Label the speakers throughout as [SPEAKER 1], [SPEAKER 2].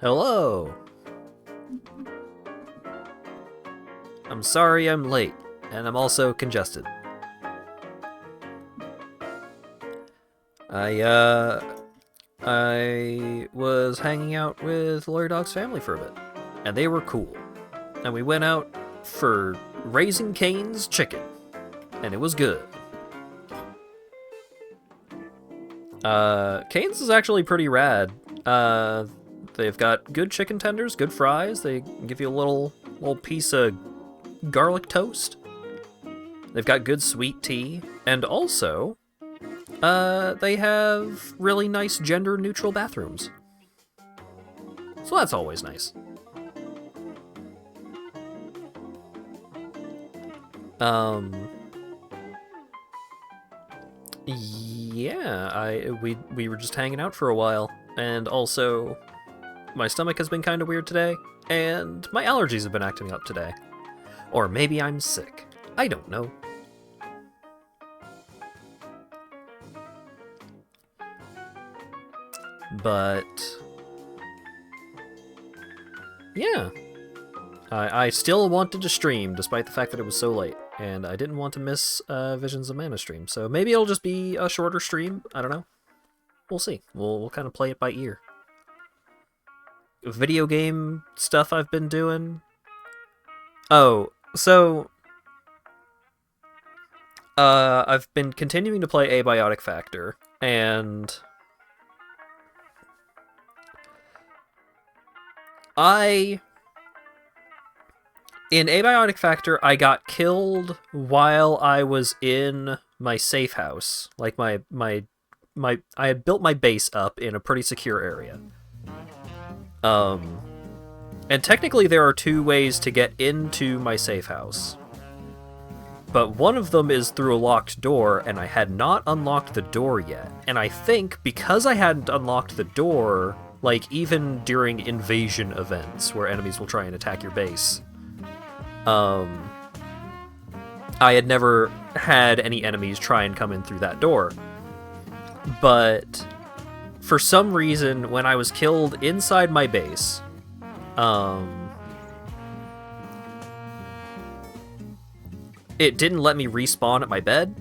[SPEAKER 1] Hello! I'm sorry I'm late, and I'm also congested. I was hanging out with Lawyer Dog's family for a bit, and they were cool. And we went out for Raising Cane's chicken, and it was good. Cane's is actually pretty rad. They've got good chicken tenders, good fries. They give you a little piece of garlic toast. They've got good sweet tea, and also, they have really nice gender-neutral bathrooms. So that's always nice. Yeah, we were just hanging out for a while, and also, my stomach has been kind of weird today, and my allergies have been acting up today. Or maybe I'm sick. I don't know. But yeah, I still wanted to stream despite the fact that it was so late, and I didn't want to miss Visions of Mana stream. So maybe it'll just be a shorter stream. I don't know. We'll see. We'll kind of play it by ear. Video game stuff I've been doing. Oh, so I've been continuing to play Abiotic Factor, and in Abiotic Factor, I got killed while I was in my safe house. Like I had built my base up in a pretty secure area. And technically there are two ways to get into my safe house. But one of them is through a locked door, and I had not unlocked the door yet. And I think because I hadn't unlocked the door, like even during invasion events where enemies will try and attack your base, I had never had any enemies try and come in through that door. But for some reason, when I was killed inside my base, it didn't let me respawn at my bed.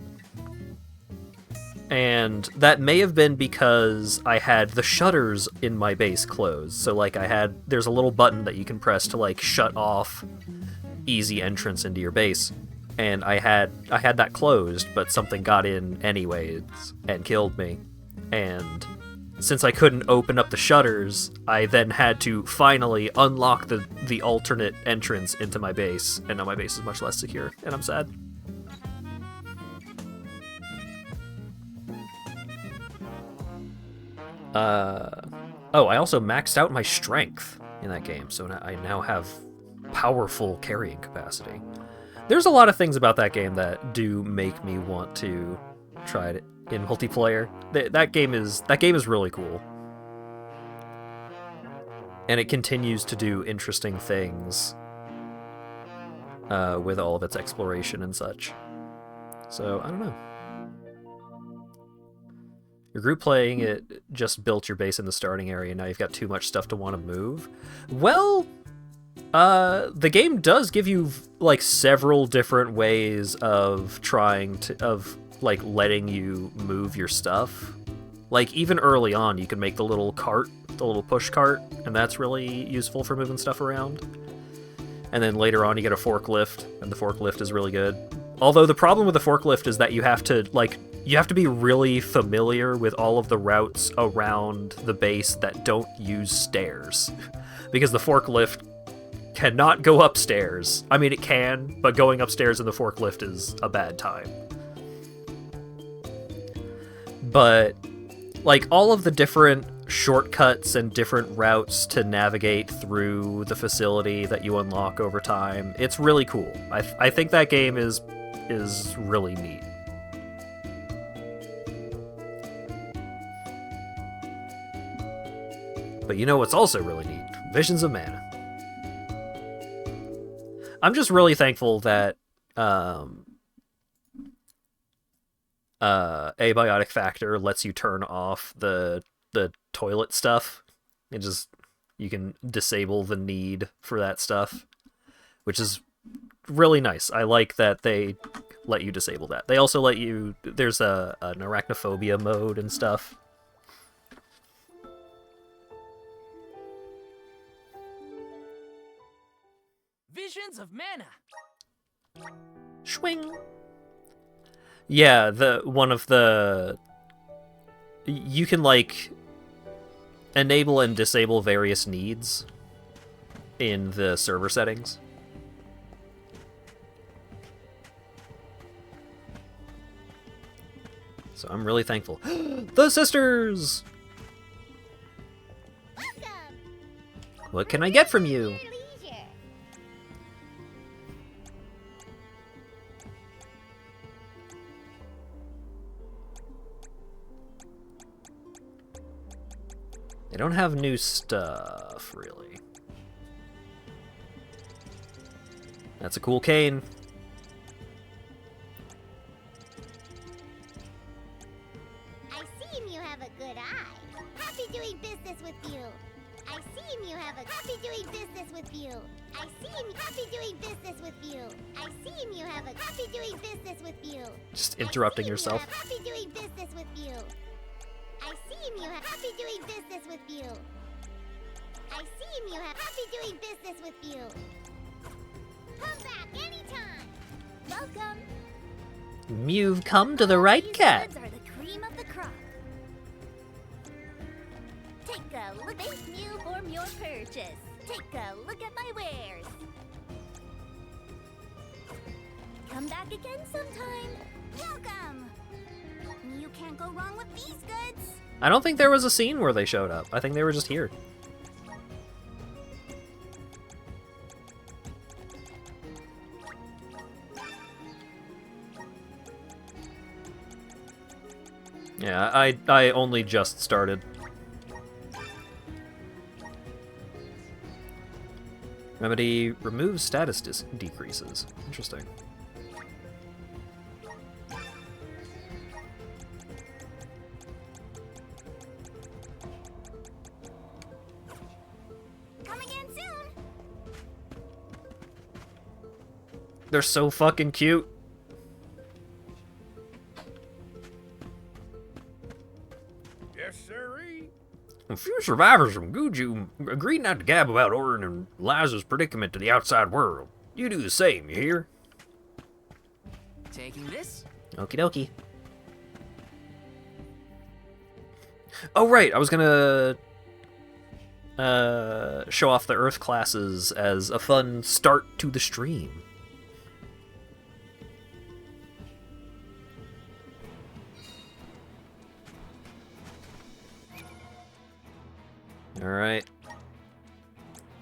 [SPEAKER 1] And that may have been because I had the shutters in my base closed. So like there's a little button that you can press to like shut off easy entrance into your base. And I had that closed, but something got in anyways and killed me. And since I couldn't open up the shutters, I then had to finally unlock the alternate entrance into my base, and now my base is much less secure, and I'm sad. Oh, I also maxed out my strength in that game, so I now have powerful carrying capacity. There's a lot of things about that game that do make me want to try it in multiplayer. That game is really cool, and it continues to do interesting things with all of its exploration and such. So I don't know. Your group playing it just built your base in the starting area, and now you've got too much stuff to want to move. Well, the game does give you like several different ways of letting you move your stuff. Like even early on, you can make the little cart, the little push cart, and that's really useful for moving stuff around. And then later on, you get a forklift, and the forklift is really good. Although the problem with the forklift is that you have to be really familiar with all of the routes around the base that don't use stairs, because the forklift cannot go upstairs. I mean, it can, but going upstairs in the forklift is a bad time. But like all of the different shortcuts and different routes to navigate through the facility that you unlock over time, it's really cool. I think that game is really neat. But you know what's also really neat? Visions of Mana. I'm just really thankful that Abiotic Factor lets you turn off the toilet stuff. It just You can disable the need for that stuff, which is really nice. I like that they let you disable that. They also let you... There's an arachnophobia mode and stuff.
[SPEAKER 2] Visions of mana.
[SPEAKER 1] Swing. Yeah, one of the... You can, like, enable and disable various needs in the server settings. So I'm really thankful. The sisters!
[SPEAKER 3] Welcome.
[SPEAKER 1] What can I get from you?
[SPEAKER 3] Your leisure.
[SPEAKER 1] They don't have new stuff, really. That's a cool cane.
[SPEAKER 3] I seem you have a good eye. Happy doing business with you. I seem you have a happy doing business with you. I seem happy doing business with you. I seem you have a happy doing business with you.
[SPEAKER 1] Just interrupting
[SPEAKER 3] I seem
[SPEAKER 1] yourself.
[SPEAKER 3] You have happy doing business with you. I seem you have happy doing business with you. I seem you have happy doing business with you. Come back anytime. Welcome.
[SPEAKER 1] You've come to the right
[SPEAKER 3] These
[SPEAKER 1] cat.
[SPEAKER 3] goods are the cream of the crop. Take a look. Thank you for your purchase. Take a look at my wares. Come back again sometime. Welcome. You can't go wrong with these goods.
[SPEAKER 1] I don't think there was a scene where they showed up. I think they were just here. Yeah, I only just started. Remedy removes status decreases. Interesting.
[SPEAKER 3] Come again soon.
[SPEAKER 1] They're so fucking cute.
[SPEAKER 4] Yes, sirree.
[SPEAKER 1] A few survivors from Guju agreed not to gab about Orin and Liza's predicament to the outside world. You do the same, you hear?
[SPEAKER 2] Taking this?
[SPEAKER 1] Okie dokie. Oh, right, I was gonna show off the Earth classes as a fun start to the stream. Alright.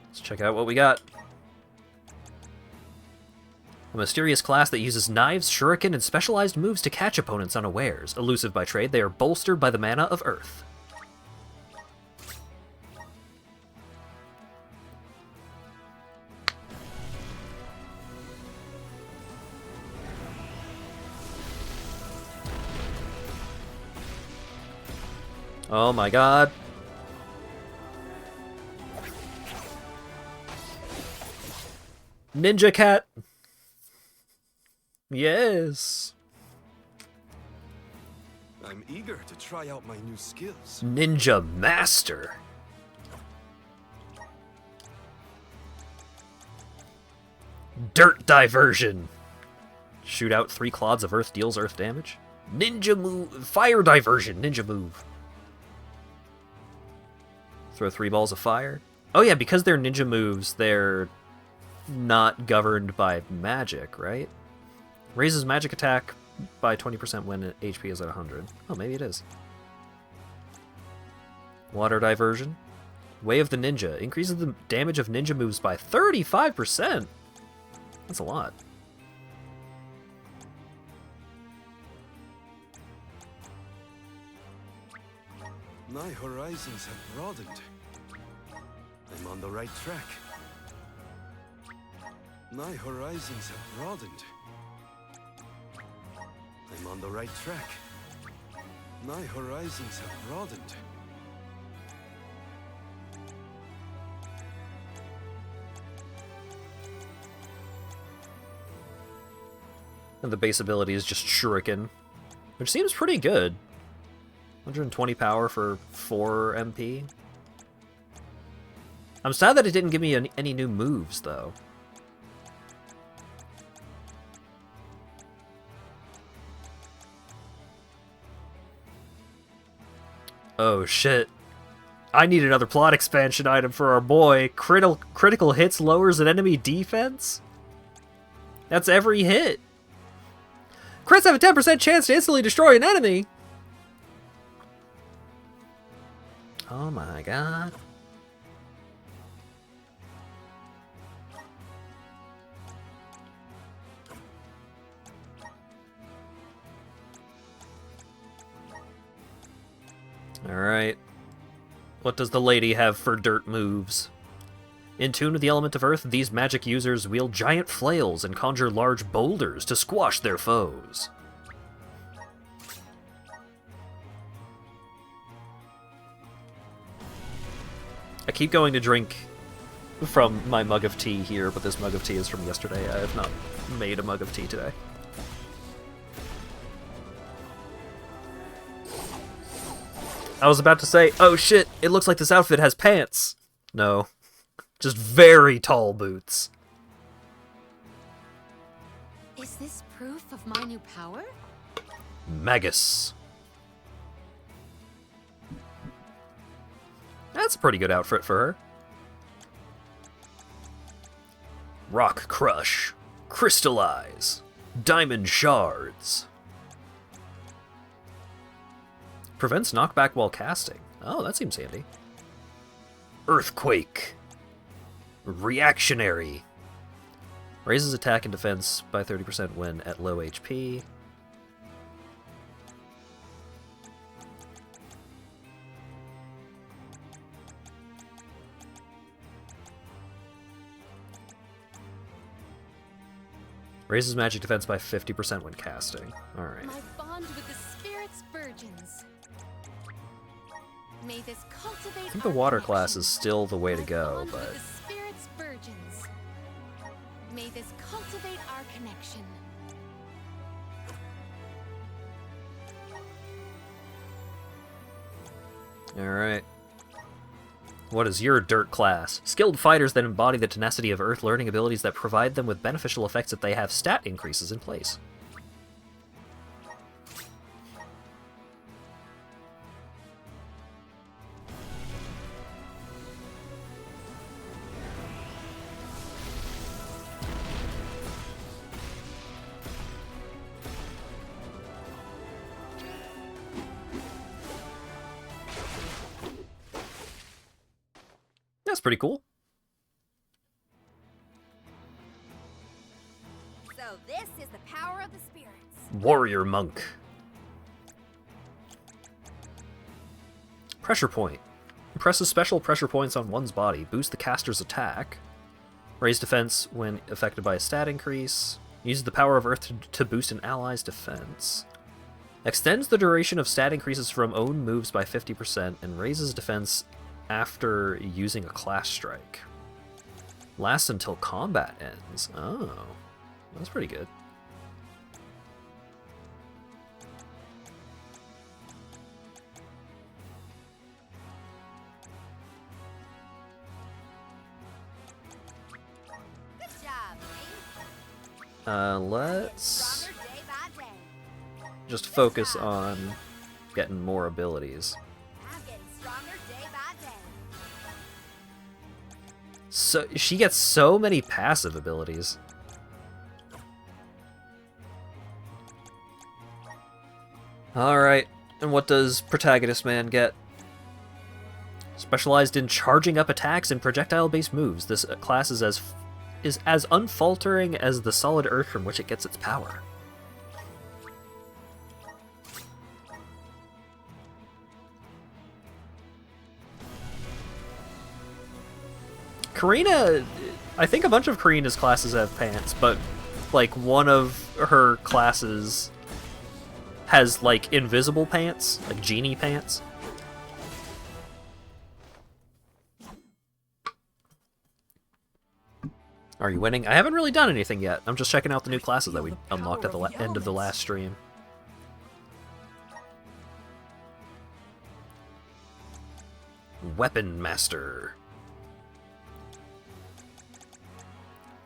[SPEAKER 1] Let's check out what we got. A mysterious class that uses knives, shuriken, and specialized moves to catch opponents unawares. Elusive by trade, they are bolstered by the mana of Earth. Oh my god. Ninja cat. Yes.
[SPEAKER 4] I'm eager to try out my new skills.
[SPEAKER 1] Ninja master. Dirt diversion. Shoot out 3 clods of earth, deals earth damage. Ninja move. Fire diversion. Ninja move. Throw 3 balls of fire. Oh yeah, because they're ninja moves, they're not governed by magic, right? Raises magic attack by 20% when HP is at 100. Oh, maybe it is. Water diversion. Way of the Ninja. Increases the damage of ninja moves by 35%. That's a lot.
[SPEAKER 4] My horizons have broadened. I'm on the right track. My horizons have broadened. I'm on the right track. My horizons have broadened.
[SPEAKER 1] And the base ability is just Shuriken, which seems pretty good. 120 power for 4 MP. I'm sad that it didn't give me any new moves, though. Oh shit. I need another plot expansion item for our boy. Critical hits lowers an enemy defense? That's every hit. Crits have a 10% chance to instantly destroy an enemy. Oh my god. Alright. What does the lady have for dirt moves? In tune with the element of earth, these magic users wield giant flails and conjure large boulders to squash their foes. I keep going to drink from my mug of tea here, but this mug of tea is from yesterday. I have not made a mug of tea today. I was about to say, oh shit, it looks like this outfit has pants. No. Just very tall boots.
[SPEAKER 5] Is this proof of my new power?
[SPEAKER 1] Magus. That's a pretty good outfit for her. Rock Crush. Crystallize. Diamond Shards. Prevents knockback while casting. Oh, that seems handy. Earthquake. Reactionary. Raises attack and defense by 30% when at low HP. Raises magic defense by 50% when casting. Alright.
[SPEAKER 5] My bond with the spirit's virgins. May this cultivate
[SPEAKER 1] I think the water class is still the way to go,
[SPEAKER 5] but
[SPEAKER 1] but...
[SPEAKER 5] the spirit's virgins. May this cultivate our connection.
[SPEAKER 1] Alright. What is your dirt class? Skilled fighters that embody the tenacity of earth, learning abilities that provide them with beneficial effects if they have stat increases in place. That's pretty cool.
[SPEAKER 3] So this is the power of the spirits.
[SPEAKER 1] Warrior Monk. Pressure Point. Presses special pressure points on one's body. Boost the caster's attack. Raise defense when affected by a stat increase. Uses the power of earth to boost an ally's defense. Extends the duration of stat increases from own moves by 50% and raises defense after using a class strike. Lasts until combat ends. Oh, that's pretty good.
[SPEAKER 3] Good job,
[SPEAKER 1] Let's
[SPEAKER 3] Stronger day by day.
[SPEAKER 1] just focus on getting more abilities.
[SPEAKER 3] I'm getting stronger day by day.
[SPEAKER 1] So she gets so many passive abilities. Alright, and what does Protagonist Man get? Specialized in charging up attacks and projectile-based moves, this class is as unfaltering as the solid earth from which it gets its power. Karina, I think a bunch of Karina's classes have pants, but like one of her classes has like invisible pants, like genie pants. Are you winning? I haven't really done anything yet. I'm just checking out the new classes that we unlocked at the end of the last stream. Weapon Master.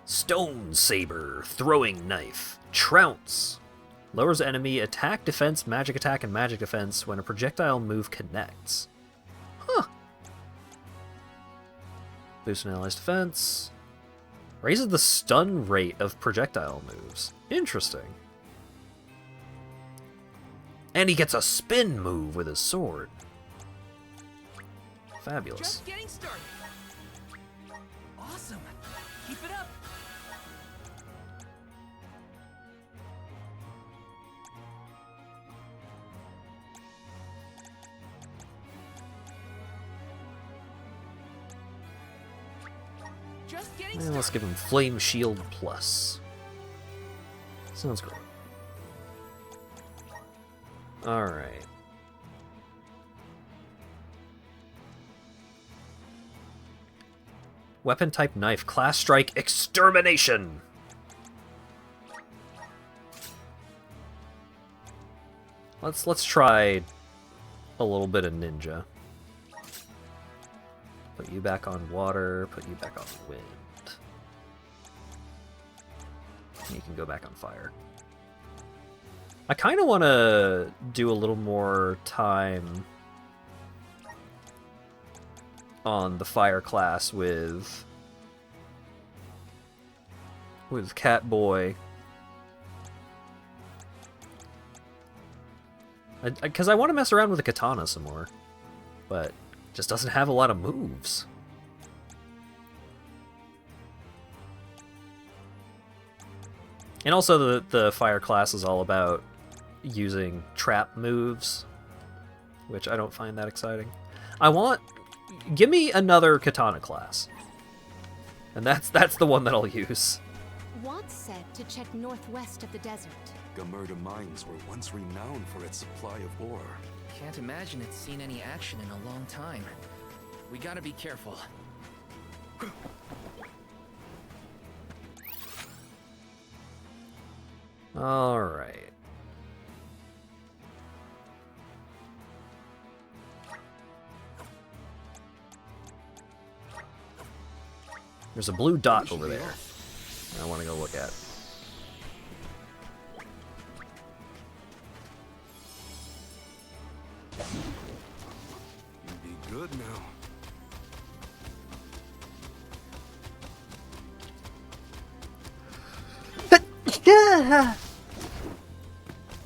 [SPEAKER 1] Stone Saber. Throwing Knife. Trounce. Lowers enemy attack, defense, magic attack, and magic defense when a projectile move connects. Huh. Boost an ally's defense. Raises the stun rate of projectile moves. Interesting. And he gets a spin move with his sword. Fabulous.
[SPEAKER 2] Just getting started. Awesome. Keep it up. Just getting
[SPEAKER 1] And
[SPEAKER 2] started.
[SPEAKER 1] let's give him Flame Shield Plus. Sounds great. Alright. Weapon type knife, class strike, extermination! Let's try a little bit of ninja. Put you back on water, put you back on wind. You can go back on fire. I kind of want to do a little more time on the fire class with Catboy. Because I want to mess around with the katana some more, but just doesn't have a lot of moves. And also the fire class is all about using trap moves, which I don't find that exciting. Give me another katana class. And that's the one that I'll use.
[SPEAKER 5] Watt said to check northwest of the desert.
[SPEAKER 4] Gamerda mines were once renowned for its supply of ore.
[SPEAKER 2] Can't imagine it's seen any action in a long time. We gotta be careful.
[SPEAKER 1] Alright. There's a blue dot over there I want to go look at.
[SPEAKER 4] You'd be good now.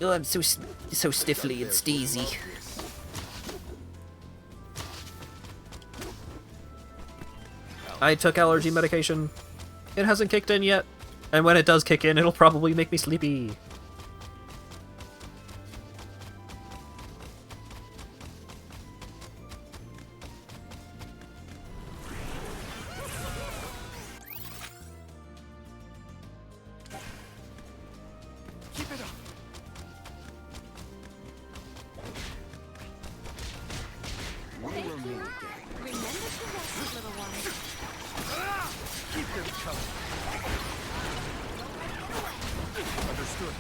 [SPEAKER 1] Oh, I'm so stiffly and steezy. I took allergy medication. It hasn't kicked in yet. And when it does kick in, it'll probably make me sleepy.
[SPEAKER 4] Keep it up.
[SPEAKER 5] Thank you. Remember to rest, little one.
[SPEAKER 4] Keep them coming. Understood.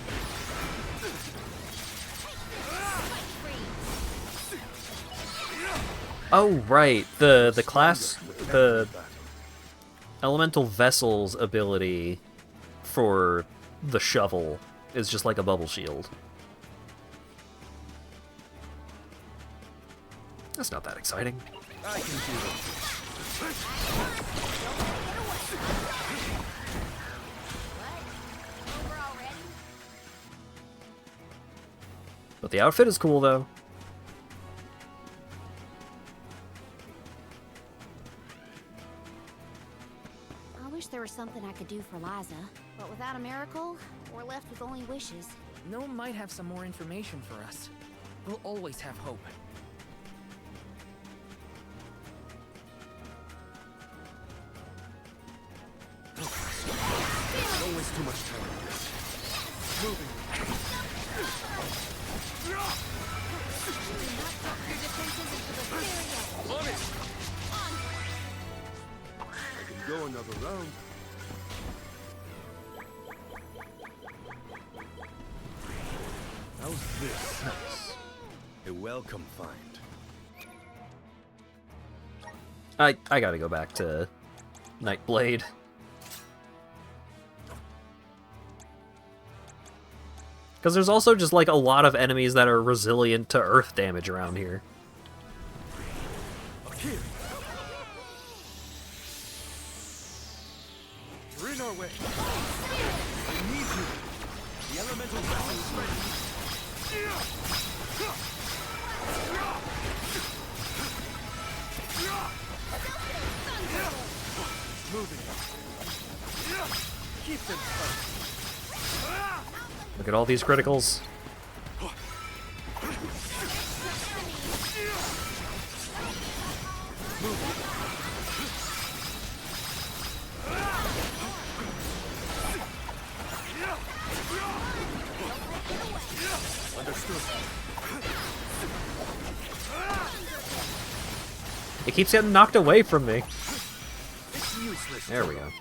[SPEAKER 1] Oh, right. The class... The Elemental Vessel's ability for the shovel is just like a bubble shield. That's not that exciting.
[SPEAKER 4] I can do it.
[SPEAKER 1] But the outfit is cool, though.
[SPEAKER 5] I wish there was something I could do for Liza, but without a miracle, we're left with only wishes.
[SPEAKER 2] Gnome might have some more information for us. We'll always have hope.
[SPEAKER 4] Don't waste too much time on this. Moving. On it. I can go another round. How's this? A welcome find.
[SPEAKER 1] I gotta go back to Nightblade. Because there's also just like a lot of enemies that are resilient to earth damage around here.
[SPEAKER 4] Here. You're in our way. I need you. The elemental vessel is ready. Moving. Keep them close.
[SPEAKER 1] Look at all these criticals.
[SPEAKER 4] Understood.
[SPEAKER 1] It keeps getting knocked away from me.
[SPEAKER 4] It's useless.
[SPEAKER 1] There we go.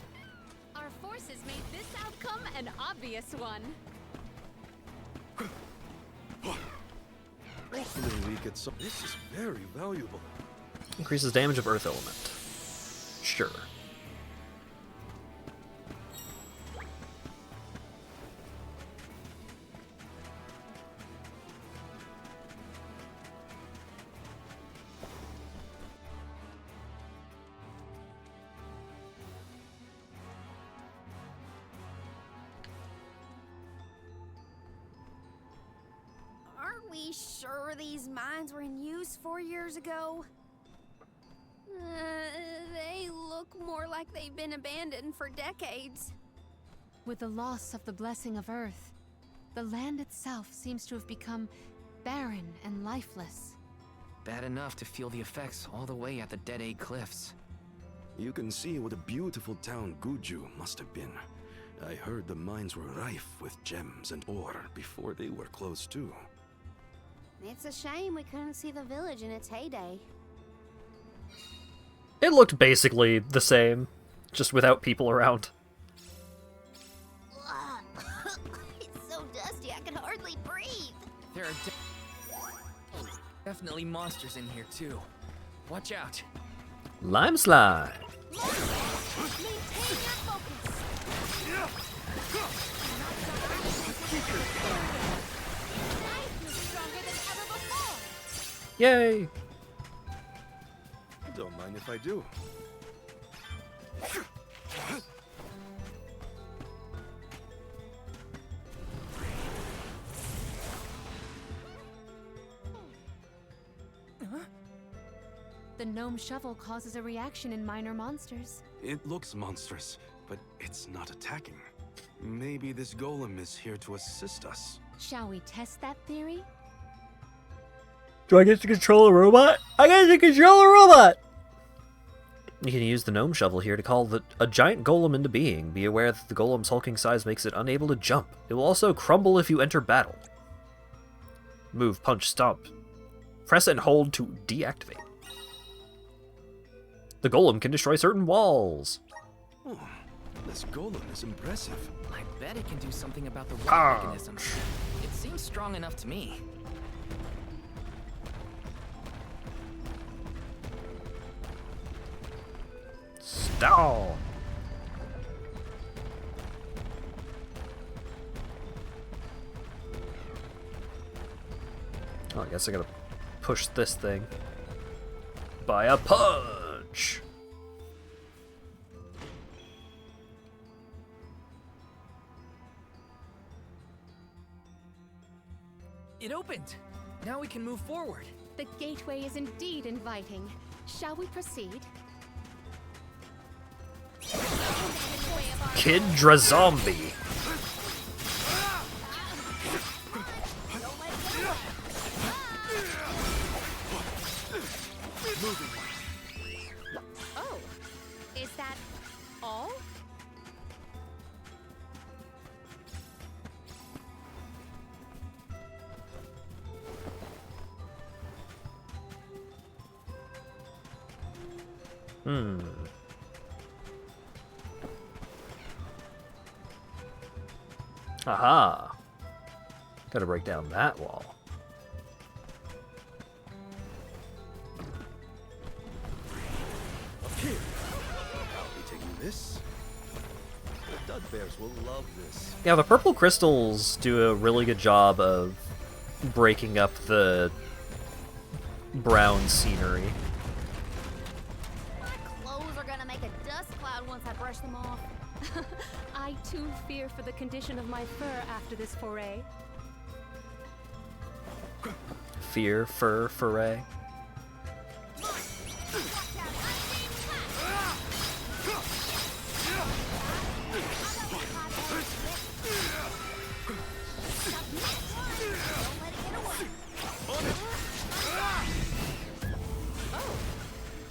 [SPEAKER 5] Our forces made this outcome an obvious one.
[SPEAKER 4] Hopefully we get some. This is very valuable.
[SPEAKER 1] Increases damage of earth element. Sure.
[SPEAKER 5] Aren't we sure these mines were in use 4 years ago? They look more like they've been abandoned for decades.
[SPEAKER 6] With the loss of the blessing of Earth, the land itself seems to have become barren and lifeless.
[SPEAKER 2] Bad enough to feel the effects all the way at the Dead Egg Cliffs.
[SPEAKER 4] You can see what a beautiful town Guju must have been. I heard the mines were rife with gems and ore before they were closed too.
[SPEAKER 5] It's a shame we couldn't see the village in its heyday.
[SPEAKER 1] It looked basically the same, just without people around.
[SPEAKER 3] It's so dusty I can hardly breathe.
[SPEAKER 2] There are definitely monsters in here too. Watch out.
[SPEAKER 1] Lime slime.
[SPEAKER 5] Maintain your focus. You're stronger than ever before.
[SPEAKER 1] Yay!
[SPEAKER 4] Don't mind if I do.
[SPEAKER 6] The gnome shovel causes a reaction in minor monsters.
[SPEAKER 4] It looks monstrous, but it's not attacking. Maybe this golem is here to assist us.
[SPEAKER 6] Shall we test that theory?
[SPEAKER 1] Do I get to control a robot? I get to control a robot! You can use the gnome shovel here to call a giant golem into being. Be aware that the golem's hulking size makes it unable to jump. It will also crumble if you enter battle. Move, punch, stomp. Press and hold to deactivate. The golem can destroy certain walls.
[SPEAKER 4] Oh, this golem is impressive.
[SPEAKER 2] I bet it can do something about the
[SPEAKER 1] Ah.
[SPEAKER 2] rock mechanism. It seems strong enough to me.
[SPEAKER 1] Stall. Oh, I guess I gotta push this thing by a punch.
[SPEAKER 2] It opened. Now we can move forward.
[SPEAKER 6] The gateway is indeed inviting. Shall we proceed?
[SPEAKER 1] Kidra Zombie.
[SPEAKER 5] Oh, is that all?
[SPEAKER 1] Aha! Gotta break down that wall.
[SPEAKER 4] Up here. I'll be taking this. The dud bears will love this.
[SPEAKER 1] Yeah, the purple crystals do a really good job of breaking up the brown scenery.
[SPEAKER 5] My clothes are gonna make a dust cloud once I brush them off.
[SPEAKER 7] I too fear for the condition of my fur after this foray.
[SPEAKER 1] Fear, fur, foray.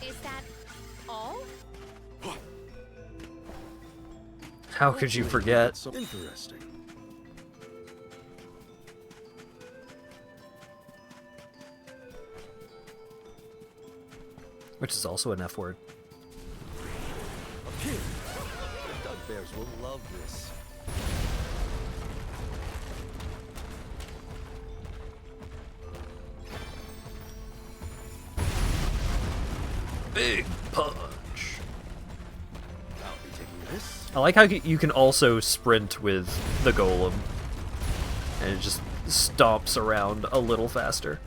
[SPEAKER 5] Is that all?
[SPEAKER 1] How could you forget?
[SPEAKER 4] So interesting.
[SPEAKER 1] Which is also an F word.
[SPEAKER 4] Up here. The dud bears will love this.
[SPEAKER 1] Big punch.
[SPEAKER 4] I'll be taking this.
[SPEAKER 1] I like how you can also sprint with the golem. And it just stomps around a little faster.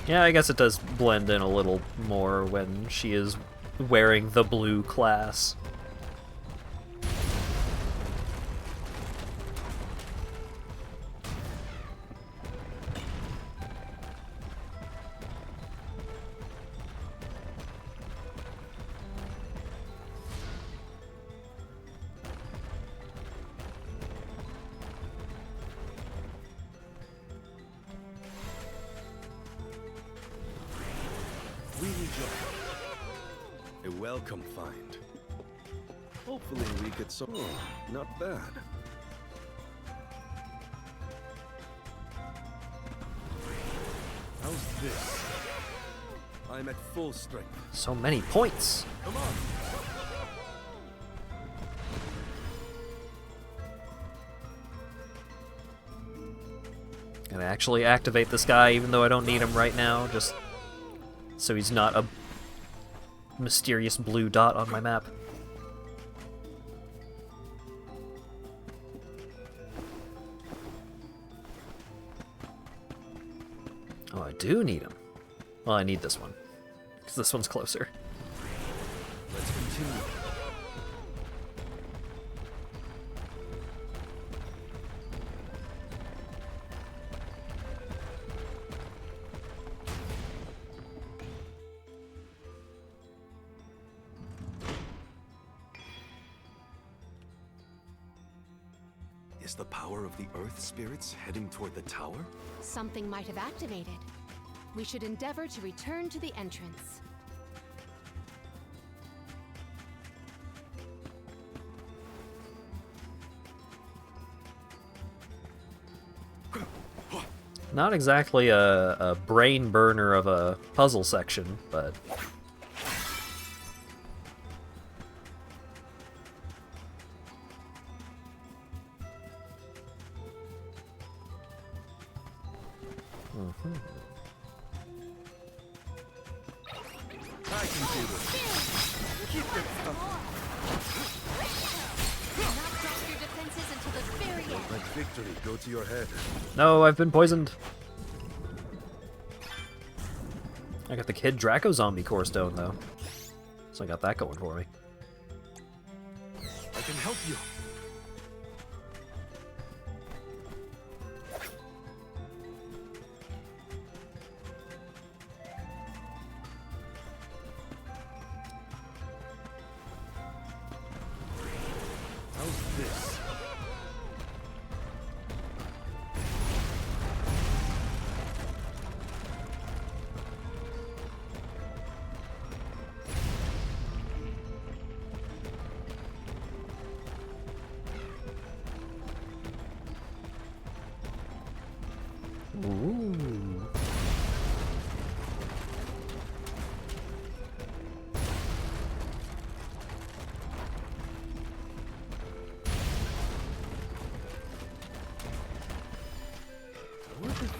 [SPEAKER 1] Yeah, I guess it does blend in a little more when she is wearing the blue class.
[SPEAKER 4] We need your help. A welcome find. Hopefully we get some. Oh, not bad. How's this? I'm at full strength.
[SPEAKER 1] So many points.
[SPEAKER 4] Come on.
[SPEAKER 1] Gonna actually activate this guy even though I don't need him right now, just so he's not a mysterious blue dot on my map. Oh, I do need him. Well, I need this one, because this one's closer.
[SPEAKER 4] Let's continue. Is the power of the Earth spirits heading toward the tower?
[SPEAKER 6] Something might have activated. We should endeavor to return to the entrance.
[SPEAKER 1] Not exactly a brain burner of a puzzle section, but
[SPEAKER 4] I can do this. Keep your stuff.
[SPEAKER 5] Not drop your defenses until the very end.
[SPEAKER 4] Let victory go to your head.
[SPEAKER 1] no, I've been poisoned. I got the Kid Draco Zombie Core Stone, though. So I got that going for me.
[SPEAKER 4] I can help you. How's this?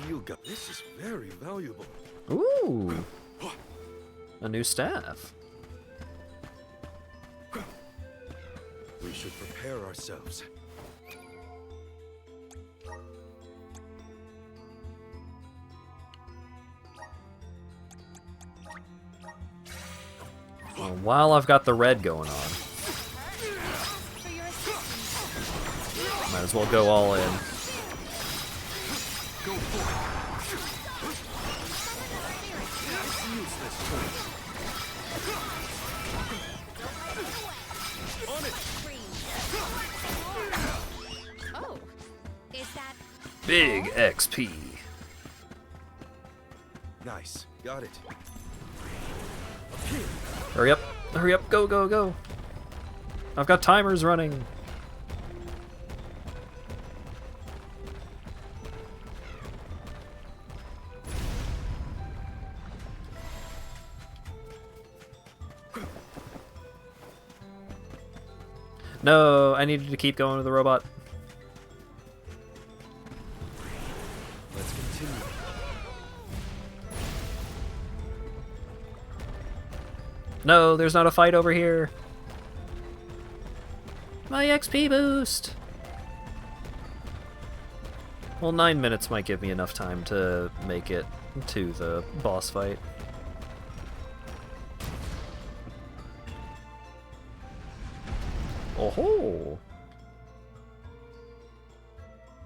[SPEAKER 4] reveal gun. This is very valuable.
[SPEAKER 1] Ooh. A new staff.
[SPEAKER 4] We should prepare ourselves.
[SPEAKER 1] Well, while I've got the red going on, might as well go all in.
[SPEAKER 4] Go for it. On it.
[SPEAKER 5] Oh, is that...
[SPEAKER 1] Big XP.
[SPEAKER 4] Nice. Got it.
[SPEAKER 1] Hurry up. Hurry up. Go, go, go. I've got timers running. No, I needed to keep going to the robot.
[SPEAKER 4] Let's continue.
[SPEAKER 1] No, there's not a fight over here. My XP boost! Well, 9 minutes might give me enough time to make it to the boss fight. Oh-ho!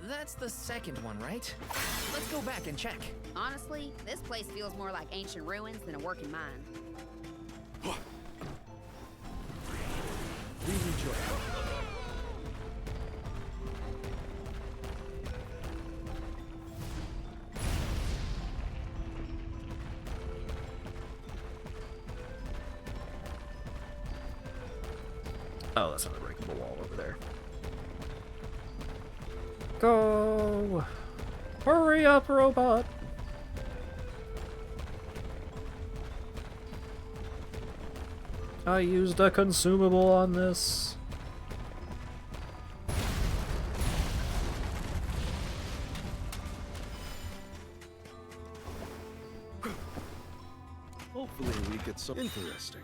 [SPEAKER 2] That's the second one, right? Let's go back and check.
[SPEAKER 5] Honestly, this place feels more like ancient ruins than a working mine.
[SPEAKER 4] We need your help.
[SPEAKER 1] Oh, that's not a breakable wall over there. Go! Hurry up, robot! I used a consumable on this.
[SPEAKER 4] Hopefully we get some interesting.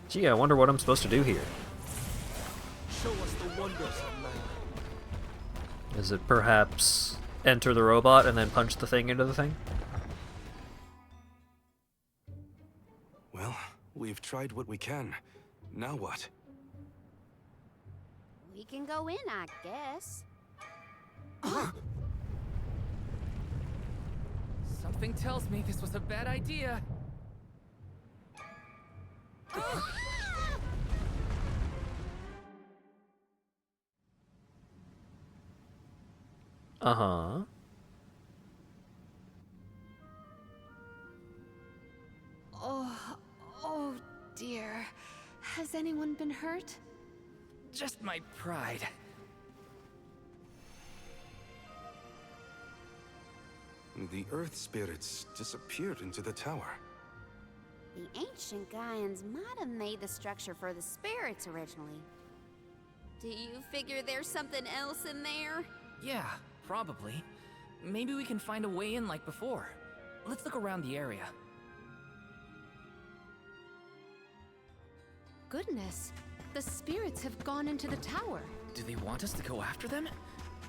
[SPEAKER 1] Gee, I wonder what I'm supposed to do here.
[SPEAKER 4] Show us the wonders of man.
[SPEAKER 1] Is it perhaps enter the robot and then punch the thing into the thing?
[SPEAKER 4] Well, we've tried what we can. Now what?
[SPEAKER 5] We can go in, I guess.
[SPEAKER 2] Something tells me this was a bad idea.
[SPEAKER 1] Uh-huh.
[SPEAKER 6] Oh dear. Has anyone been hurt?
[SPEAKER 2] Just my pride.
[SPEAKER 4] The earth spirits disappeared into the tower.
[SPEAKER 5] The ancient Gaians might have made the structure for the spirits originally. Do you figure there's something else in there?
[SPEAKER 2] Yeah, probably. Maybe we can find a way in like before. Let's look around the area.
[SPEAKER 6] Goodness, the spirits have gone into the tower.
[SPEAKER 2] Do they want us to go after them?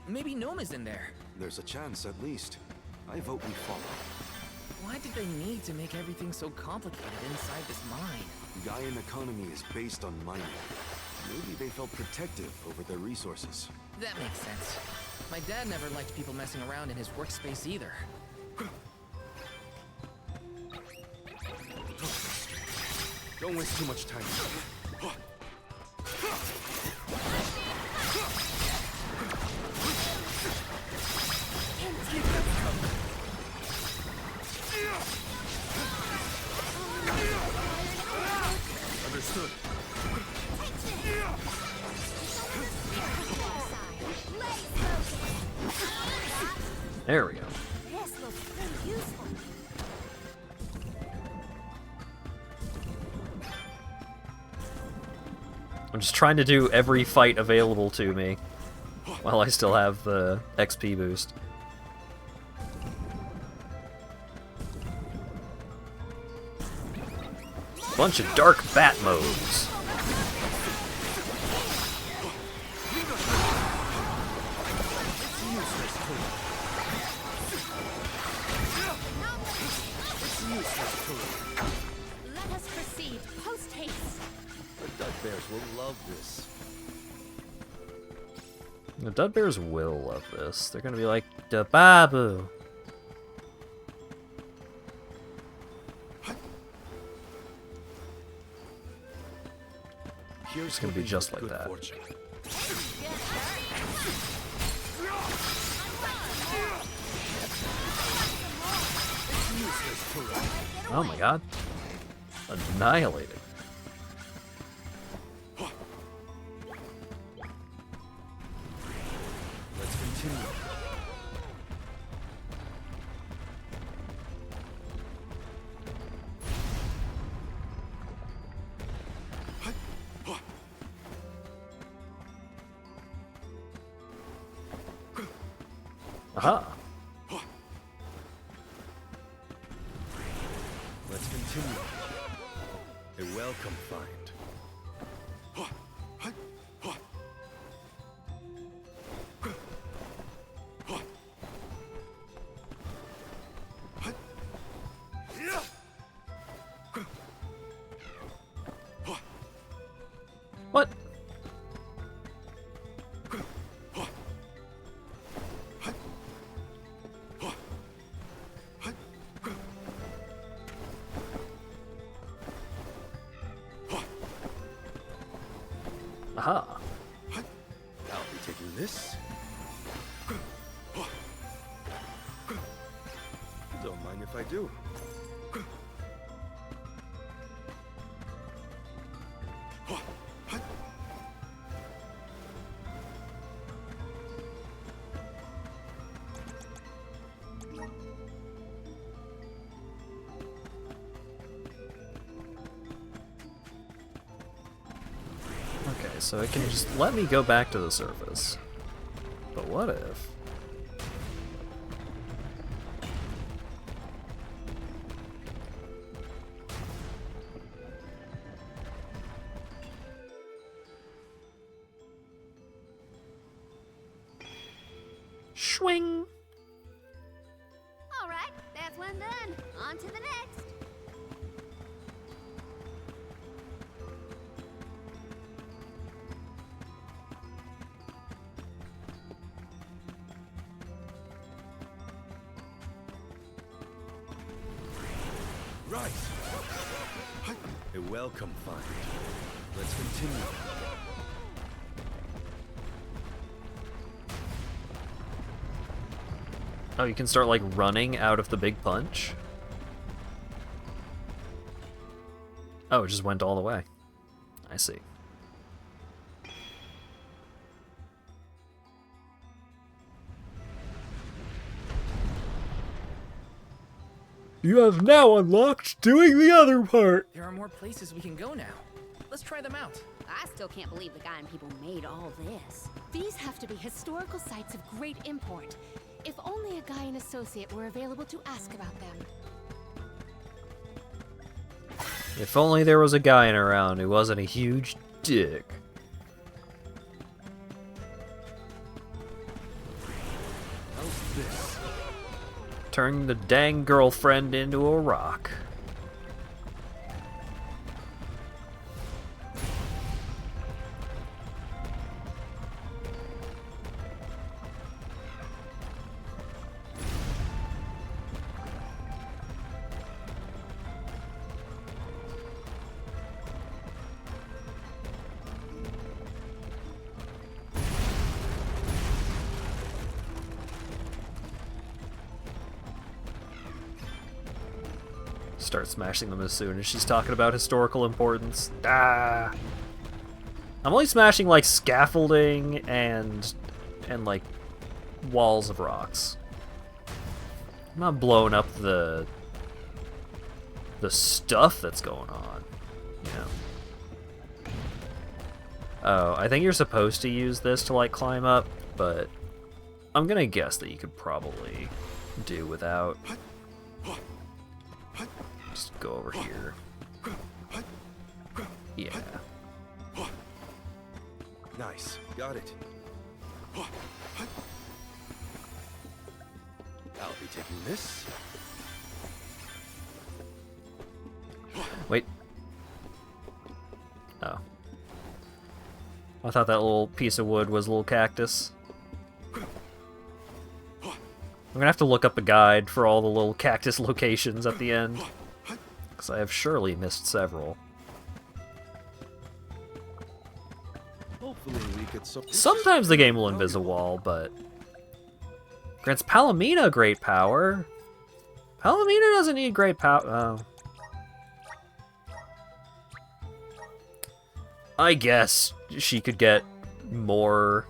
[SPEAKER 2] Maybe Gnome is in there.
[SPEAKER 4] There's a chance, at least. I vote we follow.
[SPEAKER 2] Why did they need to make everything so complicated inside this mine?
[SPEAKER 4] Gaian economy is based on mining. Maybe they felt protective over their resources.
[SPEAKER 2] That makes sense. My dad never liked people messing around in his workspace either.
[SPEAKER 4] Don't waste too much time. Understood.
[SPEAKER 1] There we go.
[SPEAKER 5] This looks pretty useful.
[SPEAKER 1] I'm just trying to do every fight available to me while I still have the XP boost. Bunch of dark bat modes.
[SPEAKER 7] Let us proceed, post haste.
[SPEAKER 4] The Dugbears will love this.
[SPEAKER 1] The Dudbears will love this. They're gonna be like, da babu.
[SPEAKER 4] Here's
[SPEAKER 1] gonna be
[SPEAKER 4] hoping
[SPEAKER 1] just
[SPEAKER 4] for
[SPEAKER 1] like
[SPEAKER 4] good
[SPEAKER 1] that.
[SPEAKER 4] fortune.
[SPEAKER 1] Oh my god. Annihilated.
[SPEAKER 4] Let's continue.
[SPEAKER 1] Aha.
[SPEAKER 4] Let's continue. A welcome find.
[SPEAKER 1] What? Aha.
[SPEAKER 4] I'll be taking this. Don't mind if I do.
[SPEAKER 1] Okay, so it can just let me go back to the surface. But what if... Swing!
[SPEAKER 5] All right, that's one done. On to the next.
[SPEAKER 4] Right. A welcome find. Let's continue.
[SPEAKER 1] Oh, you can start, like, running out of the big punch? Oh, it just went all the way. I see. You have now unlocked doing the other part!
[SPEAKER 2] There are more places we can go now. Let's try them out.
[SPEAKER 5] I still can't believe the guy and people made all this.
[SPEAKER 6] These have to be historical sites of great import. If only a Gaian associate were available to ask about them.
[SPEAKER 1] If only there was a guy in around who wasn't a huge dick.
[SPEAKER 4] How's this?
[SPEAKER 1] Turn the dang girlfriend into a rock. Start smashing them as soon as she's talking about historical importance. Ah! I'm only smashing like scaffolding and like walls of rocks. I'm not blowing up the stuff that's going on, you know. Oh, I think you're supposed to use this to, like, climb up, but I'm gonna guess that you could probably do without. Just go over here. Yeah.
[SPEAKER 4] Nice. Got it. I'll be taking this.
[SPEAKER 1] Wait. Oh. I thought that little piece of wood was a little cactus. I'm gonna have to look up a guide for all the little cactus locations at the end, because I have surely missed several.
[SPEAKER 4] Hopefully we could
[SPEAKER 1] Sometimes the game will invisiwall, but grants Palomina great power. Palomina doesn't need great power. Oh. I guess she could get more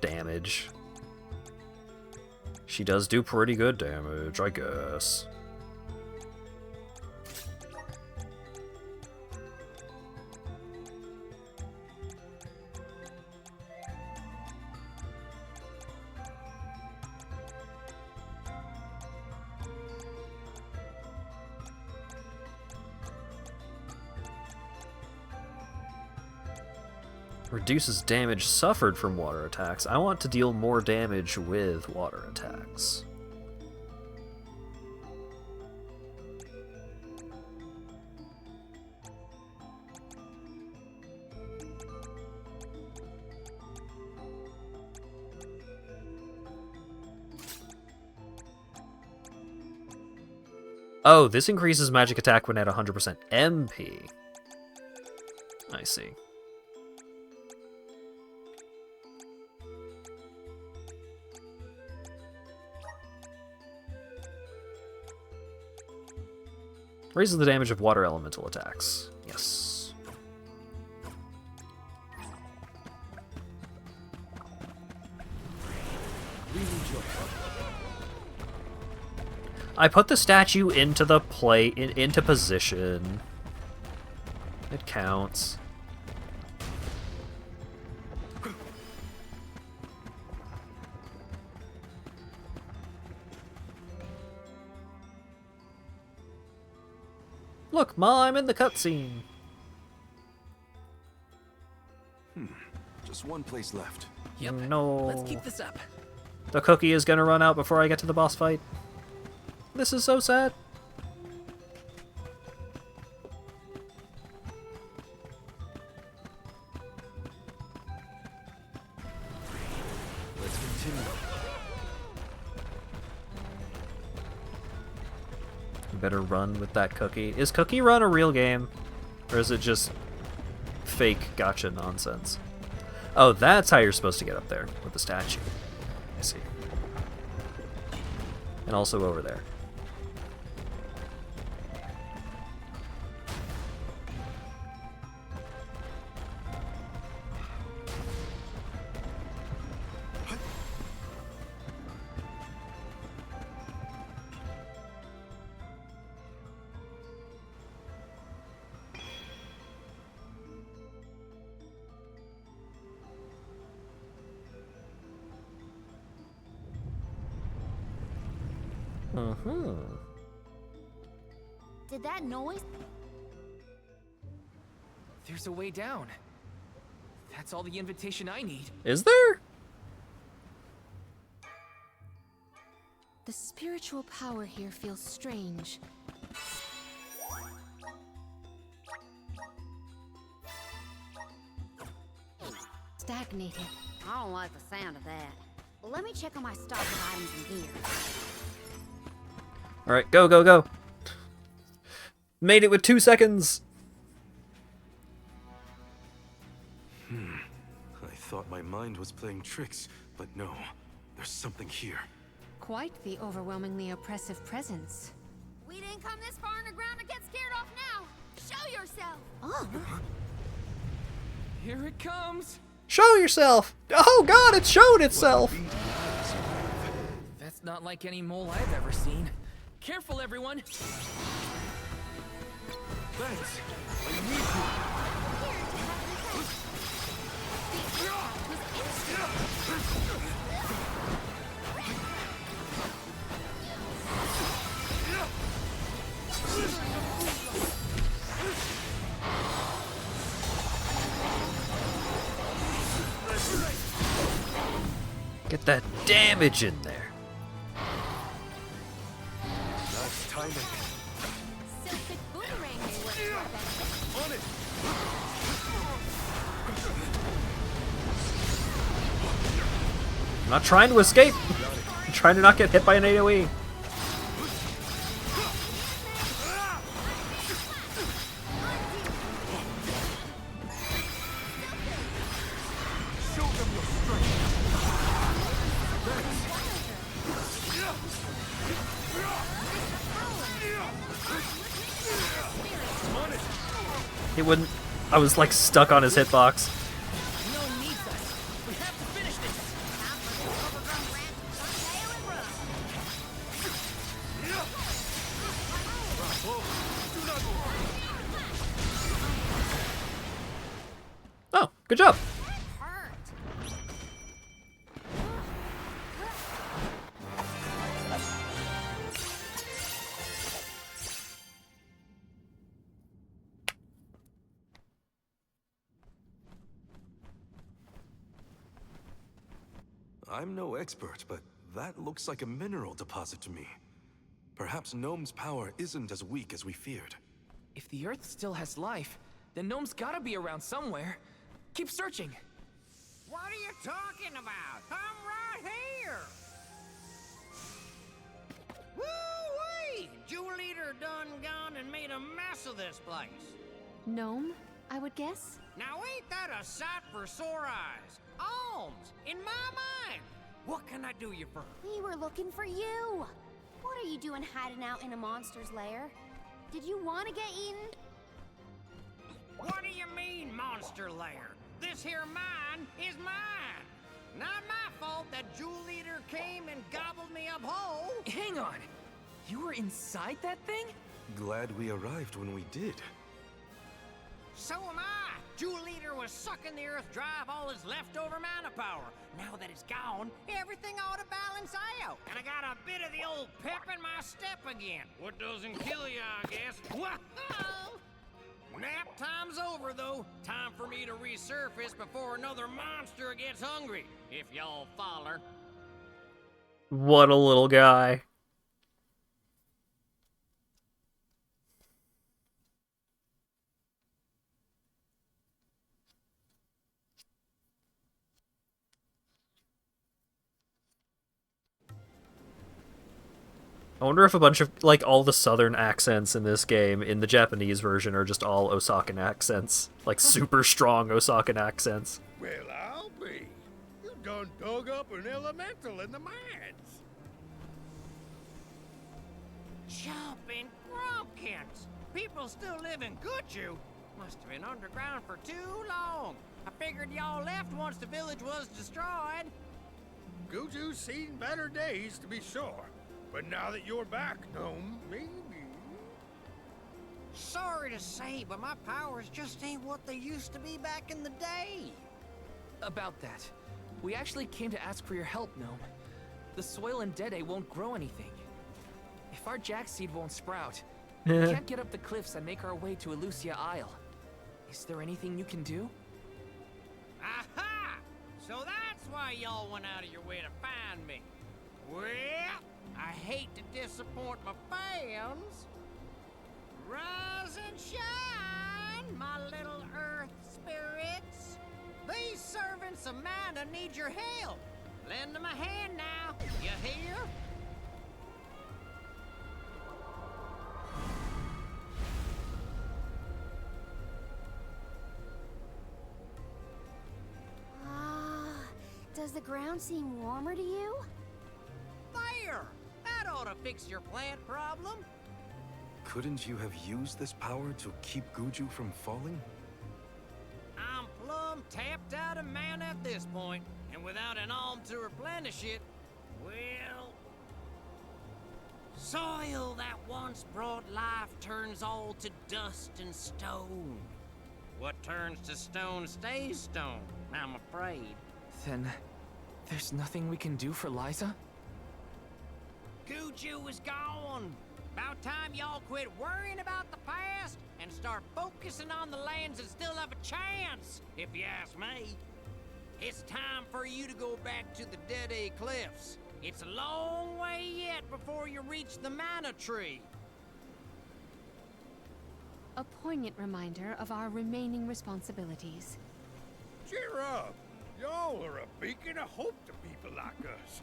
[SPEAKER 1] damage. She does do pretty good damage, I guess. Reduces damage suffered from water attacks. I want to deal more damage with water attacks. Oh, this increases magic attack when at 100% MP. I see. Raises the damage of water elemental attacks. Yes. I put the statue into the into position. It counts. Look, Ma, I'm in the cutscene.
[SPEAKER 4] Just one place left.
[SPEAKER 2] Yep.
[SPEAKER 1] No.
[SPEAKER 2] Let's keep this up.
[SPEAKER 1] The cookie is gonna run out before I get to the boss fight. This is so sad.
[SPEAKER 4] Let's continue.
[SPEAKER 1] You better run with that cookie. Is Cookie Run a real game? Or is it just fake gotcha nonsense? Oh, that's how you're supposed to get up there, with the statue. I see. And also over there.
[SPEAKER 5] Did that noise?
[SPEAKER 2] There's a way down. That's all the invitation I need.
[SPEAKER 1] Is there?
[SPEAKER 6] The spiritual power here feels strange. Stagnated.
[SPEAKER 5] I don't like the sound of that. Well, let me check on my stock of items in here.
[SPEAKER 1] Alright, go, go, go. Made it with 2 seconds.
[SPEAKER 4] I thought my mind was playing tricks, but no. There's something here.
[SPEAKER 6] Quite the overwhelmingly oppressive presence.
[SPEAKER 5] We didn't come this far underground to get scared off now. Show yourself.
[SPEAKER 6] Oh,
[SPEAKER 2] Here it comes.
[SPEAKER 1] Show yourself. Oh god, it showed itself.
[SPEAKER 2] That's not like any mole I've ever seen. Careful, everyone.
[SPEAKER 4] Thanks. I need you.
[SPEAKER 1] Get that damage in there.
[SPEAKER 4] Nice timing.
[SPEAKER 5] Silted boomerang may work to our benefit.
[SPEAKER 4] On it.
[SPEAKER 1] I'm not trying to escape. I'm trying to not get hit by an AoE.
[SPEAKER 4] Show them your strength. On it.
[SPEAKER 1] He wouldn't. I was like stuck on his hitbox.
[SPEAKER 2] No needs us. We have to finish this.
[SPEAKER 1] Oh, good job.
[SPEAKER 4] I'm no expert, but that looks like a mineral deposit to me. Perhaps Gnome's power isn't as weak as we feared.
[SPEAKER 2] If the Earth still has life, then Gnome's gotta be around somewhere. Keep searching.
[SPEAKER 8] What are you talking about? I'm right here! Woo-wee! Jewel Eater done gone and made a mess of this place.
[SPEAKER 6] Gnome, I would guess?
[SPEAKER 8] Now ain't that a sight for sore eyes? Alms, in my mind! What can I do you for?
[SPEAKER 5] We were looking for you. What are you doing hiding out in a monster's lair? Did you want to get eaten?
[SPEAKER 8] What do you mean, monster lair? This here mine is mine. Not my fault that Jewel Eater came and gobbled me up whole.
[SPEAKER 2] Hang on. You were inside that thing?
[SPEAKER 4] Glad we arrived when we did.
[SPEAKER 8] So am I. Jewel Eater was sucking the earth dry of all his leftover mana power. Now that it's gone, everything ought to balance out. And I got a bit of the old pep in my step again. What doesn't kill you, I guess. Whoa! Nap time's over, though. Time for me to resurface before another monster gets hungry. If y'all follow.
[SPEAKER 1] What a little guy. I wonder if a bunch of, like, all the southern accents in this game, in the Japanese version, are just all Osakan accents. Like, super strong Osakan accents.
[SPEAKER 9] Well, I'll be. You done dug up an elemental in the mines.
[SPEAKER 8] Jumping Grumpkins! People still live in Guju. Must have been underground for too long. I figured y'all left once the village was destroyed.
[SPEAKER 9] Guju's seen better days, to be sure. But now that you're back, Gnome, maybe...
[SPEAKER 8] Sorry to say, but my powers just ain't what they used to be back in the day.
[SPEAKER 2] About that. We actually came to ask for your help, Gnome. The soil in Dede won't grow anything. If our jack seed won't sprout, we can't get up the cliffs and make our way to Elusia Isle. Is there anything you can do?
[SPEAKER 8] Aha! So that's why y'all went out of your way to find me. Well, I hate to disappoint my fans. Rise and shine, my little earth spirits. These servants of Mana need your help. Lend them a hand now, you hear?
[SPEAKER 5] Does the ground seem warmer to you?
[SPEAKER 8] There! That ought to fix your plant problem.
[SPEAKER 4] Couldn't you have used this power to keep Guju from falling?
[SPEAKER 8] I'm plumb tapped out of mana at this point, and without an alm to replenish it, well... Soil that once brought life turns all to dust and stone. What turns to stone stays stone, I'm afraid.
[SPEAKER 2] Then, there's nothing we can do for Liza?
[SPEAKER 8] Guju is gone. About time y'all quit worrying about the past and start focusing on the lands that still have a chance, if you ask me. It's time for you to go back to the Dead Cliffs. It's a long way yet before you reach the Mana Tree.
[SPEAKER 6] A poignant reminder of our remaining responsibilities.
[SPEAKER 9] Cheer up. Y'all are a beacon of hope to people like us.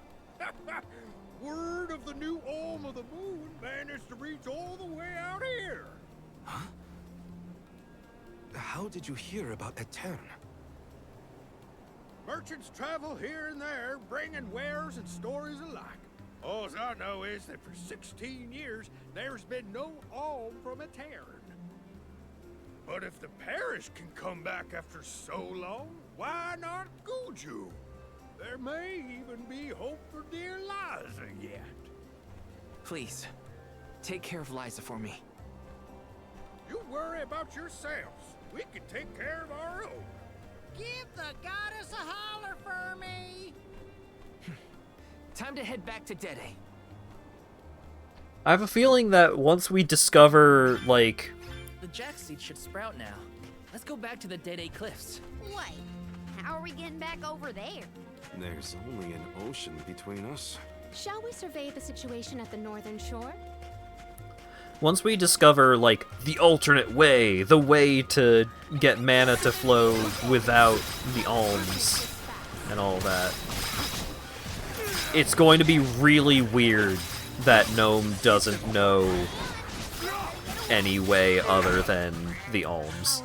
[SPEAKER 9] Word of the new Olm of the Moon managed to reach all the way out here.
[SPEAKER 4] Huh? How did you hear about Etern?
[SPEAKER 9] Merchants travel here and there, bringing wares and stories alike. All I know is that for 16 years, there's been no Olm from Etern. But if the parish can come back after so long, why not Guju? There may even be hope for dear Liza yet.
[SPEAKER 2] Please, take care of Liza for me.
[SPEAKER 9] You worry about yourselves. We can take care of our own.
[SPEAKER 8] Give the goddess a holler for me.
[SPEAKER 2] Time to head back to Dead.
[SPEAKER 1] I have a feeling that once we discover, like...
[SPEAKER 2] The Jack seed should sprout now. Let's go back to the Dead Cliffs.
[SPEAKER 5] Wait, how are we getting back over there?
[SPEAKER 4] There's only an ocean between us.
[SPEAKER 7] Shall we survey the situation at the northern shore?
[SPEAKER 1] Once we discover, like, the alternate way, the way to get mana to flow without the alms and all that, it's going to be really weird that Gnome doesn't know any way other than the alms.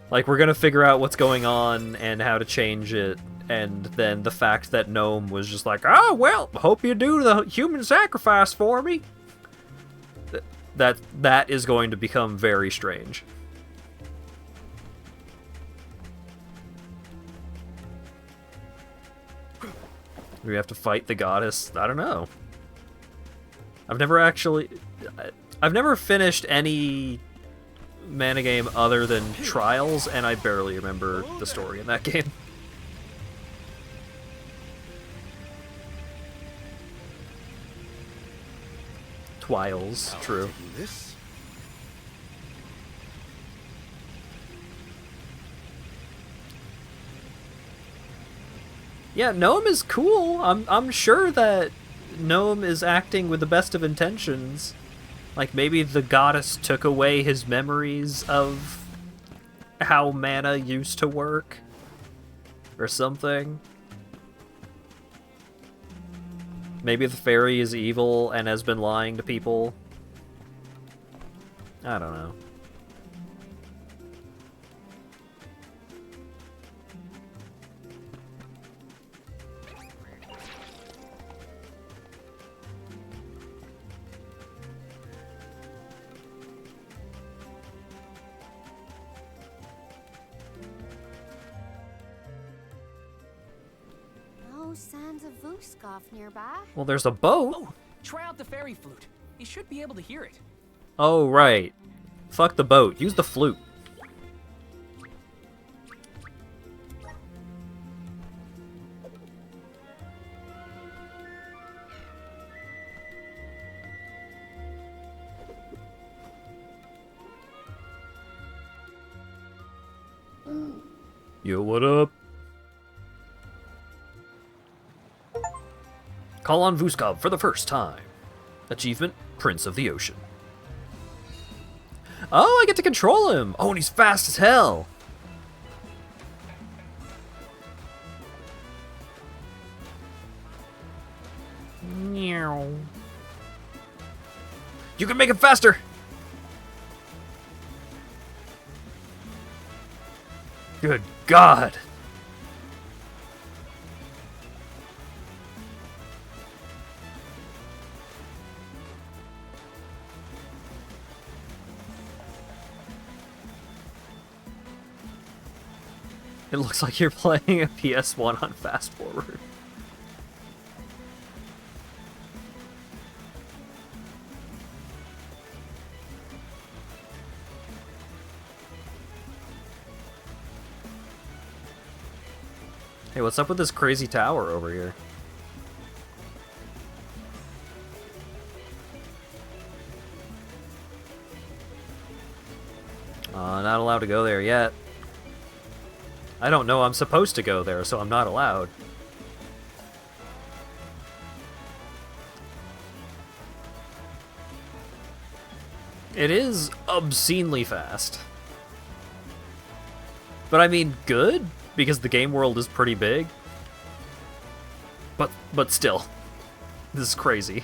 [SPEAKER 1] Like, we're gonna figure out what's going on and how to change it, and then the fact that Gnome was just like, oh, well, hope you do the human sacrifice for me. That is going to become very strange. Do we have to fight the goddess? I don't know. I've never finished any mana game other than Trials, and I barely remember the story in that game. Twiles, true.
[SPEAKER 4] This?
[SPEAKER 1] Yeah, Gnome is cool. I'm sure that Gnome is acting with the best of intentions. Like, maybe the goddess took away his memories of how mana used to work. Or something. Maybe the fairy is evil and has been lying to people. I don't know.
[SPEAKER 5] No signs of Vuskov nearby.
[SPEAKER 1] Well, there's a boat.
[SPEAKER 2] Oh, try out the fairy flute. You should be able to hear it.
[SPEAKER 1] Oh, right. Fuck the boat. Use the flute. Yo, what up? Call on Vuskov for the first time. Achievement, Prince of the Ocean. Oh, I get to control him! Oh, and he's fast as hell! Meow. You can make him faster! Good God! It looks like you're playing a PS1 on fast forward. Hey, what's up with this crazy tower over here? Not allowed to go there yet. I don't know I'm supposed to go there, so I'm not allowed. It is obscenely fast. But I mean, good, because the game world is pretty big. But still, this is crazy.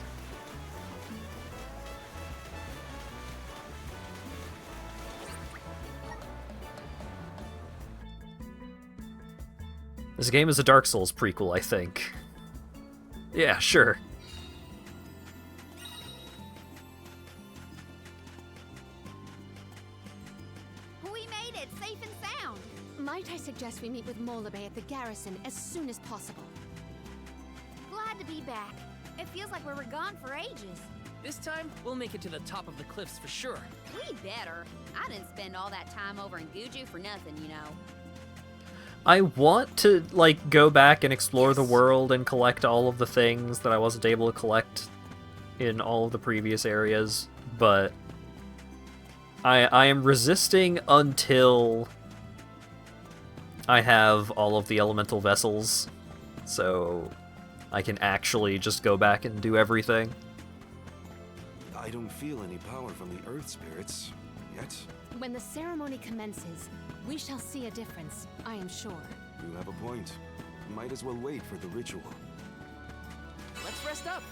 [SPEAKER 1] This game is a Dark Souls prequel, I think. Yeah, sure.
[SPEAKER 5] We made it, safe and sound.
[SPEAKER 6] Might I suggest we meet with Molabay at the garrison as soon as possible?
[SPEAKER 5] Glad to be back. It feels like we were gone for ages.
[SPEAKER 2] This time, we'll make it to the top of the cliffs for sure.
[SPEAKER 5] We better. I didn't spend all that time over in Guju for nothing, you know.
[SPEAKER 1] I want to, like, go back and explore the world and collect all of the things that I wasn't able to collect in all of the previous areas, but I am resisting until I have all of the elemental vessels, so I can actually just go back and do everything.
[SPEAKER 4] I don't feel any power from the earth spirits yet.
[SPEAKER 6] When the ceremony commences, we shall see a difference, I am sure.
[SPEAKER 4] You have a point. Might as well wait for the ritual.
[SPEAKER 2] Let's rest up.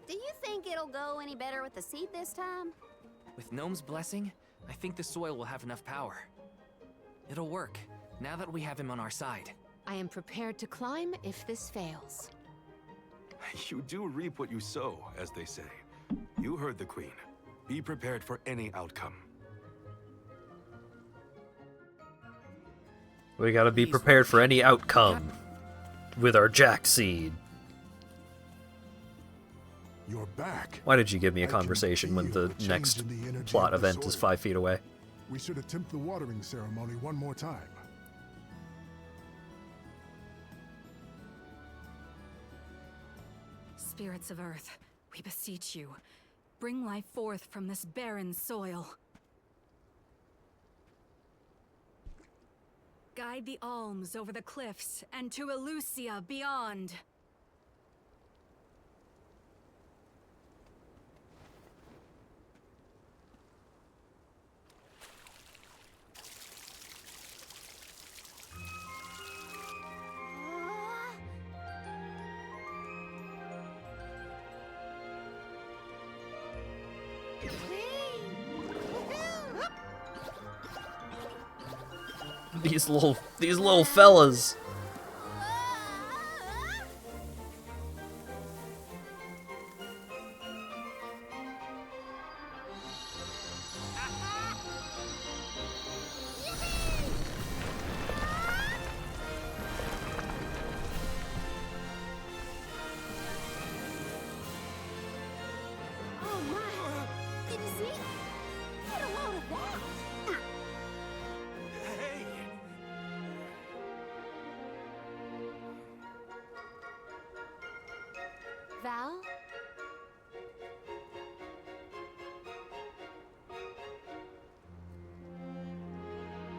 [SPEAKER 5] Do you think it'll go any better with the seed this time?
[SPEAKER 2] With Gnome's blessing, I think the soil will have enough power. It'll work, now that we have him on our side.
[SPEAKER 6] I am prepared to climb if this fails.
[SPEAKER 4] You do reap what you sow, as they say. You heard the Queen. Be prepared for any outcome.
[SPEAKER 1] We gotta be prepared for any outcome with our Jack seed.
[SPEAKER 10] You're back.
[SPEAKER 1] Why did you give me a
[SPEAKER 10] I can
[SPEAKER 1] conversation when
[SPEAKER 10] feel
[SPEAKER 1] the
[SPEAKER 10] change
[SPEAKER 1] next
[SPEAKER 10] in the energy
[SPEAKER 1] plot
[SPEAKER 10] of the
[SPEAKER 1] event is
[SPEAKER 10] soil.
[SPEAKER 1] 5 feet away?
[SPEAKER 10] We should attempt the watering ceremony one more time.
[SPEAKER 11] Spirits of Earth, we beseech you, bring life forth from this barren soil. Guide the alms over the cliffs and to Elusia beyond.
[SPEAKER 1] These little fellas.
[SPEAKER 5] Oh my! Did you see? Get a load of that!
[SPEAKER 4] Hey!
[SPEAKER 6] Val?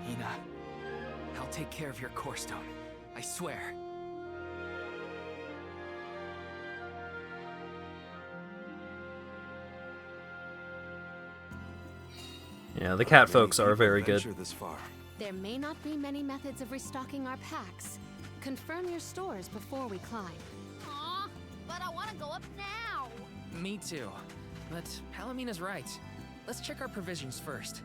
[SPEAKER 2] Hina, I'll take care of your core stone. I swear.
[SPEAKER 1] Yeah, the cat folks
[SPEAKER 4] Many
[SPEAKER 1] are very
[SPEAKER 4] people
[SPEAKER 1] good.
[SPEAKER 4] venture this far.
[SPEAKER 6] There may not be many methods of restocking our packs. Confirm your stores before we climb.
[SPEAKER 5] Aw, but I want to go up now.
[SPEAKER 2] Me too. But Palamina's right. Let's check our provisions first.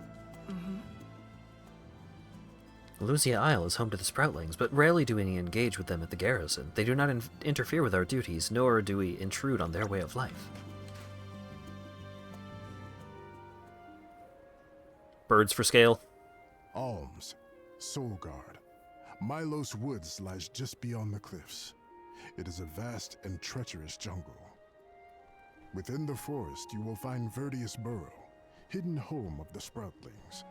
[SPEAKER 1] Elusia Isle is home to the Sproutlings, but rarely do we engage with them at the garrison. They do not interfere with our duties, nor do we intrude on their way of life. Birds for scale.
[SPEAKER 10] Alms, Soul Guard. Milos Woods lies just beyond the cliffs. It is a vast and treacherous jungle. Within the forest, you will find Verdius Burrow, hidden home of the Sproutlings.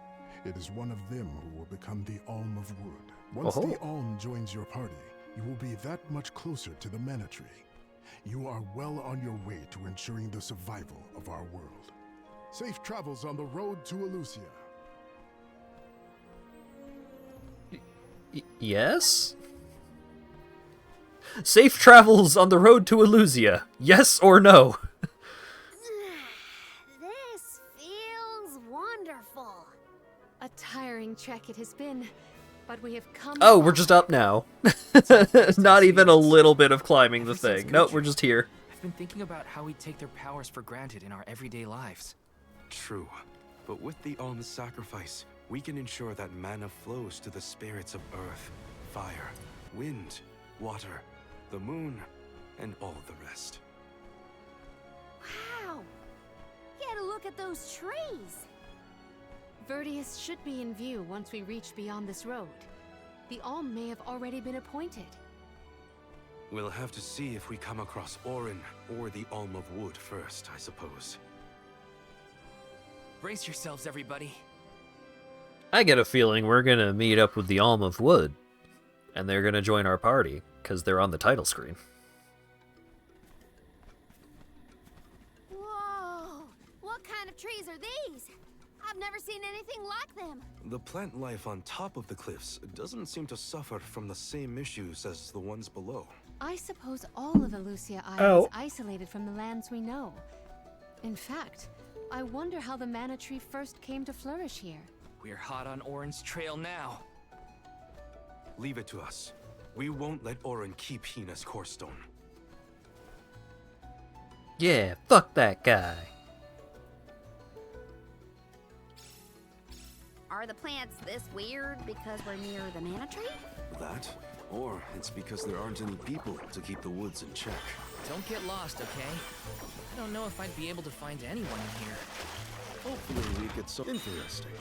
[SPEAKER 10] It is one of them who will become the Alm of Wood. Once the Alm joins your party, you will be that much closer to the Mana Tree. You are well on your way to ensuring the survival of our world. Safe travels on the road to Elusia.
[SPEAKER 1] Yes? Safe travels on the road to Elusia. Yes or no?
[SPEAKER 5] This feels wonderful.
[SPEAKER 6] A tiring trek it has been, but we have come.
[SPEAKER 1] Oh, we're just up now. Not even a little bit of climbing the thing. Nope, we're just here.
[SPEAKER 2] I've been thinking about how we take their powers for granted in our everyday lives.
[SPEAKER 4] True, but with the Alm's sacrifice, we can ensure that mana flows to the spirits of earth, fire, wind, water, the moon, and all the rest.
[SPEAKER 5] Wow! Get a look at those trees!
[SPEAKER 6] Verdius should be in view once we reach beyond this road. The Alm may have already been appointed.
[SPEAKER 4] We'll have to see if we come across Orin or the Alm of Wood first, I suppose.
[SPEAKER 2] Brace yourselves, everybody.
[SPEAKER 1] I get a feeling we're gonna meet up with the Alm of Wood, and they're gonna join our party, because they're on the title screen.
[SPEAKER 5] Whoa! What kind of trees are these? I've never seen anything like them.
[SPEAKER 4] The plant life on top of the cliffs doesn't seem to suffer from the same issues as the ones below.
[SPEAKER 6] I suppose all of Elusia Isle is isolated from the lands we know. In fact, I wonder how the Mana Tree first came to flourish here.
[SPEAKER 2] We're hot on Orin's trail now.
[SPEAKER 4] Leave it to us. We won't let Orin keep Hina's core stone.
[SPEAKER 1] Yeah, fuck that guy.
[SPEAKER 5] Are the plants this weird because we're near the Mana Tree?
[SPEAKER 4] That? Or it's because there aren't any people to keep the woods in check.
[SPEAKER 2] Don't get lost, okay? I don't know if I'd be able to find anyone in here.
[SPEAKER 4] Hopefully we get some interesting.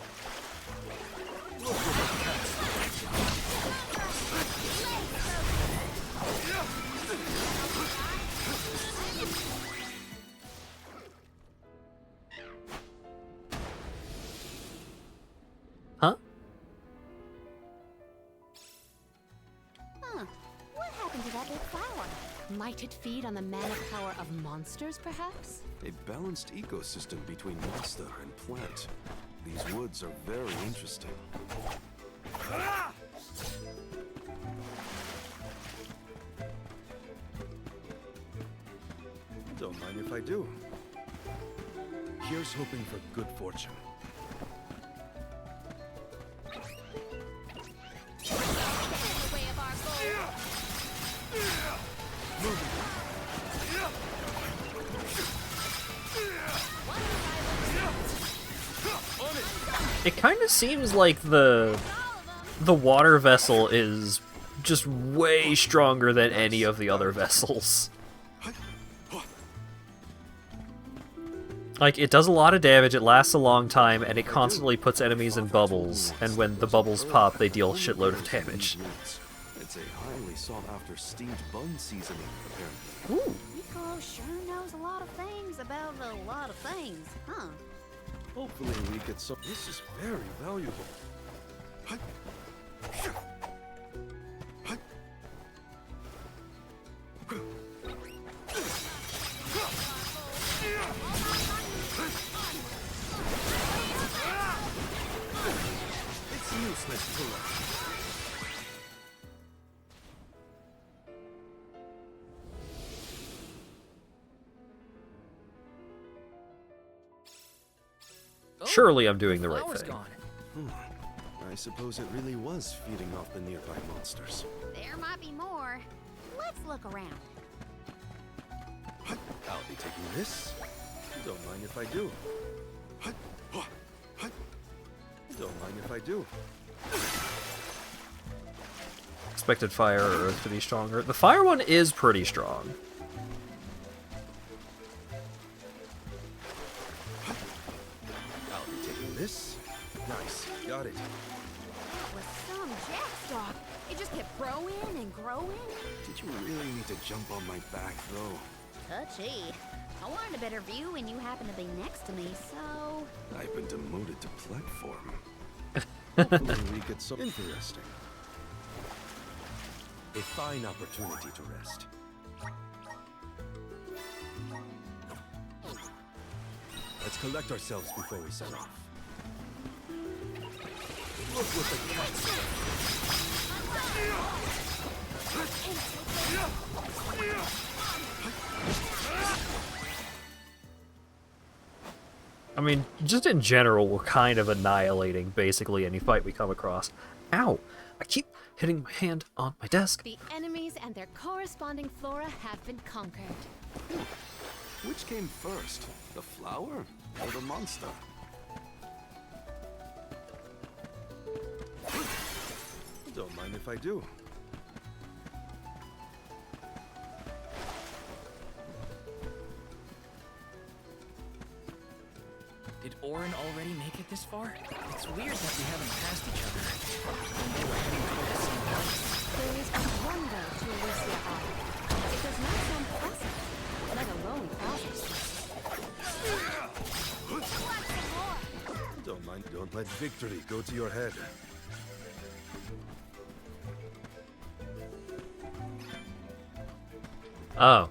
[SPEAKER 1] Huh?
[SPEAKER 5] Huh. What happened to that big flower?
[SPEAKER 6] Might it feed on the mana power of monsters, perhaps?
[SPEAKER 4] A balanced ecosystem between monster and plant. These woods are very interesting. Don't mind if I do. Here's hoping for good fortune.
[SPEAKER 1] It kind of seems like the water vessel is just way stronger than any of the other vessels. Like, it does a lot of damage, it lasts a long time, and it constantly puts enemies in bubbles, and when the bubbles pop, they deal a shitload of damage.
[SPEAKER 4] It's a highly sought-after steamed bun seasoning, apparently.
[SPEAKER 1] Ooh.
[SPEAKER 5] Nico sure knows a lot of things about a lot of things, huh?
[SPEAKER 4] Hopefully we get some. This is very valuable. It's useless to us.
[SPEAKER 1] Surely I'm doing the right
[SPEAKER 2] Flower's
[SPEAKER 1] thing.
[SPEAKER 2] gone.
[SPEAKER 4] I suppose it really was feeding off the nearby monsters.
[SPEAKER 5] There might be more. Let's look around.
[SPEAKER 4] I'll be taking this. Don't mind if I do. Don't mind if I do.
[SPEAKER 1] Expected fire or earth to be stronger. The fire one is pretty strong.
[SPEAKER 4] I'll be taking this. Nice. Got it.
[SPEAKER 5] With some jackstock, it just kept growing and growing.
[SPEAKER 4] To Did you really need to jump on my back, though?
[SPEAKER 5] Touchy. I wanted a better view when you happened to be next to me, so...
[SPEAKER 4] I've been demoted to platform. Hopefully we get some interesting. A fine opportunity to rest. Let's collect ourselves before we set off. Look what the cat's
[SPEAKER 1] I mean, just in general, we're kind of annihilating basically any fight we come across. Ow! I keep hitting my hand on my desk.
[SPEAKER 6] The enemies and their corresponding flora have been conquered.
[SPEAKER 4] Which came first, the flower or the monster? Don't mind if I do.
[SPEAKER 2] Did Orin already make it this far? It's weird that we haven't passed each other. They were heading toward the same place.
[SPEAKER 6] There is but one way to Elysia Isle. It does not sound possible, let alone thousands.
[SPEAKER 4] Don't mind. Don't let victory go to your head.
[SPEAKER 1] Oh.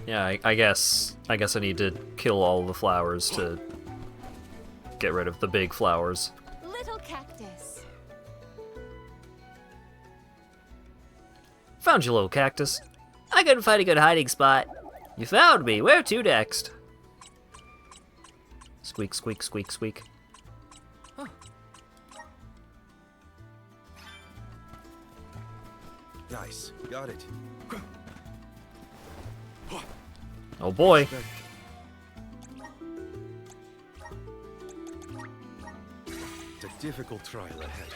[SPEAKER 1] Yeah, I guess I need to kill all the flowers to get rid of the big flowers.
[SPEAKER 6] Little cactus.
[SPEAKER 1] Found you, little cactus. I couldn't find a good hiding spot. You found me. Where to next? Squeak, squeak, squeak, squeak.
[SPEAKER 2] Huh.
[SPEAKER 4] Nice. Got it.
[SPEAKER 1] Oh boy.
[SPEAKER 4] It's a difficult trial ahead.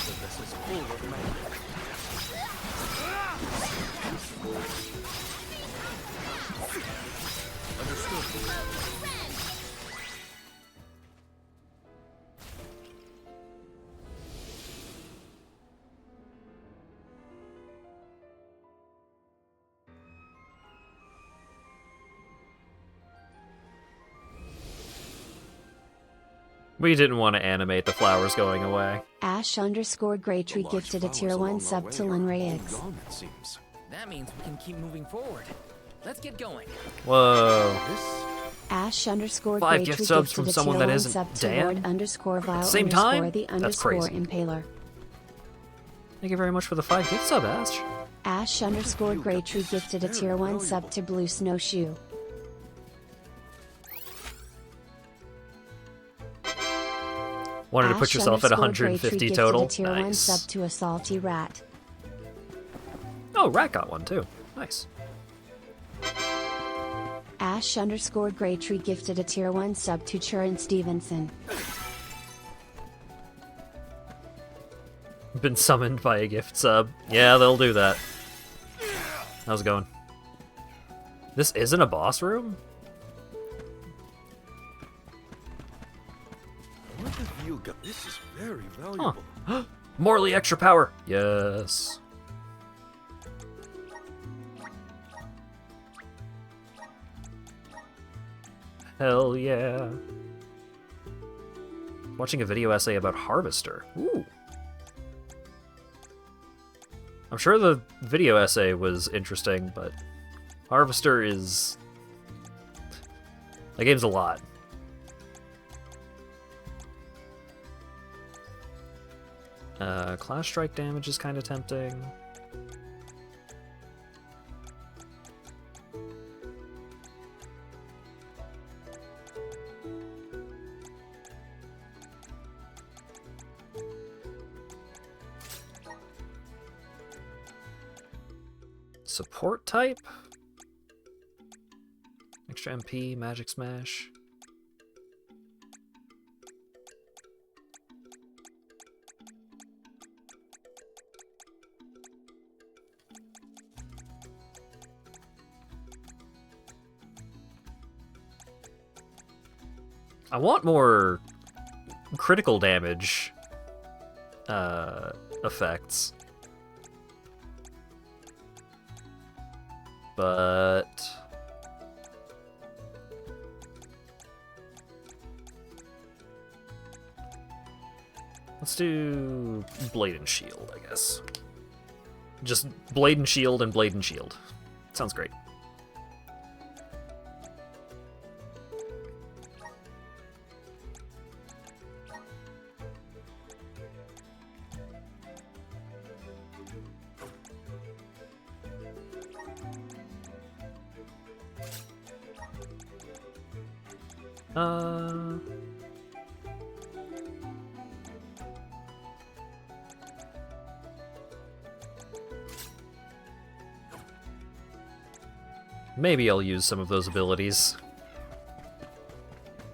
[SPEAKER 4] The vessel's full of magic. Understood.
[SPEAKER 1] We didn't want to animate the flowers going away.
[SPEAKER 12] Ash_Graytree gifted a tier 1 sub to Linray X.
[SPEAKER 2] That means we can keep moving forward. Let's get going.
[SPEAKER 1] Whoa.
[SPEAKER 12] Ash_Graytree
[SPEAKER 1] gift subs from
[SPEAKER 12] gifted a
[SPEAKER 1] someone
[SPEAKER 12] tier
[SPEAKER 1] that
[SPEAKER 12] 1
[SPEAKER 1] isn't
[SPEAKER 12] sub to
[SPEAKER 1] Dan?
[SPEAKER 12] Lord_Vile
[SPEAKER 1] Same time?
[SPEAKER 12] the
[SPEAKER 1] That's
[SPEAKER 12] underscore
[SPEAKER 1] crazy.
[SPEAKER 12] Impaler.
[SPEAKER 1] Thank you very much for the 5 gift sub, Ash.
[SPEAKER 12] Ash_Graytree gifted a tier 1 sub to Blue Snowshoe.
[SPEAKER 1] Wanted to put yourself at 150 total.
[SPEAKER 12] Gifted a tier 1
[SPEAKER 1] Nice.
[SPEAKER 12] sub to a Salty Rat.
[SPEAKER 1] Oh, Rat got one too. Nice.
[SPEAKER 12] Ash_Graytree gifted a tier 1 sub to Churin Stevenson.
[SPEAKER 1] Been summoned by a gift sub. Yeah, they'll do that. How's it going? This isn't a boss room?
[SPEAKER 4] What have you got? This is very valuable.
[SPEAKER 1] Huh. Morley extra power. Yes. Hell yeah. Watching a video essay about Harvester. Ooh. I'm sure the video essay was interesting, but Harvester is... That game's a lot. Class strike damage is kind of tempting. Support type? Extra MP, Magic Smash. I want more critical damage effects. But let's do Blade and Shield, I guess. Just Blade and Shield and Blade and Shield. Sounds great. Maybe I'll use some of those abilities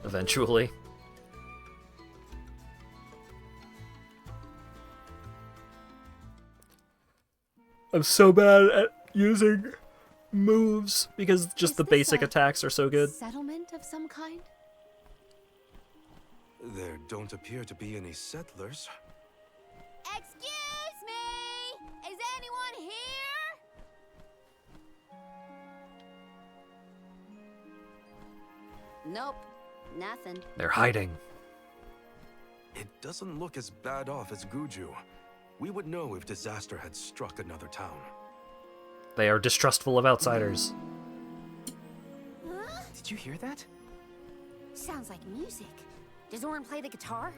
[SPEAKER 1] eventually. I'm so bad at using moves because just the basic attacks are so good.
[SPEAKER 6] Settlement of some kind?
[SPEAKER 4] There don't appear to be any settlers.
[SPEAKER 5] Excuse me! Is anyone here? Nope, nothing.
[SPEAKER 1] They're hiding.
[SPEAKER 4] It doesn't look as bad off as Guju. We would know if disaster had struck another town.
[SPEAKER 1] They are distrustful of outsiders.
[SPEAKER 5] Huh?
[SPEAKER 2] Did you hear that?
[SPEAKER 5] Sounds like music. Does Orin play the guitar?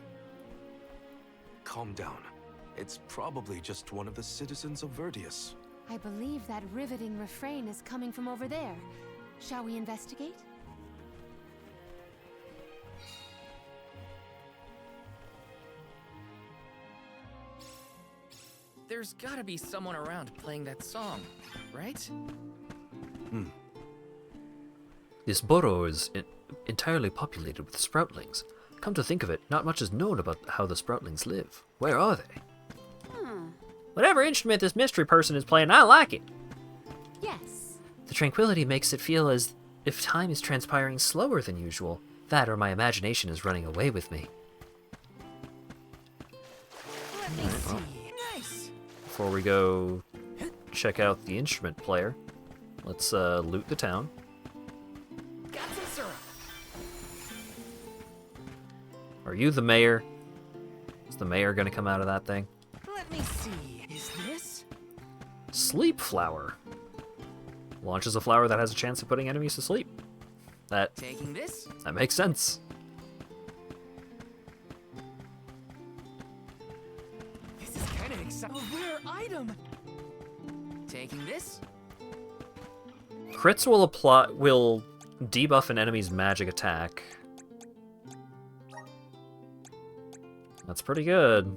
[SPEAKER 4] Calm down. It's probably just one of the citizens of Verdius.
[SPEAKER 6] I believe that riveting refrain is coming from over there. Shall we investigate?
[SPEAKER 2] There's gotta be someone around playing that song, right?
[SPEAKER 1] This borough is entirely populated with sproutlings. Come to think of it, not much is known about how the sproutlings live. Where are they? Whatever instrument this mystery person is playing, I like it.
[SPEAKER 6] Yes.
[SPEAKER 1] The tranquility makes it feel as if time is transpiring slower than usual. That or my imagination is running away with me.
[SPEAKER 2] Let me see. Nice.
[SPEAKER 1] Before we go check out the instrument player, let's loot the town.
[SPEAKER 2] Got some syrup.
[SPEAKER 1] Are you the mayor? Is the mayor gonna come out of that thing?
[SPEAKER 2] Let me see. Is this?
[SPEAKER 1] Sleep flower. Launches a flower that has a chance of putting enemies to sleep.
[SPEAKER 2] Taking this?
[SPEAKER 1] That makes sense.
[SPEAKER 2] This is kind of exciting. A rare item. Taking this?
[SPEAKER 1] Crits will debuff an enemy's magic attack. That's pretty good.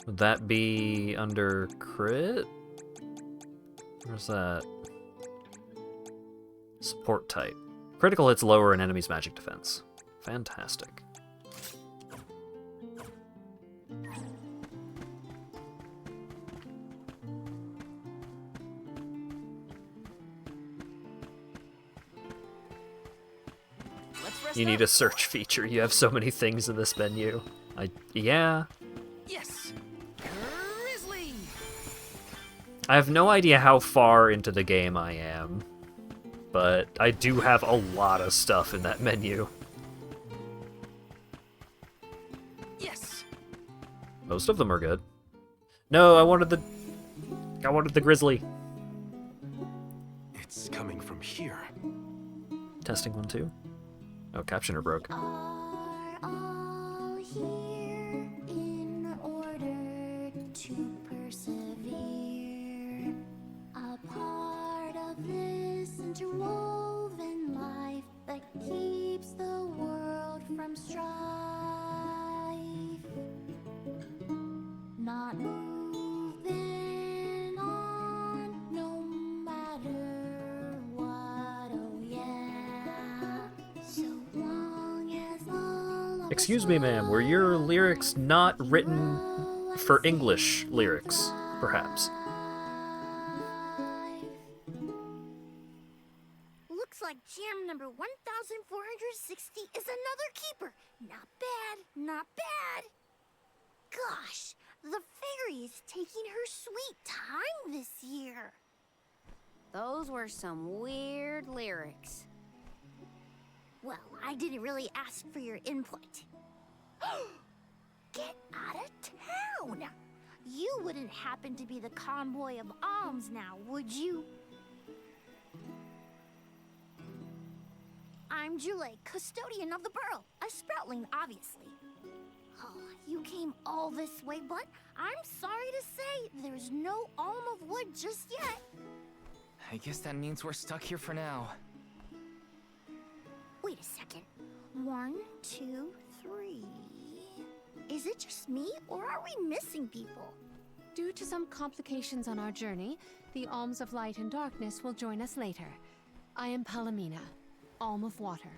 [SPEAKER 1] Would that be under crit? Where's that? Support type. Critical hits lower an enemy's magic defense. Fantastic. You need a search feature. You have so many things in this menu. Yeah.
[SPEAKER 2] Yes. Grizzly.
[SPEAKER 1] I have no idea how far into the game I am, but I do have a lot of stuff in that menu.
[SPEAKER 2] Yes.
[SPEAKER 1] Most of them are good. No, I wanted the grizzly.
[SPEAKER 4] It's coming from here.
[SPEAKER 1] Testing 1, 2. Oh, captioner broke.
[SPEAKER 3] Are all here in order to persevere? A part of this interwoven life that keeps the world from strife. Not moving on, no matter what. Oh yeah.
[SPEAKER 1] Excuse me, ma'am, were your lyrics not written for English lyrics, perhaps?
[SPEAKER 3] Looks like jam number 1460 is another keeper. Not bad, not bad. Gosh, the fairy is taking her sweet time this year.
[SPEAKER 5] Those were some weird lyrics.
[SPEAKER 3] Well, I didn't really ask for your input. Get out of town! You wouldn't happen to be the convoy of alms now, would you? I'm Julie, custodian of the burrow, a sproutling, obviously. Oh, you came all this way, but I'm sorry to say there's no alm of wood just yet.
[SPEAKER 2] I guess that means we're stuck here for now.
[SPEAKER 3] Wait a second. 1, 2, 3. Is it just me, or are we missing people?
[SPEAKER 6] Due to some complications on our journey, the Alms of Light and Darkness will join us later. I am Palomina, Alm of Water.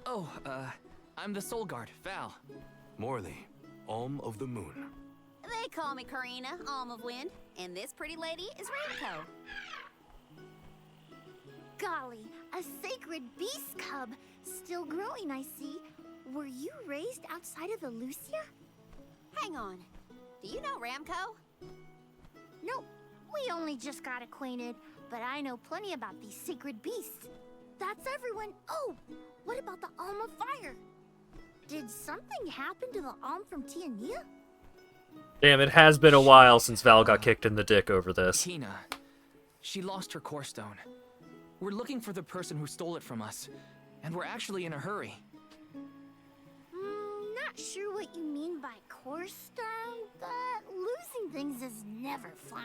[SPEAKER 2] Oh, I'm the Soul Guard, Val.
[SPEAKER 4] Morley, Alm of the Moon.
[SPEAKER 5] They call me Karina, Alm of Wind, and this pretty lady is Ramco.
[SPEAKER 3] Golly, a sacred beast cub. Still growing, I see. Were you raised outside of Elusia?
[SPEAKER 5] Hang on. Do you know Ramco?
[SPEAKER 3] Nope. We only just got acquainted, but I know plenty about these sacred beasts. That's everyone. Oh, what about the Alm of Fire? Did something happen to the Alm from Tiania?
[SPEAKER 1] Damn, it has been a while since Val got kicked in the dick over this.
[SPEAKER 2] Tina. She lost her core stone. We're looking for the person who stole it from us, and we're actually in a hurry.
[SPEAKER 3] Not sure what you mean by core stone, but losing things is never fun.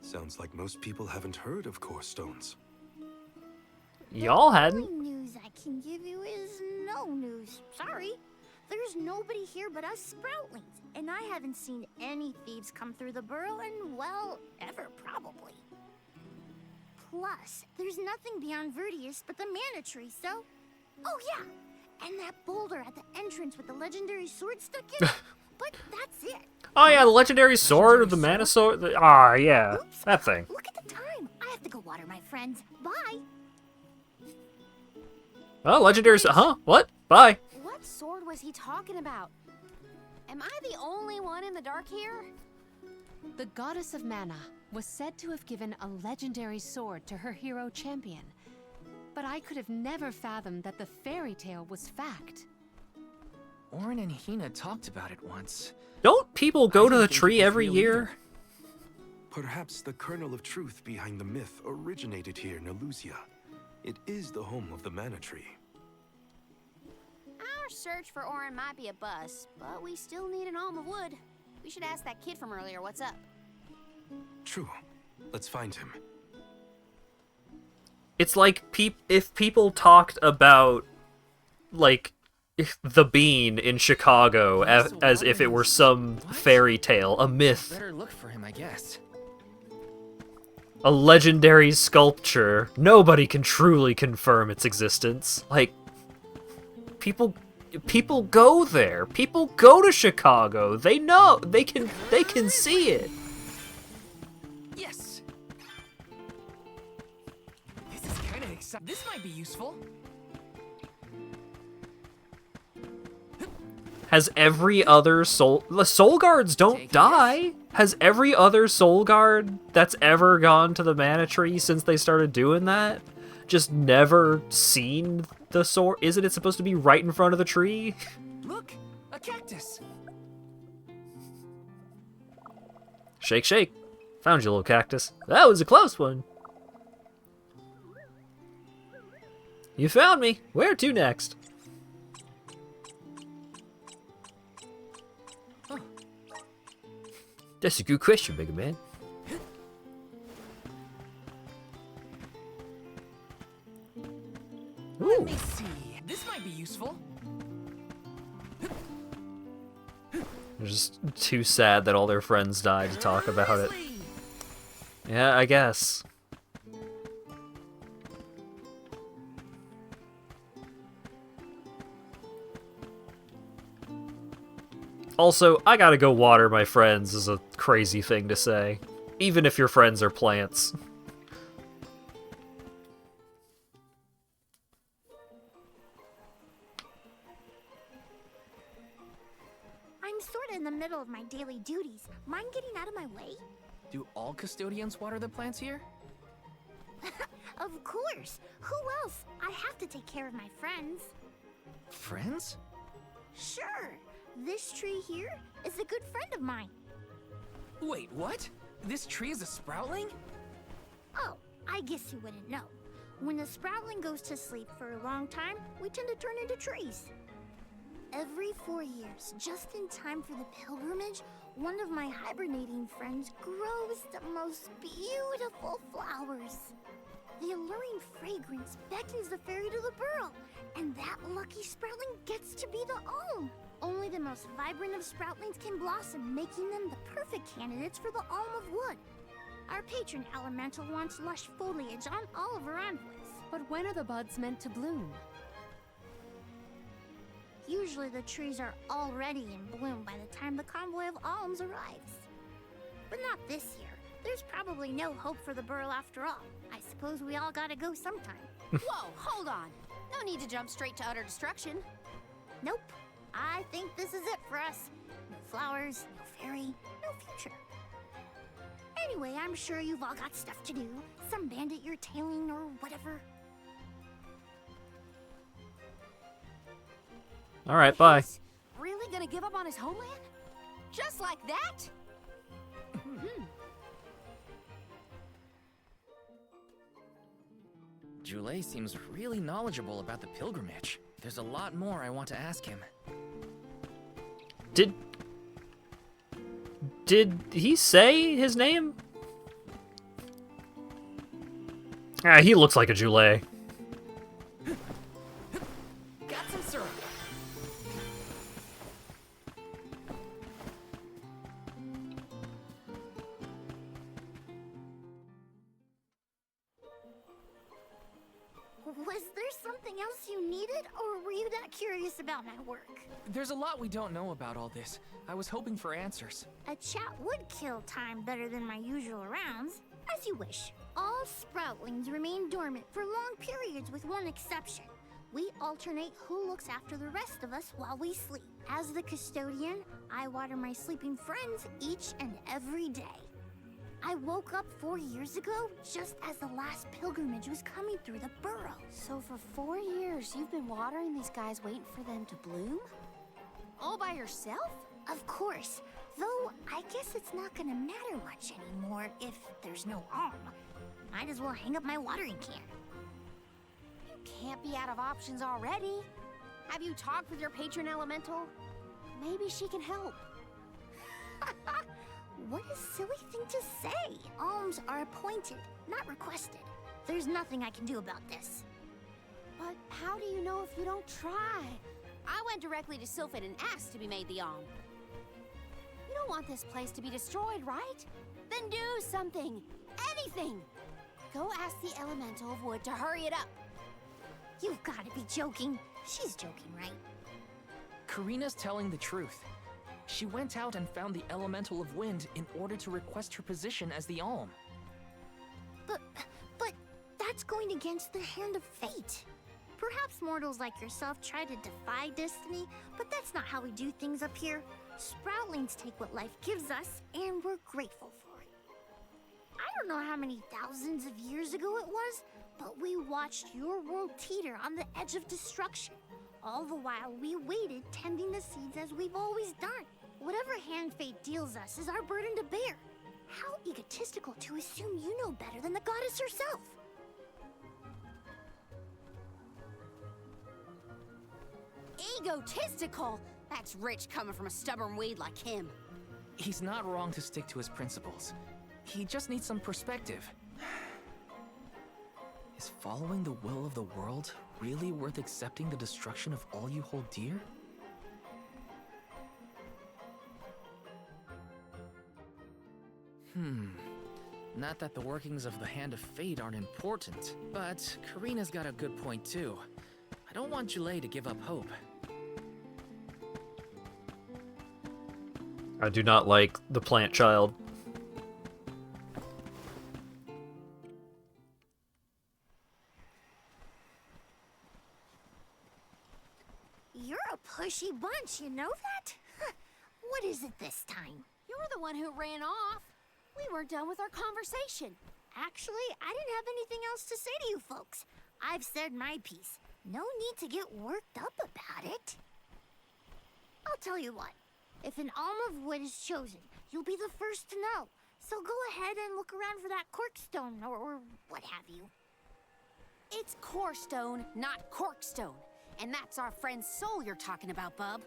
[SPEAKER 4] Sounds like most people haven't heard of core stones.
[SPEAKER 1] Y'all
[SPEAKER 3] The
[SPEAKER 1] hadn't.
[SPEAKER 3] only news I can give you is no news. Sorry. There's nobody here but us Sproutlings, and I haven't seen any thieves come through the burrow in, well, ever probably. Plus, there's nothing beyond Verdius but the mana tree, so... Oh yeah, and that boulder at the entrance with the legendary sword stuck in it. But that's it.
[SPEAKER 1] Oh yeah, the legendary sword or the mana sword. Yeah,
[SPEAKER 3] Oops.
[SPEAKER 1] that thing.
[SPEAKER 3] Look at the time. I have to go water my friends. Bye.
[SPEAKER 1] Oh, legendary. Huh? What? Bye.
[SPEAKER 5] What sword was he talking about? Am I the only one in the dark here?
[SPEAKER 6] The goddess of mana was said to have given a legendary sword to her hero champion. But I could have never fathomed that the fairy tale was fact.
[SPEAKER 2] Orin and Hina talked about it once.
[SPEAKER 1] Don't people go to the tree every year?
[SPEAKER 4] Perhaps the kernel of truth behind the myth originated here in Elusia. It is the home of the mana tree.
[SPEAKER 5] Our search for Orin might be a bust, but we still need an alm of wood. We should ask that kid from earlier what's up.
[SPEAKER 4] True. Let's find him.
[SPEAKER 1] It's like if people talked about, like, the bean in Chicago as if it were some fairy tale, a myth,
[SPEAKER 2] Better look for him, I guess.
[SPEAKER 1] a legendary sculpture. Nobody can truly confirm its existence. Like, people go there. People go to Chicago. They know. They can see it.
[SPEAKER 2] Yes. This is kind of exciting. This might be useful.
[SPEAKER 1] Has every other the soul guards don't die? Has every other soul guard that's ever gone to the mana tree since they started doing that just never seen the sword? Isn't it supposed to be right in front of the tree?
[SPEAKER 2] Look, a cactus.
[SPEAKER 1] Shake, shake. Found you, little cactus. That was a close one. You found me. Where to next? That's a good question, Mega Man.
[SPEAKER 2] Let me see. This might be useful.
[SPEAKER 1] They're just too sad that all their friends died to talk about it. Yeah, I guess. Also, I gotta go water my friends is a crazy thing to say. Even if your friends are plants.
[SPEAKER 3] I'm sorta in the middle of my daily duties. Mind getting out of my way?
[SPEAKER 2] Do all custodians water the plants here?
[SPEAKER 3] Of course. Who else? I have to take care of my friends.
[SPEAKER 2] Friends?
[SPEAKER 3] Sure. This tree here is a good friend of mine.
[SPEAKER 2] Wait, what? This tree is a sproutling?
[SPEAKER 3] Oh, I guess you wouldn't know. When a sproutling goes to sleep for a long time, we tend to turn into trees. Every 4 years, just in time for the pilgrimage, one of my hibernating friends grows the most beautiful flowers. The alluring fragrance beckons the fairy to the burrow, and that lucky sproutling gets to be the alm. Only the most vibrant of sproutlings can blossom, making them the perfect candidates for the alm of wood. Our patron elemental wants lush foliage on all of her envoys.
[SPEAKER 6] But when are the buds meant to bloom?
[SPEAKER 3] Usually the trees are already in bloom by the time the convoy of alms arrives. But not this year. There's probably no hope for the burrow after all. I suppose we all gotta go sometime.
[SPEAKER 5] Whoa, hold on. No need to jump straight to utter destruction.
[SPEAKER 3] Nope. I think this is it for us. No flowers, no fairy, no future. Anyway, I'm sure you've all got stuff to do. Some bandit you're tailing or whatever.
[SPEAKER 1] Alright, bye.
[SPEAKER 5] Really gonna give up on his homeland? Just like that?
[SPEAKER 2] Jule seems really knowledgeable about the pilgrimage. There's a lot more I want to ask him.
[SPEAKER 1] Did he say his name? Ah, he looks like a Jule.
[SPEAKER 2] Got some syrup.
[SPEAKER 3] Was there something else you needed, or were you that curious about my work?
[SPEAKER 2] There's a lot we don't know about all this. I was hoping for answers.
[SPEAKER 3] A chat would kill time better than my usual rounds. As you wish. All sproutlings remain dormant for long periods with one exception. We alternate who looks after the rest of us while we sleep. As the custodian, I water my sleeping friends each and every day. I woke up 4 years ago, just as the last pilgrimage was coming through the burrow.
[SPEAKER 5] So for 4 years, you've been watering these guys waiting for them to bloom? All by yourself?
[SPEAKER 3] Of course. Though, I guess it's not gonna matter much anymore if there's no alm. Might as well hang up my watering can.
[SPEAKER 5] You can't be out of options already. Have you talked with your patron elemental? Maybe she can help.
[SPEAKER 3] What a silly thing to say. Alms are appointed, not requested. There's nothing I can do about this.
[SPEAKER 5] But how do you know if you don't try? I went directly to Sylphid and asked to be made the alm. You don't want this place to be destroyed, right? Then do something. Anything. Go ask the elemental of wood to hurry it up.
[SPEAKER 3] You've got to be joking. She's joking, right?
[SPEAKER 2] Karina's telling the truth. She went out and found the elemental of wind in order to request her position as the alm.
[SPEAKER 3] But that's going against the hand of fate. Perhaps mortals like yourself try to defy destiny, but that's not how we do things up here. Sproutlings take what life gives us, and we're grateful for it. I don't know how many thousands of years ago it was, but we watched your world teeter on the edge of destruction. All the while we waited, tending the seeds as we've always done. Whatever hand fate deals us is our burden to bear. How egotistical to assume you know better than the goddess herself.
[SPEAKER 5] Egotistical? That's rich coming from a stubborn weed like him.
[SPEAKER 2] He's not wrong to stick to his principles. He just needs some perspective. Is following the will of the world really worth accepting the destruction of all you hold dear? Not that the workings of the Hand of Fate aren't important, but Karina's got a good point too. I don't want Jule to give up hope.
[SPEAKER 1] I do not like the plant child.
[SPEAKER 3] You're a pushy bunch, you know that? What is it this time?
[SPEAKER 5] You're the one who ran off. We weren't done with our conversation.
[SPEAKER 3] Actually, I didn't have anything else to say to you folks. I've said my piece. No need to get worked up about it. I'll tell you what. If an alm of wood is chosen, you'll be the first to know. So go ahead and look around for that corkstone or what have you.
[SPEAKER 5] It's corestone, not corkstone. And that's our friend's soul you're talking about, bub.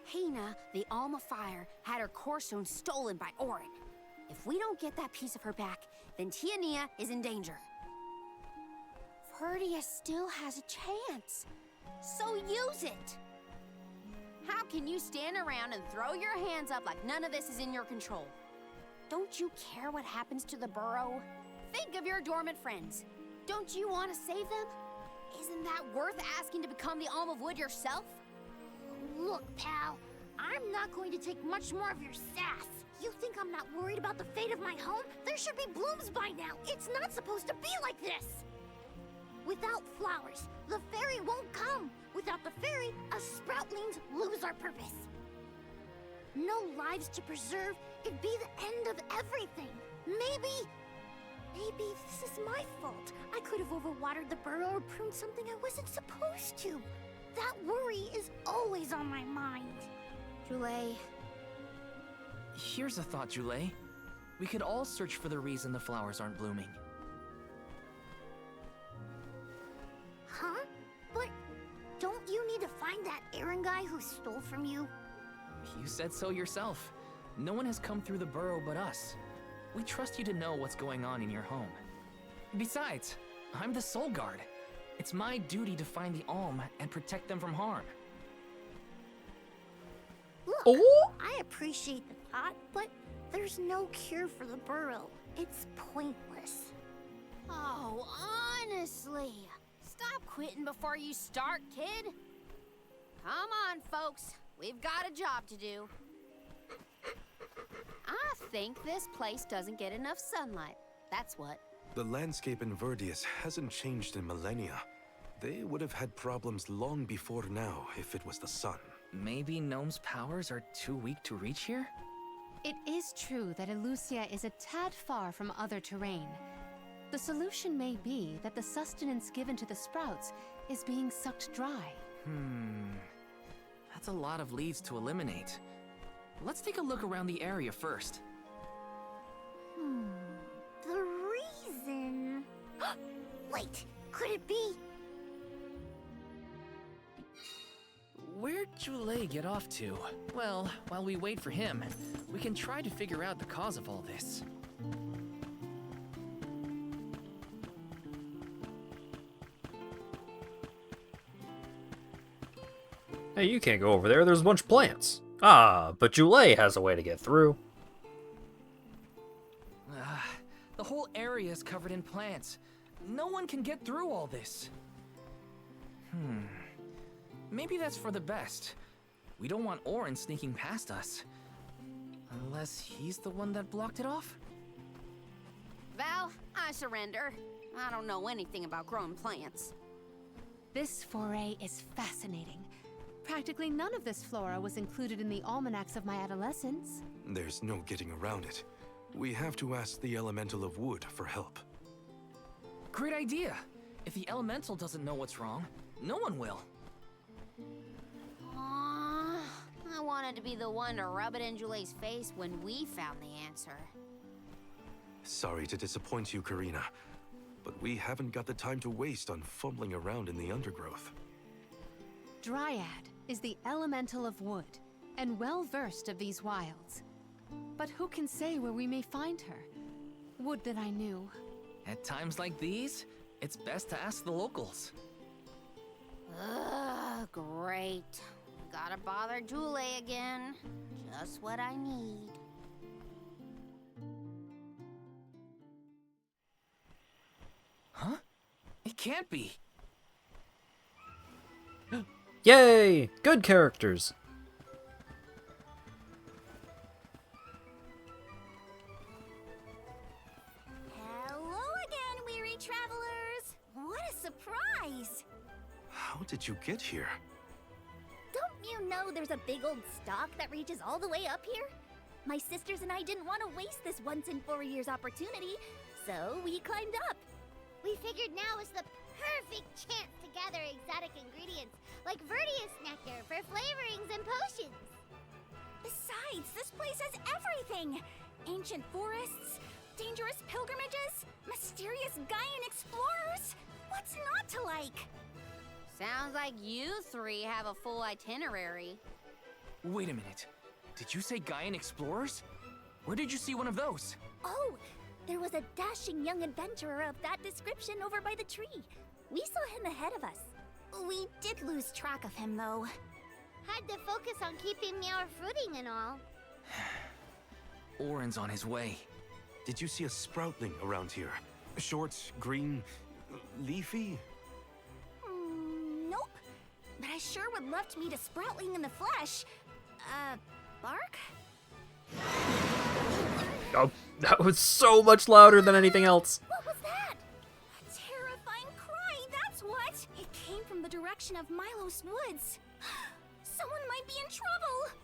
[SPEAKER 5] Hina, the alm of fire, had her corestone stolen by Orin. If we don't get that piece of her back, then Tiania is in danger. Verdia still has a chance, so use it. How can you stand around and throw your hands up like none of this is in your control? Don't you care what happens to the burrow? Think of your dormant friends. Don't you want to save them? Isn't that worth asking to become the alm of wood yourself?
[SPEAKER 3] Look, pal, I'm not going to take much more of your sass. You think I'm not worried about the fate of my home? There should be blooms by now. It's not supposed to be like this. Without flowers, the fairy won't come. Without the fairy, us sproutlings lose our purpose. No lives to preserve, it'd be the end of everything. Maybe this is my fault. I could have overwatered the burrow or pruned something I wasn't supposed to. That worry is always on my mind.
[SPEAKER 5] Jule.
[SPEAKER 2] Here's a thought, Jule. We could all search for the reason the flowers aren't blooming.
[SPEAKER 3] Huh? But don't you need to find that Aaron guy who stole from you?
[SPEAKER 2] You said so yourself. No one has come through the burrow but us. We trust you to know what's going on in your home. Besides, I'm the Soul Guard. It's my duty to find the Alm and protect them from harm.
[SPEAKER 3] Look, I appreciate the thought, but there's no cure for the burrow. It's pointless.
[SPEAKER 5] Oh, honestly. Stop quitting before you start, kid. Come on, folks. We've got a job to do. I think this place doesn't get enough sunlight. That's what.
[SPEAKER 4] The landscape in Verdius hasn't changed in millennia. They would have had problems long before now if it was the sun.
[SPEAKER 2] Maybe Gnome's powers are too weak to reach here?
[SPEAKER 6] It is true that Elucia is a tad far from other terrain. The solution may be that the sustenance given to the sprouts is being sucked dry.
[SPEAKER 2] That's a lot of leads to eliminate. Let's take a look around the area first.
[SPEAKER 3] The reason... Wait, could it be...
[SPEAKER 2] Where'd Jule get off to? Well, while we wait for him, we can try to figure out the cause of all this.
[SPEAKER 1] Hey, you can't go over there. There's a bunch of plants. Ah, but Jule has a way to get through.
[SPEAKER 2] The whole area is covered in plants. No one can get through all this. Maybe that's for the best. We don't want Orin sneaking past us. Unless he's the one that blocked it off?
[SPEAKER 5] Val, I surrender. I don't know anything about growing plants.
[SPEAKER 6] This foray is fascinating. Practically none of this flora was included in the almanacs of my adolescence.
[SPEAKER 4] There's no getting around it. We have to ask the Elemental of Wood for help.
[SPEAKER 2] Great idea! If the Elemental doesn't know what's wrong, no one will.
[SPEAKER 5] Aww, I wanted to be the one to rub it in Jule's face when we found the answer.
[SPEAKER 4] Sorry to disappoint you, Karina, but we haven't got the time to waste on fumbling around in the undergrowth.
[SPEAKER 6] Dryad is the elemental of wood, and well-versed of these wilds. But who can say where we may find her? Would that I knew.
[SPEAKER 2] At times like these, it's best to ask the locals.
[SPEAKER 5] Ugh, great. Gotta bother Jule again. Just what I need.
[SPEAKER 2] Huh? It can't be.
[SPEAKER 1] Yay! Good characters!
[SPEAKER 3] prize!
[SPEAKER 4] How did you get here?
[SPEAKER 3] Don't you know there's a big old stalk that reaches all the way up here? My sisters and I didn't want to waste this once in 4 years opportunity, so we climbed up. We figured now was the perfect chance to gather exotic ingredients like Verdius nectar for flavorings and potions. Besides, this place has everything! Ancient forests, dangerous pilgrimages, mysterious Gaian explorers. What's not to like?
[SPEAKER 5] Sounds like you three have a full itinerary.
[SPEAKER 2] Wait a minute. Did you say Gaian explorers? Where did you see one of those?
[SPEAKER 3] Oh, there was a dashing young adventurer of that description over by the tree. We saw him ahead of us. We did lose track of him, though. Had to focus on keeping our fruiting and all.
[SPEAKER 2] Orin's on his way.
[SPEAKER 4] Did you see a sproutling around here? Short, green, leafy?
[SPEAKER 3] Nope. But I sure would love to meet a sproutling in the flesh. Bark?
[SPEAKER 1] Oh, that was so much louder than anything else.
[SPEAKER 3] What was that? A terrifying cry, that's what! It came from the direction of Milos Woods. Someone might be in trouble!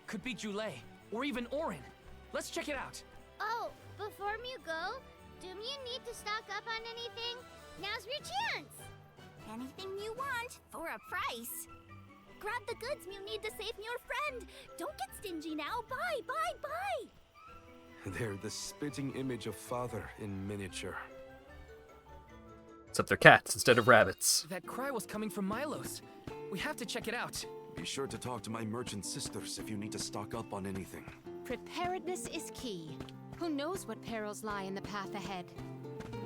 [SPEAKER 2] Could be Jule, or even Orin. Let's check it out.
[SPEAKER 3] Oh, before you go, do you need to stock up on anything? Now's your chance! Anything you want, for a price. Grab the goods you need to save your friend. Don't get stingy now. Buy, buy, buy!
[SPEAKER 4] They're the spitting image of father in miniature.
[SPEAKER 1] Except they're cats instead of rabbits.
[SPEAKER 2] That cry was coming from Milos. We have to check it out.
[SPEAKER 4] Be sure to talk to my merchant sisters if you need to stock up on anything.
[SPEAKER 6] Preparedness is key. Who knows what perils lie in the path ahead?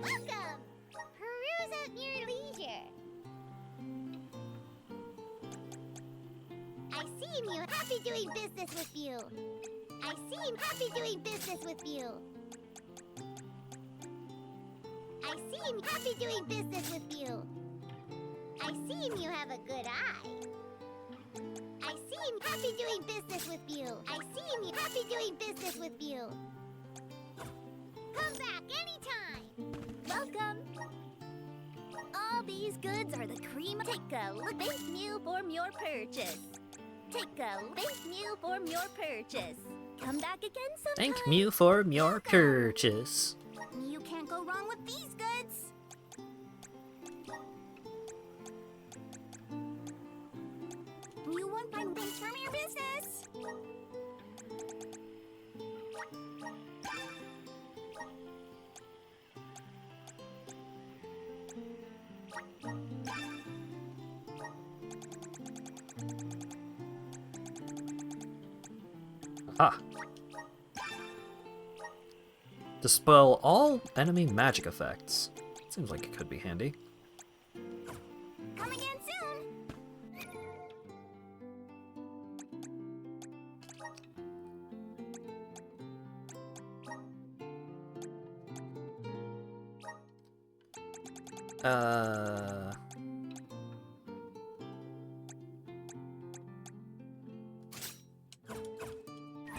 [SPEAKER 3] Welcome! Peruse at your leisure. I seem you happy doing business with you. I seem happy doing business with you. I seem happy doing business with you. I seem you have a good eye. I seem happy doing business with you. I seem you happy doing business with you. Come back anytime. Welcome. All these goods are the cream. Take a look. Thank you for your purchase. Take a thank you for your purchase. Come back again sometime.
[SPEAKER 1] Thank you for your purchase.
[SPEAKER 3] You can't go wrong with these goods. You won't find things from your business.
[SPEAKER 1] Ah. Dispel all enemy magic effects. Seems like it could be handy.
[SPEAKER 3] Come again soon.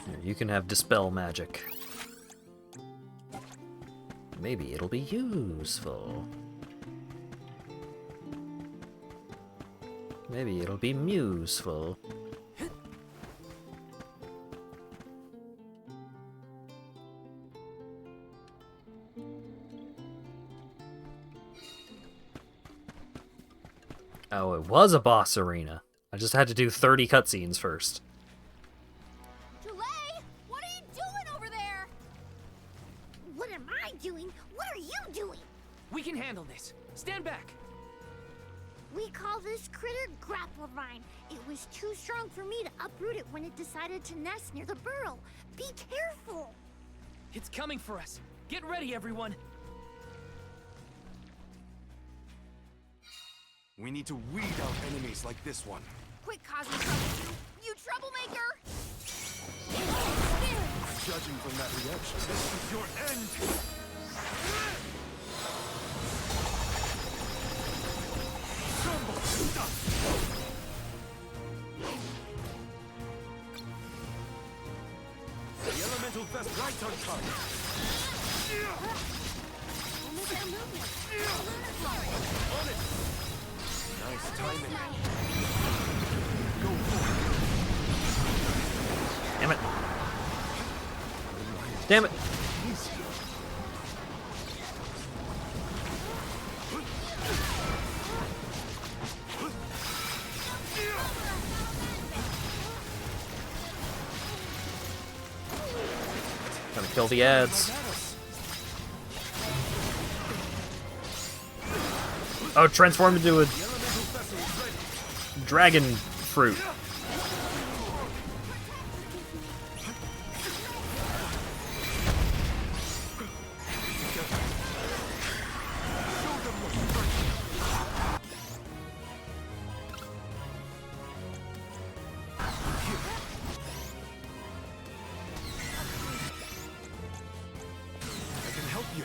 [SPEAKER 1] Here, you can have dispel magic. Maybe it'll be useful. Maybe it'll be museful. Oh, it was a boss arena. I just had to do 30 cutscenes first.
[SPEAKER 3] Jule, what are you doing over there? What am I doing? What are you doing?
[SPEAKER 2] We can handle this. Stand back.
[SPEAKER 3] We call this critter grapple vine. It was too strong for me to uproot it when it decided to nest near the burrow. Be careful.
[SPEAKER 2] It's coming for us. Get ready, everyone.
[SPEAKER 4] We need to weed out enemies like this one.
[SPEAKER 5] Quit causing trouble, you troublemaker!
[SPEAKER 4] Judging from that reaction, this is your end! The elemental vest right on time. Nice timing.
[SPEAKER 1] Damn it. Damn it. Gotta kill the ads. Oh, transform into a dragon fruit.
[SPEAKER 4] I can help you.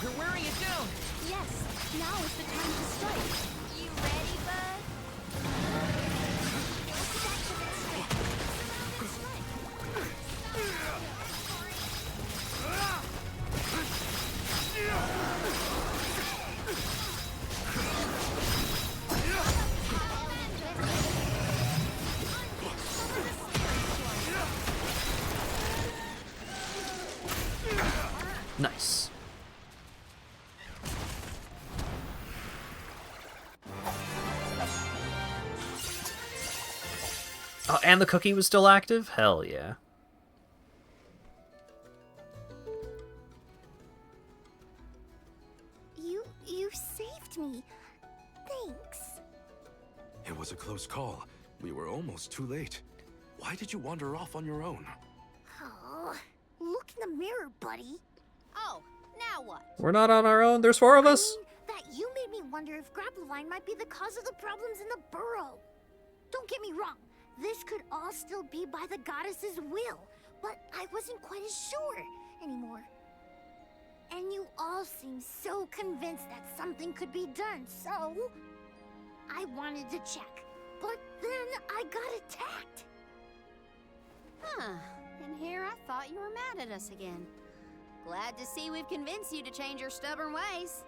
[SPEAKER 2] You're wearing it down.
[SPEAKER 5] Yes, now is the time to strike. You ready, bud?
[SPEAKER 1] Nice. Oh, and the cookie was still active? Hell yeah.
[SPEAKER 3] You saved me. Thanks.
[SPEAKER 4] It was a close call. We were almost too late. Why did you wander off on your own?
[SPEAKER 3] Oh, look in the mirror, buddy.
[SPEAKER 5] Oh, now what?
[SPEAKER 1] We're not on our own. There's 4 of us.
[SPEAKER 3] That you made me wonder if Grappleline might be the cause of the problems in the burrow. Don't get me wrong. This could all still be by the goddess's will, but I wasn't quite as sure anymore. And you all seem so convinced that something could be done, so I wanted to check. But then I got attacked.
[SPEAKER 5] Huh. And here I thought you were mad at us again. Glad to see we've convinced you to change your stubborn ways.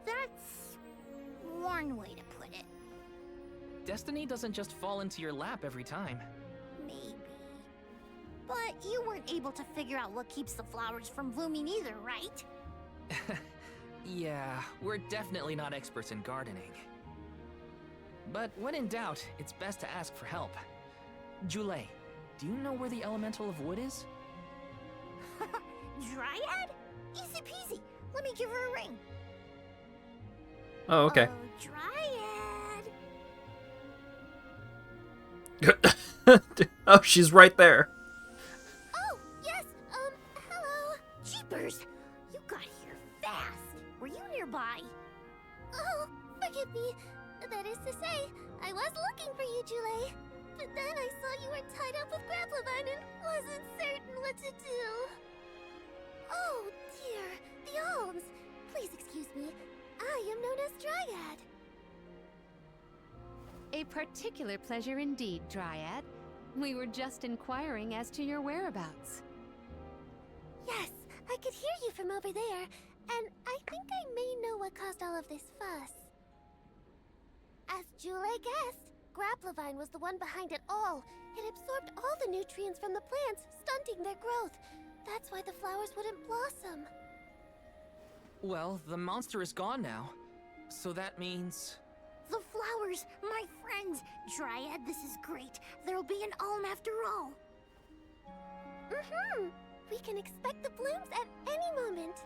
[SPEAKER 3] That's one way to put it.
[SPEAKER 2] Destiny doesn't just fall into your lap every time.
[SPEAKER 3] Maybe. But you weren't able to figure out what keeps the flowers from blooming either, right?
[SPEAKER 2] Yeah, we're definitely not experts in gardening. But when in doubt, it's best to ask for help. Jule, do you know where the elemental of wood is?
[SPEAKER 3] Dryad? Easy peasy. Let me give her a ring.
[SPEAKER 1] Oh, okay.
[SPEAKER 3] Dryad.
[SPEAKER 1] Oh, she's right there.
[SPEAKER 3] Oh, yes, hello. Jeepers, you got here fast. Were you nearby? Oh, forgive me. That is to say, I was looking for you, Jule. But then I saw you were tied up with Grappleline and wasn't certain what to do. Oh, dear. The alms. Please excuse me. I am known as Dryad.
[SPEAKER 6] A particular pleasure indeed, Dryad. We were just inquiring as to your whereabouts.
[SPEAKER 3] Yes, I could hear you from over there, and I think I may know what caused all of this fuss. As Jule guessed, Grappleline was the one behind it all. It absorbed all the nutrients from the plants, stunting their growth. That's why the flowers wouldn't blossom.
[SPEAKER 2] Well, the monster is gone now. So that means...
[SPEAKER 3] The flowers, my friends! Dryad, this is great. There'll be an alm after all. We can expect the blooms at any moment.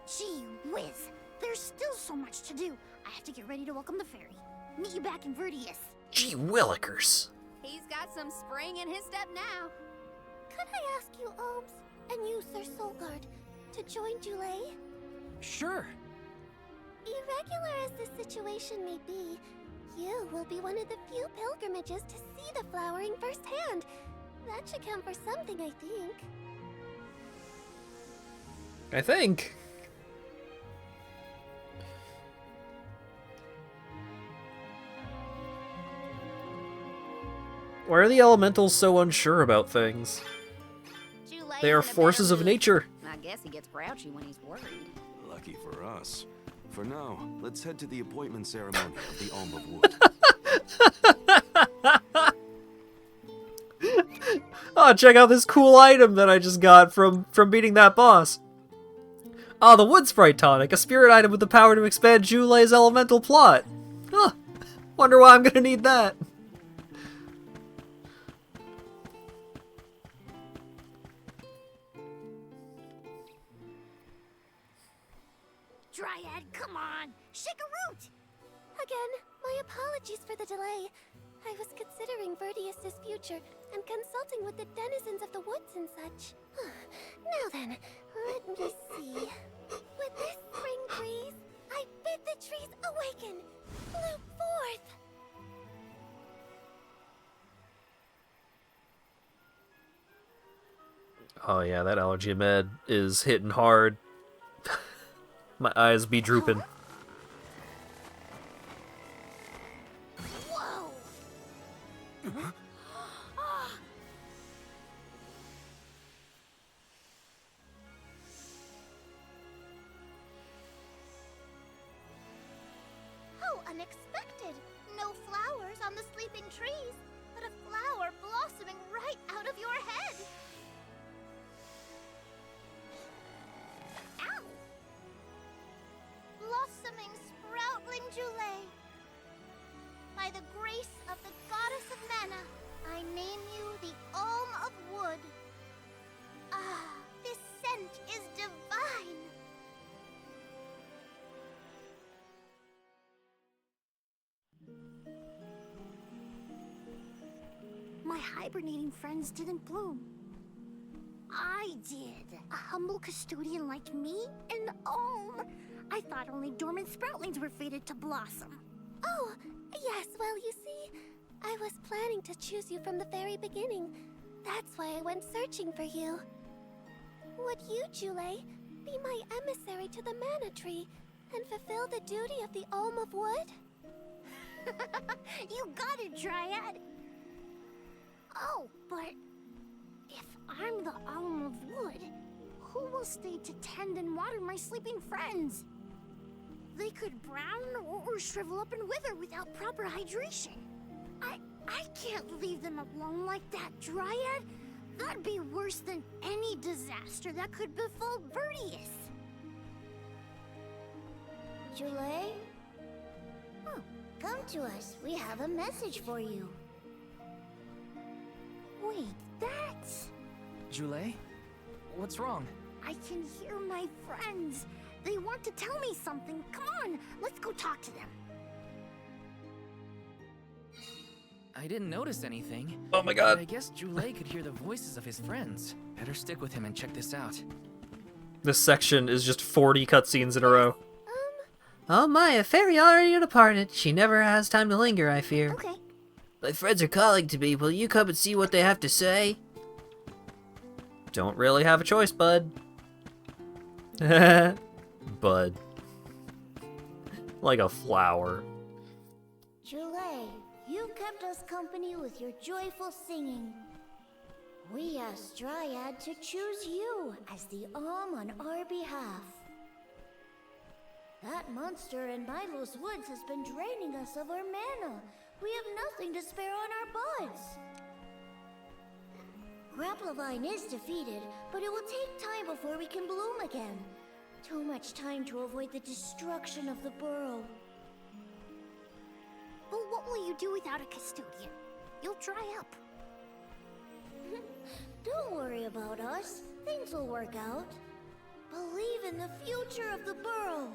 [SPEAKER 3] Gee whiz! There's still so much to do. I have to get ready to welcome the fairy. Meet you back in Verdius.
[SPEAKER 1] Gee willikers.
[SPEAKER 5] He's got some spring in his step now.
[SPEAKER 3] Could I ask you, Alms, and you, Sir Solgard, to join Jule?
[SPEAKER 2] Sure.
[SPEAKER 3] Irregular as the situation may be, you will be one of the few pilgrimages to see the flowering firsthand. That should count for something, I think.
[SPEAKER 1] Why are the elementals so unsure about things? They are forces of nature.
[SPEAKER 5] I guess he gets grouchy when he's worried.
[SPEAKER 4] Lucky for us. For now, let's head to the appointment ceremony of the Alm of Wood.
[SPEAKER 1] Oh, check out this cool item that I just got from beating that boss. Oh, the Wood Sprite Tonic, a spirit item with the power to expand Jule's elemental plot. Huh. Wonder why I'm gonna need that.
[SPEAKER 3] Dryad, come on! Shake a root! Again, my apologies for the delay. I was considering Verdius's future and consulting with the denizens of the woods and such. Now then, let me see. With this spring breeze, I bid the trees awaken, bloom forth!
[SPEAKER 1] Oh yeah, that allergy med is hitting hard. My eyes be drooping.
[SPEAKER 3] Whoa! How unexpected! No flowers on the sleeping trees, but a flower blossoming right out of your head! Ow! Blossoming sproutling Jule. By the grace of the goddess of mana, I name you the Alm of Wood. Ah, this scent is divine. My hibernating friends didn't bloom. I did. A humble custodian like me? An alm? I thought only dormant sproutlings were fated to blossom. Oh, yes, well, you see, I was planning to choose you from the very beginning. That's why I went searching for you. Would you, Jule, be my emissary to the mana tree and fulfill the duty of the Alm of Wood? You got it, Dryad. Oh, but if I'm the Alm of Wood, who will stay to tend and water my sleeping friends? They could brown or shrivel up and wither without proper hydration. I can't leave them alone like that, Dryad. That'd be worse than any disaster that could befall Verdius. Jule? Oh, come to us. We have a message for you. Wait, that's...
[SPEAKER 2] Jule? What's wrong?
[SPEAKER 3] I can hear my friends. They want to tell me something. Come on, let's go talk to them.
[SPEAKER 2] I didn't notice anything.
[SPEAKER 1] Oh my god.
[SPEAKER 2] But I guess Jule could hear the voices of his friends. Better stick with him and check this out.
[SPEAKER 1] This section is just 40 cutscenes in a row. Oh my, a fairy already departed. She never has time to linger, I fear.
[SPEAKER 3] Okay.
[SPEAKER 1] My friends are calling to me. Will you come and see what they have to say? Don't really have a choice, bud. Bud. Like a flower.
[SPEAKER 3] Jule, you kept us company with your joyful singing. We asked Dryad to choose you as the Alm on our behalf. That monster in Milo's woods has been draining us of our mana. We have nothing to spare on our buds. Grapplevine is defeated, but it will take time before we can bloom again. Too much time to avoid the destruction of the burrow. But what will you do without a custodian? You'll dry up. Don't worry about us. Things will work out. Believe in the future of the burrow.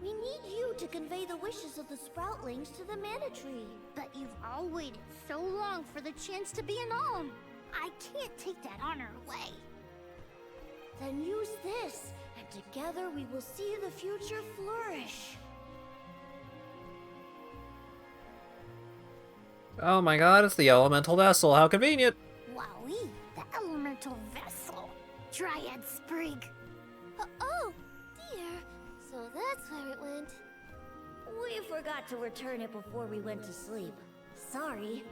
[SPEAKER 3] We need you to convey the wishes of the sproutlings to the mana tree. But you've all waited so long for the chance to be an alm. I can't take that honor away. Then use this, and together we will see the future flourish.
[SPEAKER 1] Oh my god, it's the elemental vessel. How convenient.
[SPEAKER 3] Wowee, the elemental vessel. Dryad Sprig. Oh, dear. So that's where it went. We forgot to return it before we went to sleep. Sorry.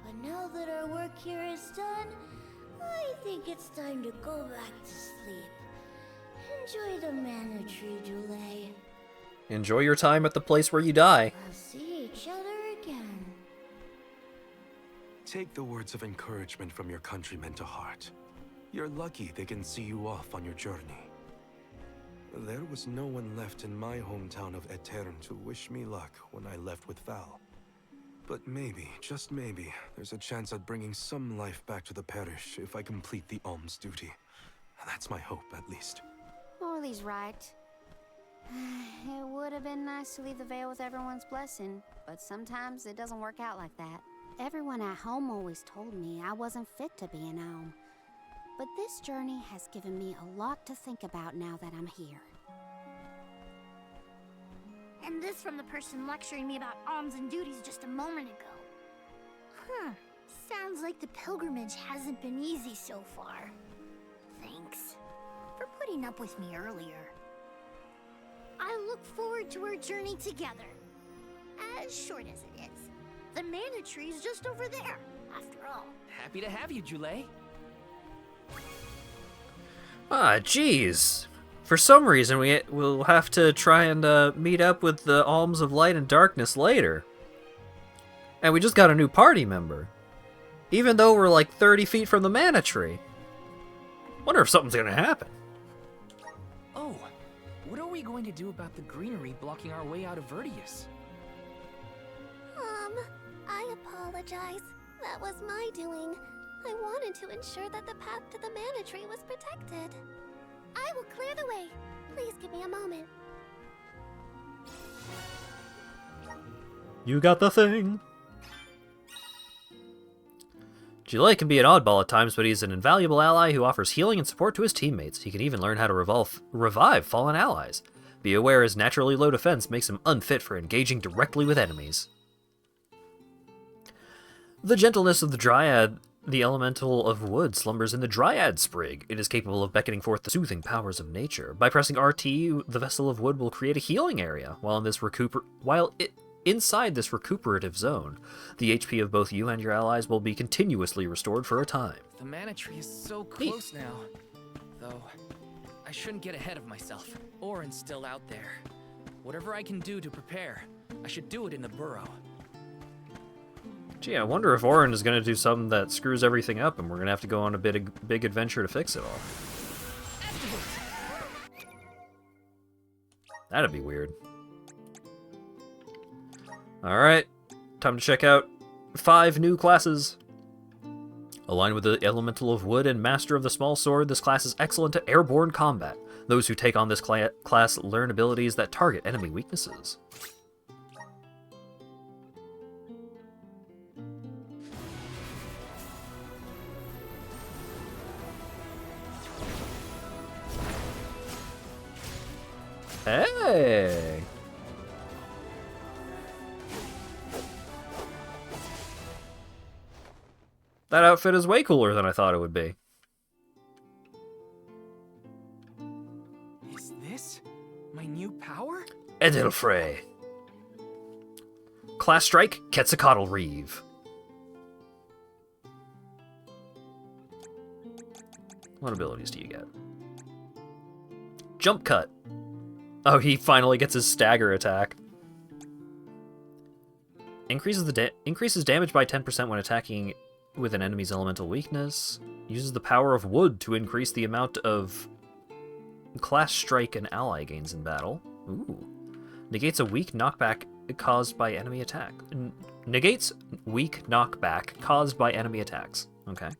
[SPEAKER 3] But now that our work here is done, I think it's time to go back to sleep. Enjoy the mana tree, Dulé.
[SPEAKER 1] Enjoy your time at the place where you die.
[SPEAKER 3] We'll see each other again.
[SPEAKER 4] Take the words of encouragement from your countrymen to heart. You're lucky they can see you off on your journey. There was no one left in my hometown of Etern to wish me luck when I left with Val. But maybe, just maybe, there's a chance at bringing some life back to the parish if I complete the alms duty. That's my hope, at least.
[SPEAKER 5] Morley's right. It would have been nice to leave the veil with everyone's blessing, but sometimes it doesn't work out like that. Everyone at home always told me I wasn't fit to be an alm. But this journey has given me a lot to think about now that I'm here.
[SPEAKER 3] And this from the person lecturing me about alms and duties just a moment ago. Sounds like the pilgrimage hasn't been easy so far. Thanks for putting up with me earlier. I look forward to our journey together. As short as it is. The mana tree's just over there, after all.
[SPEAKER 2] Happy to have you, Dulé.
[SPEAKER 1] Ah, jeez. For some reason, we'll have to try and meet up with the Alms of Light and Darkness later. And we just got a new party member. Even though we're like 30 feet from the mana tree. Wonder if something's gonna happen.
[SPEAKER 2] Oh, what are we going to do about the greenery blocking our way out of Vertius?
[SPEAKER 3] I apologize. That was my doing. I wanted to ensure that the path to the mana tree was protected. I will clear the way. Please give me a moment.
[SPEAKER 1] You got the thing. Gillet can be an oddball at times, but he's an invaluable ally who offers healing and support to his teammates. He can even learn how to revive fallen allies. Be aware his naturally low defense makes him unfit for engaging directly with enemies. The gentleness of the Dryad, the elemental of wood, slumbers in the Dryad sprig. It is capable of beckoning forth the soothing powers of nature. By pressing RT, the vessel of wood will create a healing area. Inside this recuperative zone, the HP of both you and your allies will be continuously restored for a time.
[SPEAKER 2] The mana tree is so close now. Though, I shouldn't get ahead of myself. Orin's still out there. Whatever I can do to prepare, I should do it in the burrow.
[SPEAKER 1] Gee, I wonder if Orin is going to do something that screws everything up and we're going to have to go on a big adventure to fix it all. That'd be weird. Alright, time to check out 5 new classes. Aligned with the Elemental of Wood and Master of the Small Sword, this class is excellent at airborne combat. Those who take on this class learn abilities that target enemy weaknesses. Hey! That outfit is way cooler than I thought it would be.
[SPEAKER 2] Is this my new power?
[SPEAKER 1] Edelfrey. Class Strike, Quetzalcoatl Reeve. What abilities do you get? Jump Cut. Oh, he finally gets his stagger attack. Increases damage by 10% when attacking with an enemy's elemental weakness. Uses the power of wood to increase the amount of class strike an ally gains in battle. Ooh. Negates a weak knockback caused by enemy attack. Negates weak knockback caused by enemy attacks. Okay.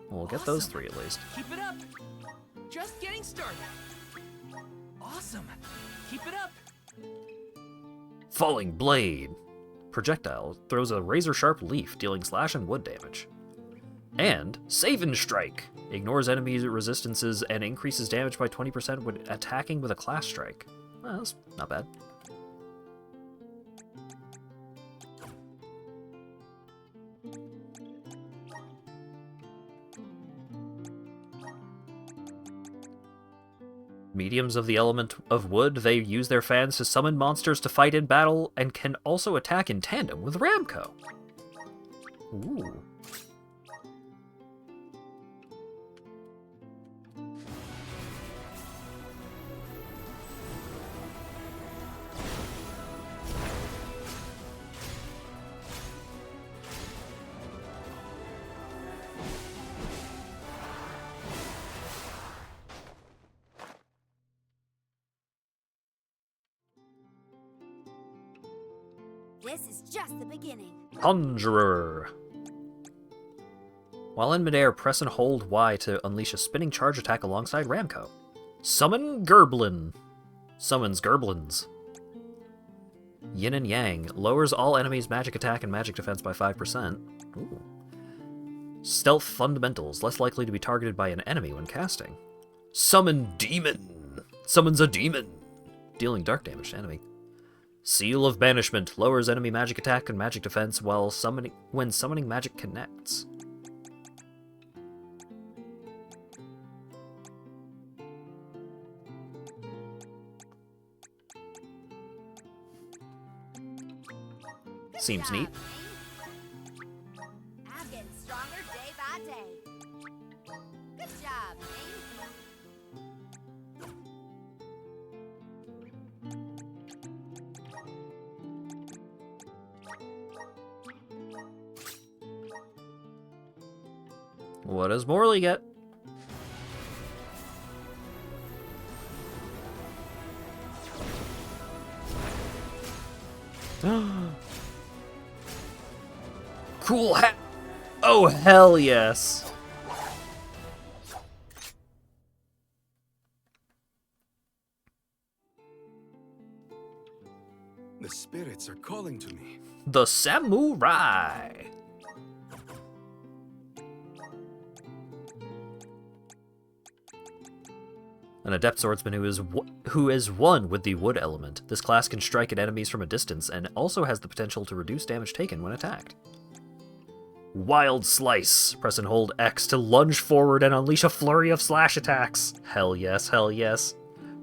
[SPEAKER 1] We'll get those 3 at least.
[SPEAKER 2] Keep it up. Just getting started. Awesome. Keep it up.
[SPEAKER 1] Falling Blade. Projectile throws a razor-sharp leaf, dealing slash and wood damage. And Savin Strike. Ignores enemy resistances and increases damage by 20% when attacking with a class strike. Well, that's not bad. Mediums of the element of wood, they use their fans to summon monsters to fight in battle and can also attack in tandem with Ramco. Ooh.
[SPEAKER 5] This is just the beginning.
[SPEAKER 1] Conjurer. While in midair, press and hold Y to unleash a spinning charge attack alongside Ramco. Summon Gerblin. Summons Gerblins. Yin and Yang. Lowers all enemies' magic attack and magic defense by 5%. Ooh. Stealth Fundamentals. Less likely to be targeted by an enemy when casting. Summon Demon. Summons a demon. Dealing dark damage to enemy. Seal of Banishment. Lowers enemy magic attack and magic defense when summoning magic connects. Seems neat.
[SPEAKER 5] I'm getting stronger day by day. Good job,
[SPEAKER 1] What does Morley get? Cool hat! Oh, hell yes!
[SPEAKER 4] The spirits are calling to me.
[SPEAKER 1] The Samurai! An adept swordsman who is one with the wood element. This class can strike at enemies from a distance and also has the potential to reduce damage taken when attacked. Wild Slice. Press and hold X to lunge forward and unleash a flurry of slash attacks. Hell yes, hell yes.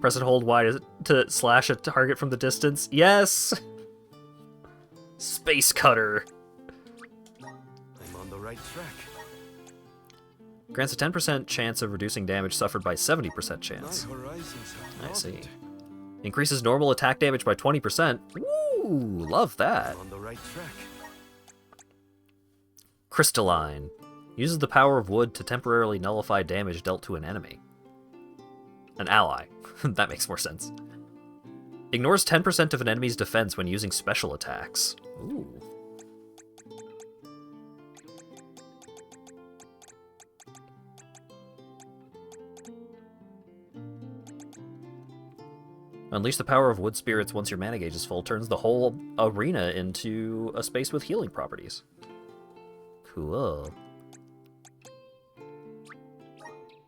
[SPEAKER 1] Press and hold Y to slash a target from the distance. Yes! Space Cutter.
[SPEAKER 4] I'm on the right track.
[SPEAKER 1] Grants a 10% chance of reducing damage suffered by 70% chance.
[SPEAKER 4] My horizons have
[SPEAKER 1] I see.
[SPEAKER 4] broadened.
[SPEAKER 1] Increases normal attack damage by 20%. Woo! Love that.
[SPEAKER 4] I'm on the right track.
[SPEAKER 1] Crystalline. Uses the power of wood to temporarily nullify damage dealt to an enemy. An ally. That makes more sense. Ignores 10% of an enemy's defense when using special attacks. Ooh. Unleash the power of wood spirits once your mana gauge is full. Turns the whole arena into a space with healing properties. Cool.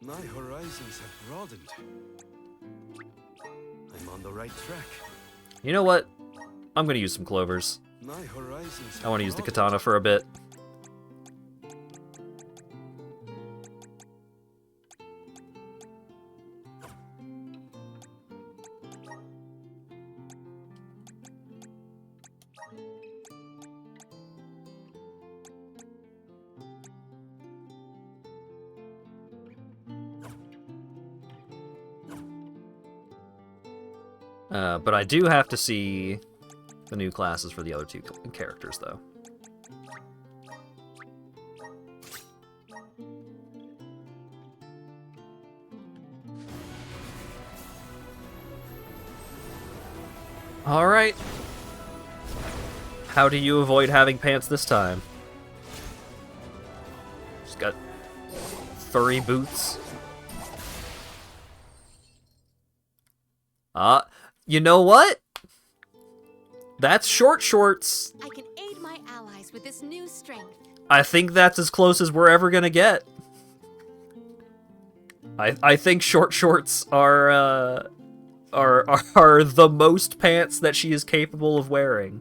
[SPEAKER 4] My horizons have broadened. I'm on the right track.
[SPEAKER 1] You know what? I'm gonna use some clovers.
[SPEAKER 4] My horizons
[SPEAKER 1] I want to use the
[SPEAKER 4] broadened.
[SPEAKER 1] katana for a bit. But I do have to see the new classes for the other two characters, though. Alright. How do you avoid having pants this time? Just got furry boots. You know what? That's short shorts.
[SPEAKER 6] I can aid my allies with this new strength.
[SPEAKER 1] I think that's as close as we're ever gonna get. I think short shorts are the most pants that she is capable of wearing.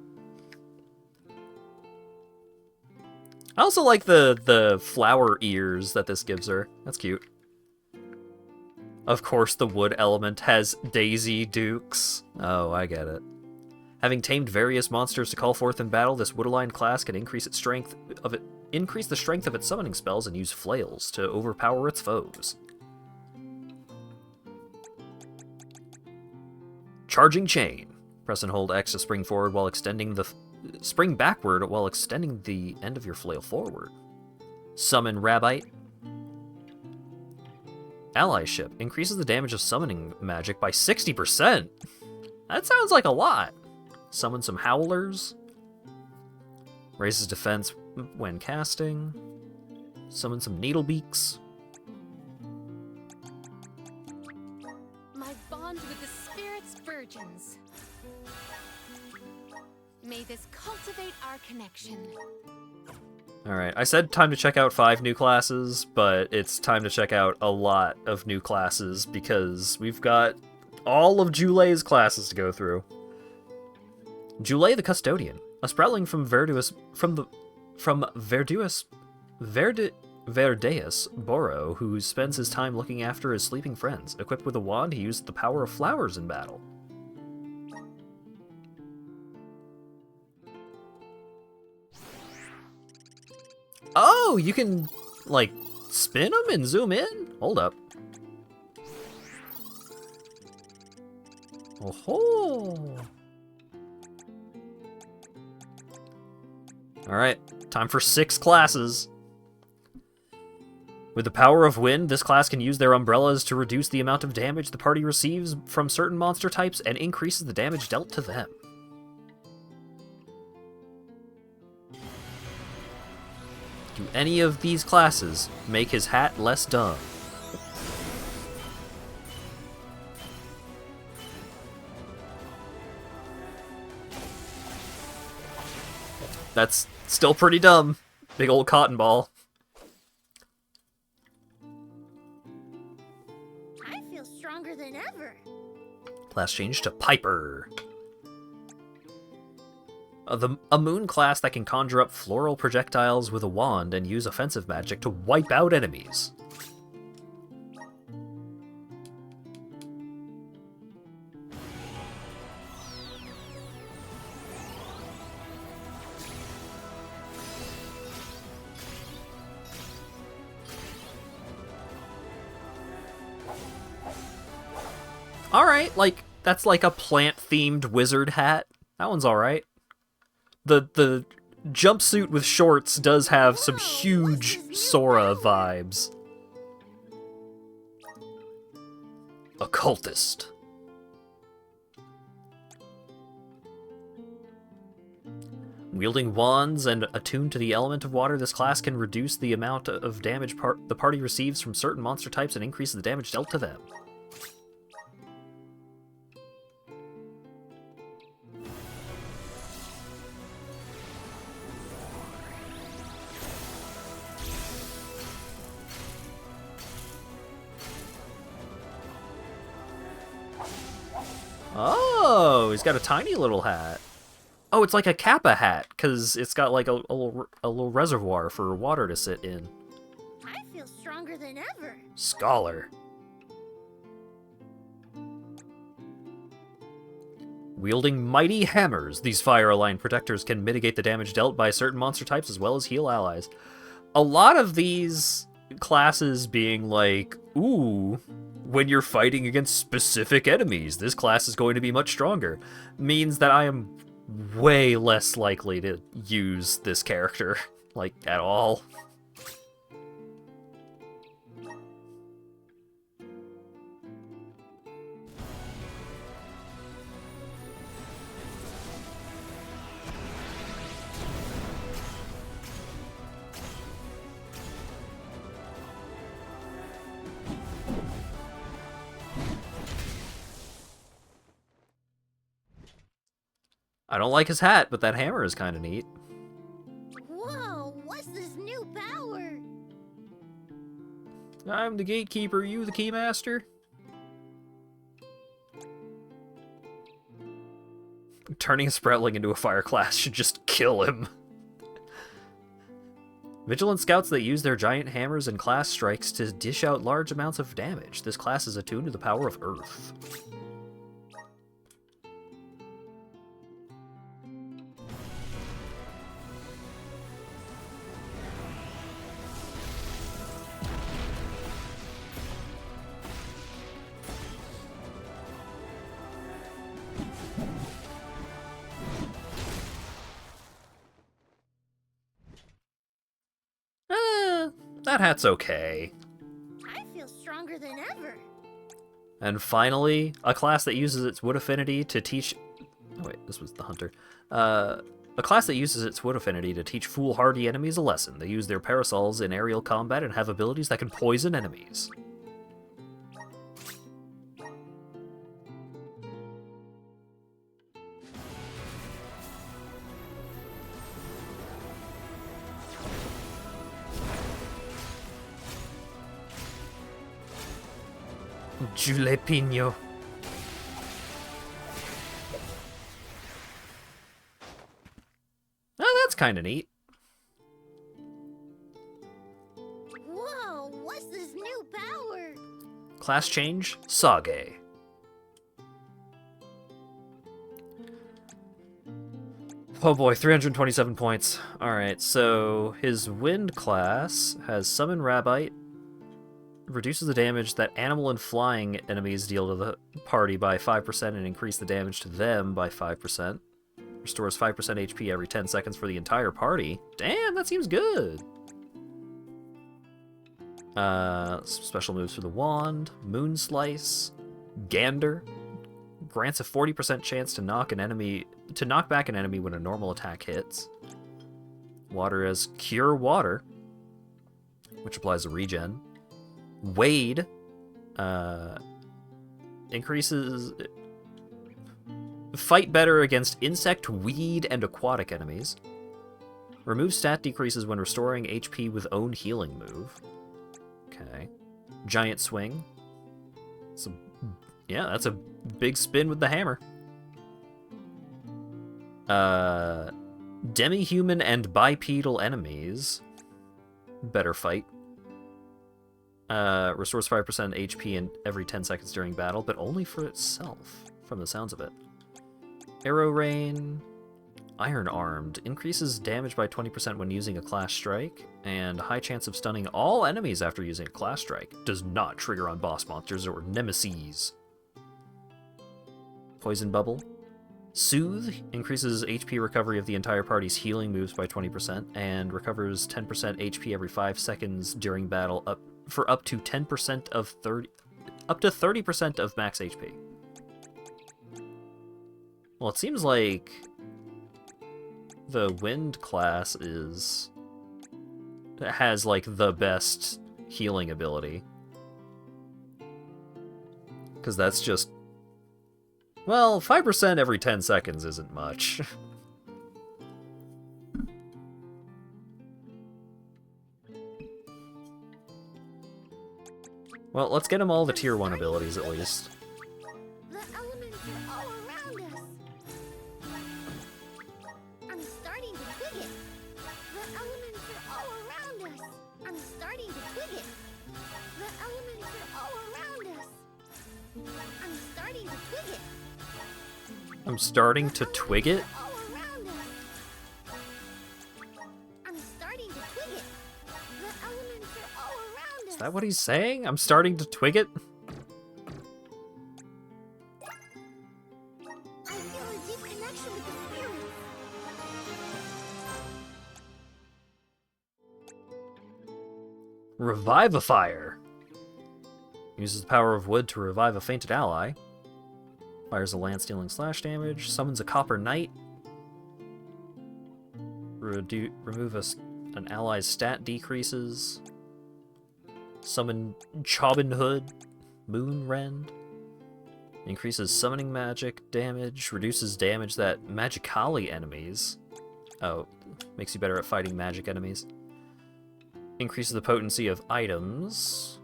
[SPEAKER 1] I also like the flower ears that this gives her. That's cute. Of course, the wood element has Daisy Dukes. Oh, I get it. Having tamed various monsters to call forth in battle, this wood-aligned class can increase the strength of its summoning spells and use flails to overpower its foes. Charging Chain. Press and hold X to spring forward while spring backward while extending the end of your flail forward. Summon Rabbite. Allyship increases the damage of summoning magic by 60%. That sounds like a lot. Summon some Howlers. Raises defense when casting. Summon some Needlebeaks.
[SPEAKER 6] My bond with the Spirit's virgins. May this cultivate our connection.
[SPEAKER 1] Alright, I said time to check out 5 new classes, but it's time to check out a lot of new classes because we've got all of Julay's classes to go through. Julay the Custodian, a sproutling from Verdeus Boro, who spends his time looking after his sleeping friends. Equipped with a wand, he uses the power of flowers in battle. Oh, you can, like, spin them and zoom in? Hold up. Oh-ho! Alright, time for 6 classes. With the power of wind, this class can use their umbrellas to reduce the amount of damage the party receives from certain monster types and increases the damage dealt to them. Do any of these classes make his hat less dumb? That's still pretty dumb. Big old cotton ball.
[SPEAKER 3] I feel stronger than ever.
[SPEAKER 1] Class change to Piper. A moon class that can conjure up floral projectiles with a wand and use offensive magic to wipe out enemies. Alright, like, that's like a plant-themed wizard hat. That one's alright. The jumpsuit with shorts does have some huge Sora vibes. Occultist. Wielding wands and attuned to the element of water, this class can reduce the amount of damage the party receives from certain monster types and increase the damage dealt to them. Oh, he's got a tiny little hat. Oh, it's like a Kappa hat, because it's got like a little reservoir for water to sit in.
[SPEAKER 3] I feel stronger than ever.
[SPEAKER 1] Scholar. Wielding mighty hammers, these fire-aligned protectors can mitigate the damage dealt by certain monster types as well as heal allies. A lot of these classes being like, ooh, when you're fighting against specific enemies, this class is going to be much stronger, means that I am way less likely to use this character, like, at all. I don't like his hat, but that hammer is kind of neat.
[SPEAKER 3] Whoa, what's this new power?
[SPEAKER 1] I'm the gatekeeper, you the keymaster? Turning a Sproutling into a fire class should just kill him. Vigilant scouts that use their giant hammers and class strikes to dish out large amounts of damage. This class is attuned to the power of Earth. That hat's okay.
[SPEAKER 3] I feel stronger than ever.
[SPEAKER 1] And finally, a class that uses its wood affinity to teach... Oh wait, this was the hunter. A class that uses its wood affinity to teach foolhardy enemies a lesson. They use their parasols in aerial combat and have abilities that can poison enemies. Julepino. Oh, that's kind of neat.
[SPEAKER 3] Whoa, what's this new power?
[SPEAKER 1] Class change, Sage. Oh boy, 327 points. Alright, so his wind class has Summon Rabbite, reduces the damage that animal and flying enemies deal to the party by 5% and increase the damage to them by 5%. Restores 5% HP every 10 seconds for the entire party. Damn, that seems good! Special moves for the wand, Moon Slice, Gander, grants a 40% chance to knock back an enemy when a normal attack hits. Water as Cure Water, which applies a regen. Wade increases fight better against insect, weed, and aquatic enemies. Remove stat decreases when restoring HP with own healing move. Okay. Giant Swing. Yeah, that's a big spin with the hammer. Demi-human and bipedal enemies. Better fight. Restores 5% HP in every 10 seconds during battle, but only for itself, from the sounds of it. Arrow Rain. Iron Armed. Increases damage by 20% when using a class strike, and high chance of stunning all enemies after using a class strike. Does not trigger on boss monsters or nemesis. Poison Bubble. Soothe increases HP recovery of the entire party's healing moves by 20%, and recovers 10% HP every 5 seconds during battle for up to 10% of 30% of max HP. Well, it seems like the Wind class has like the best healing ability. Because that's just, well, 5% every 10 seconds isn't much. Well, let's get them all the tier 1 abilities at least.
[SPEAKER 3] The elements are all around us. I'm starting to twig it. The elements are all around us. I'm starting to twig it. The elements are all around us. I'm starting to twig it.
[SPEAKER 1] I'm starting to twig it?
[SPEAKER 3] All around us. I'm starting to twig it. The elements are all around us.
[SPEAKER 1] Is that what he's saying? I'm starting to twig it?
[SPEAKER 3] I feel a deep connection with the spirits.
[SPEAKER 1] Revivifier. Uses the power of wood to revive a fainted ally. Fires a lance dealing slash damage. Summons a copper knight. Remove an ally's stat decreases. Summon Chobin Hood. Moon Rend. Increases summoning magic damage. Reduces damage that magically enemies. Oh, makes you better at fighting magic enemies. Increases the potency of items.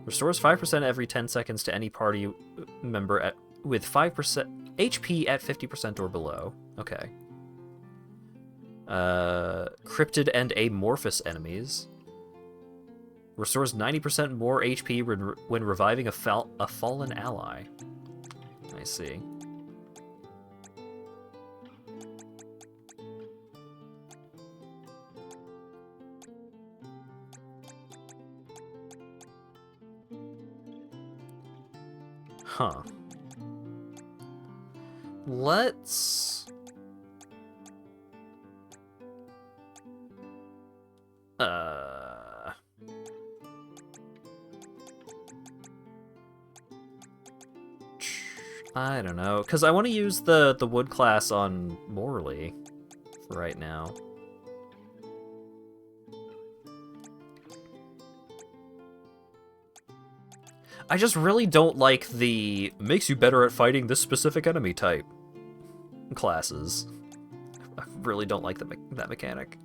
[SPEAKER 1] Restores 5% every 10 seconds to any party member with 5% HP at 50% or below. Okay. Cryptid and amorphous enemies. Restores 90% more HP when reviving a fallen ally. I see. Huh. Let's... I don't know, because I want to use the wood class on Morley for right now. I just really don't like the makes you better at fighting this specific enemy type classes. I really don't like that mechanic.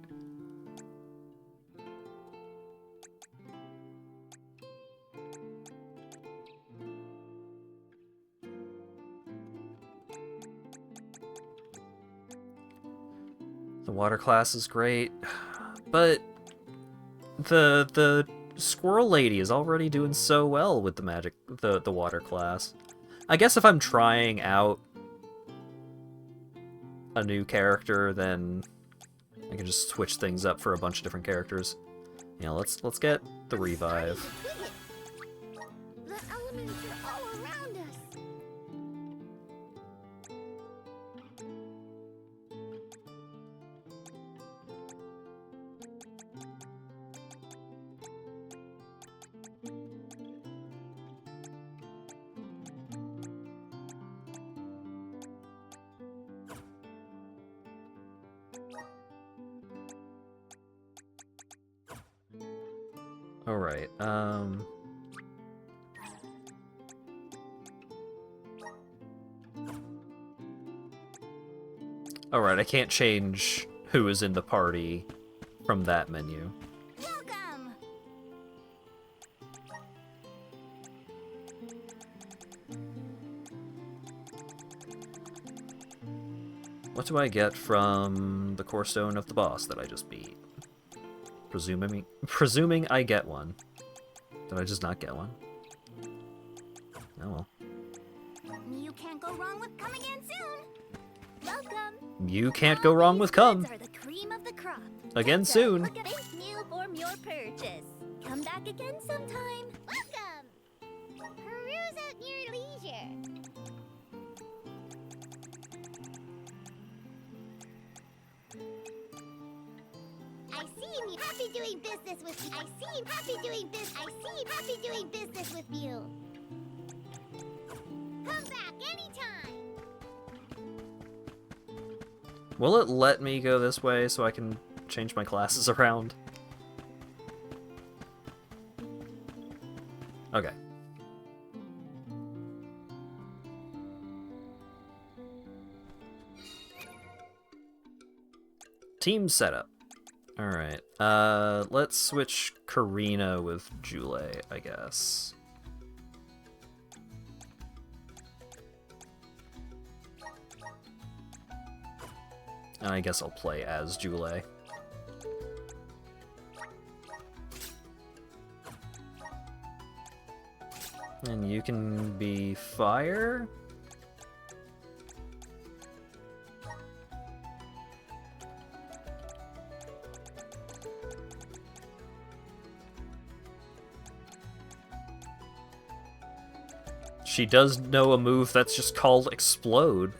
[SPEAKER 1] The water class is great, but the squirrel lady is already doing so well with the water class. I guess if I'm trying out a new character, then I can just switch things up for a bunch of different characters. You know, let's get the revive.
[SPEAKER 3] The elements are all around us.
[SPEAKER 1] Alright, Alright, I can't change who is in the party from that menu.
[SPEAKER 5] Welcome!
[SPEAKER 1] What do I get from the core stone of the boss that I just beat? Presuming I get one. Did I just not get one? Oh well.
[SPEAKER 3] You can't go wrong with coming in soon. Welcome.
[SPEAKER 1] You can't go wrong with come.
[SPEAKER 3] Are the cream of the crop.
[SPEAKER 1] Again
[SPEAKER 3] So,
[SPEAKER 1] soon.
[SPEAKER 3] look at this new form your purchase. Come back again sometime. Welcome. Peruse at your leisure. I seem happy doing business with you. I seem happy doing business with you. Come back anytime.
[SPEAKER 1] Will it let me go this way so I can change my classes around? Okay. Team setup. Alright, let's switch Karina with Jule, I guess. And I guess I'll play as Jule. And you can be fire? She does know a move that's just called Explode.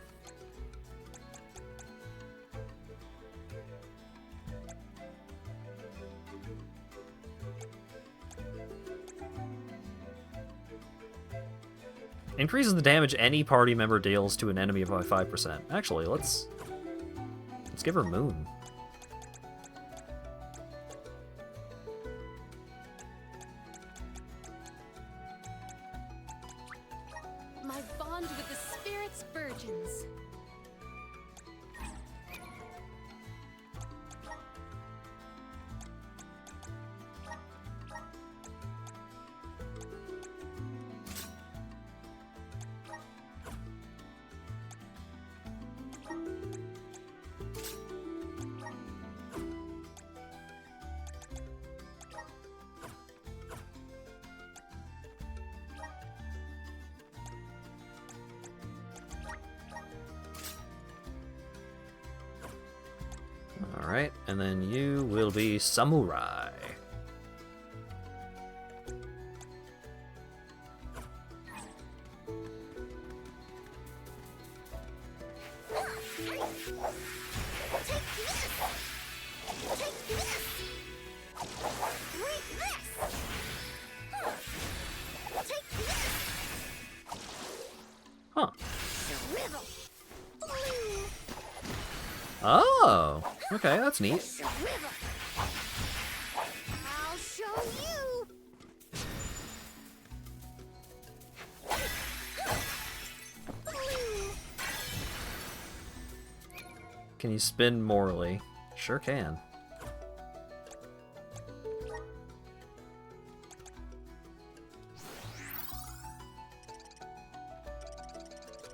[SPEAKER 1] Increases the damage any party member deals to an enemy by 5%. Actually, let's give her Moon.
[SPEAKER 6] My bond with the spirits virgins.
[SPEAKER 1] Alright, and then you will be Samurai. Huh. Oh, okay, that's neat.
[SPEAKER 3] I'll show you.
[SPEAKER 1] Can you spin morally? Sure can.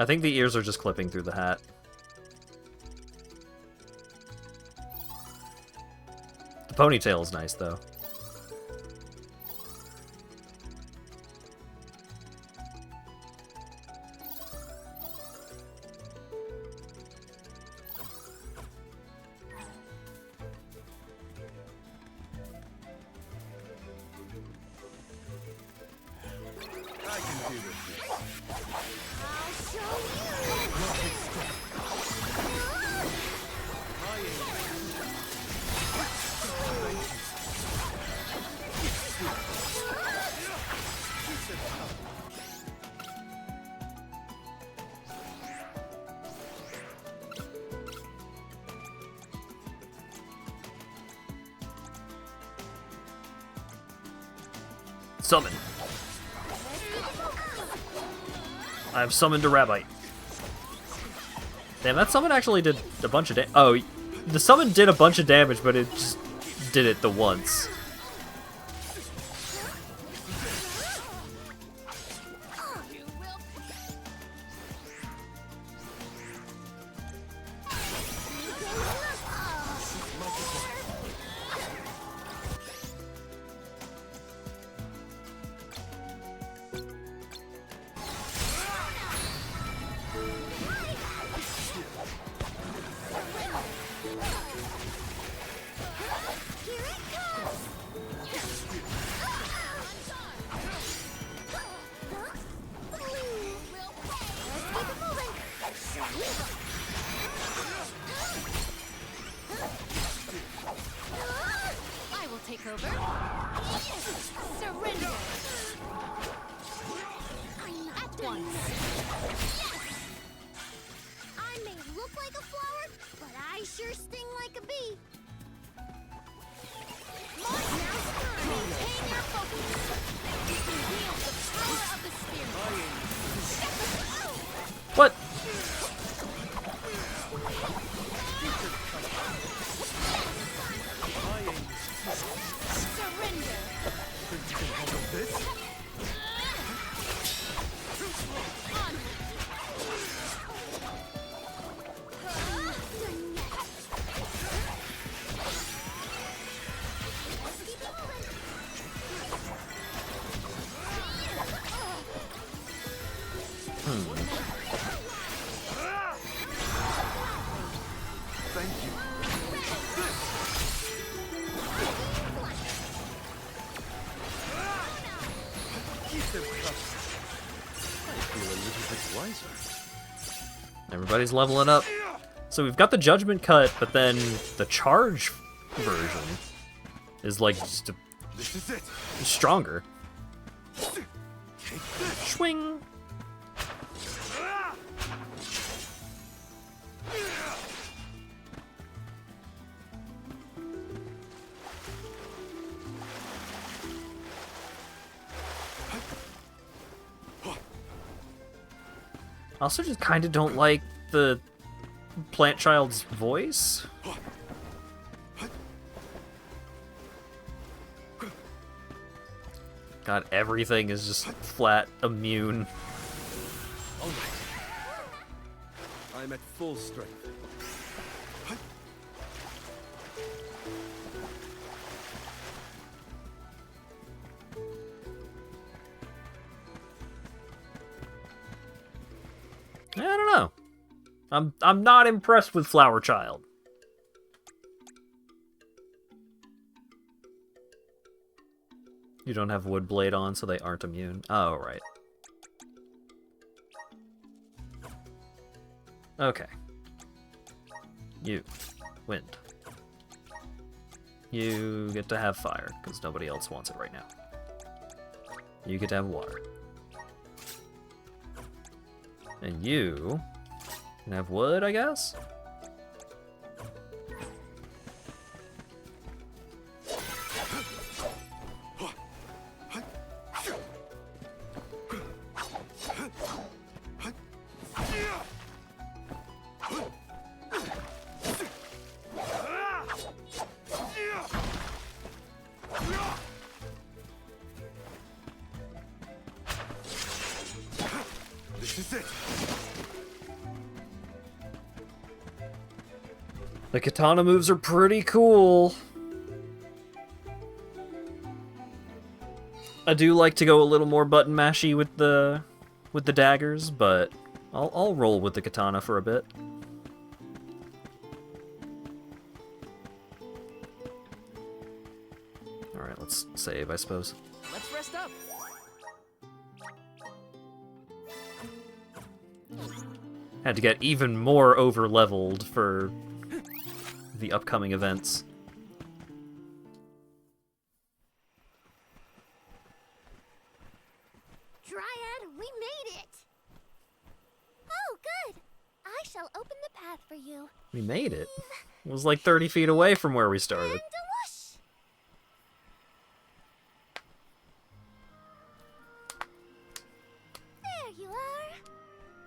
[SPEAKER 1] I think the ears are just clipping through the hat. The ponytail is nice, though. Summon. I have summoned a rabbite. Damn, that summon actually did a bunch of damage. Oh, the summon did a bunch of damage, but it just did it the once. What? Everybody's leveling up. So we've got the Judgment Cut, but then the Charge version is like just stronger. Swing. I also just kind of don't like the plant child's voice. God, everything is just flat immune.
[SPEAKER 4] All right. I'm at full strength.
[SPEAKER 1] I don't know. I'm not impressed with Flower Child. You don't have wood blade on, so they aren't immune. Oh, right. Okay. You. Wind. You get to have fire, because nobody else wants it right now. You get to have water. And you can have wood, I guess?
[SPEAKER 4] This is it.
[SPEAKER 1] The katana moves are pretty cool. I do like to go a little more button mashy with the daggers, but I'll roll with the katana for a bit. All right, let's save, I suppose.
[SPEAKER 2] Let's rest up.
[SPEAKER 1] Had to get even more over-leveled for the upcoming events.
[SPEAKER 3] Dryad, we made it! Oh, good! I shall open the path for you.
[SPEAKER 1] We made it. It was like 30 feet away from where we started.
[SPEAKER 3] And a whoosh! There you are!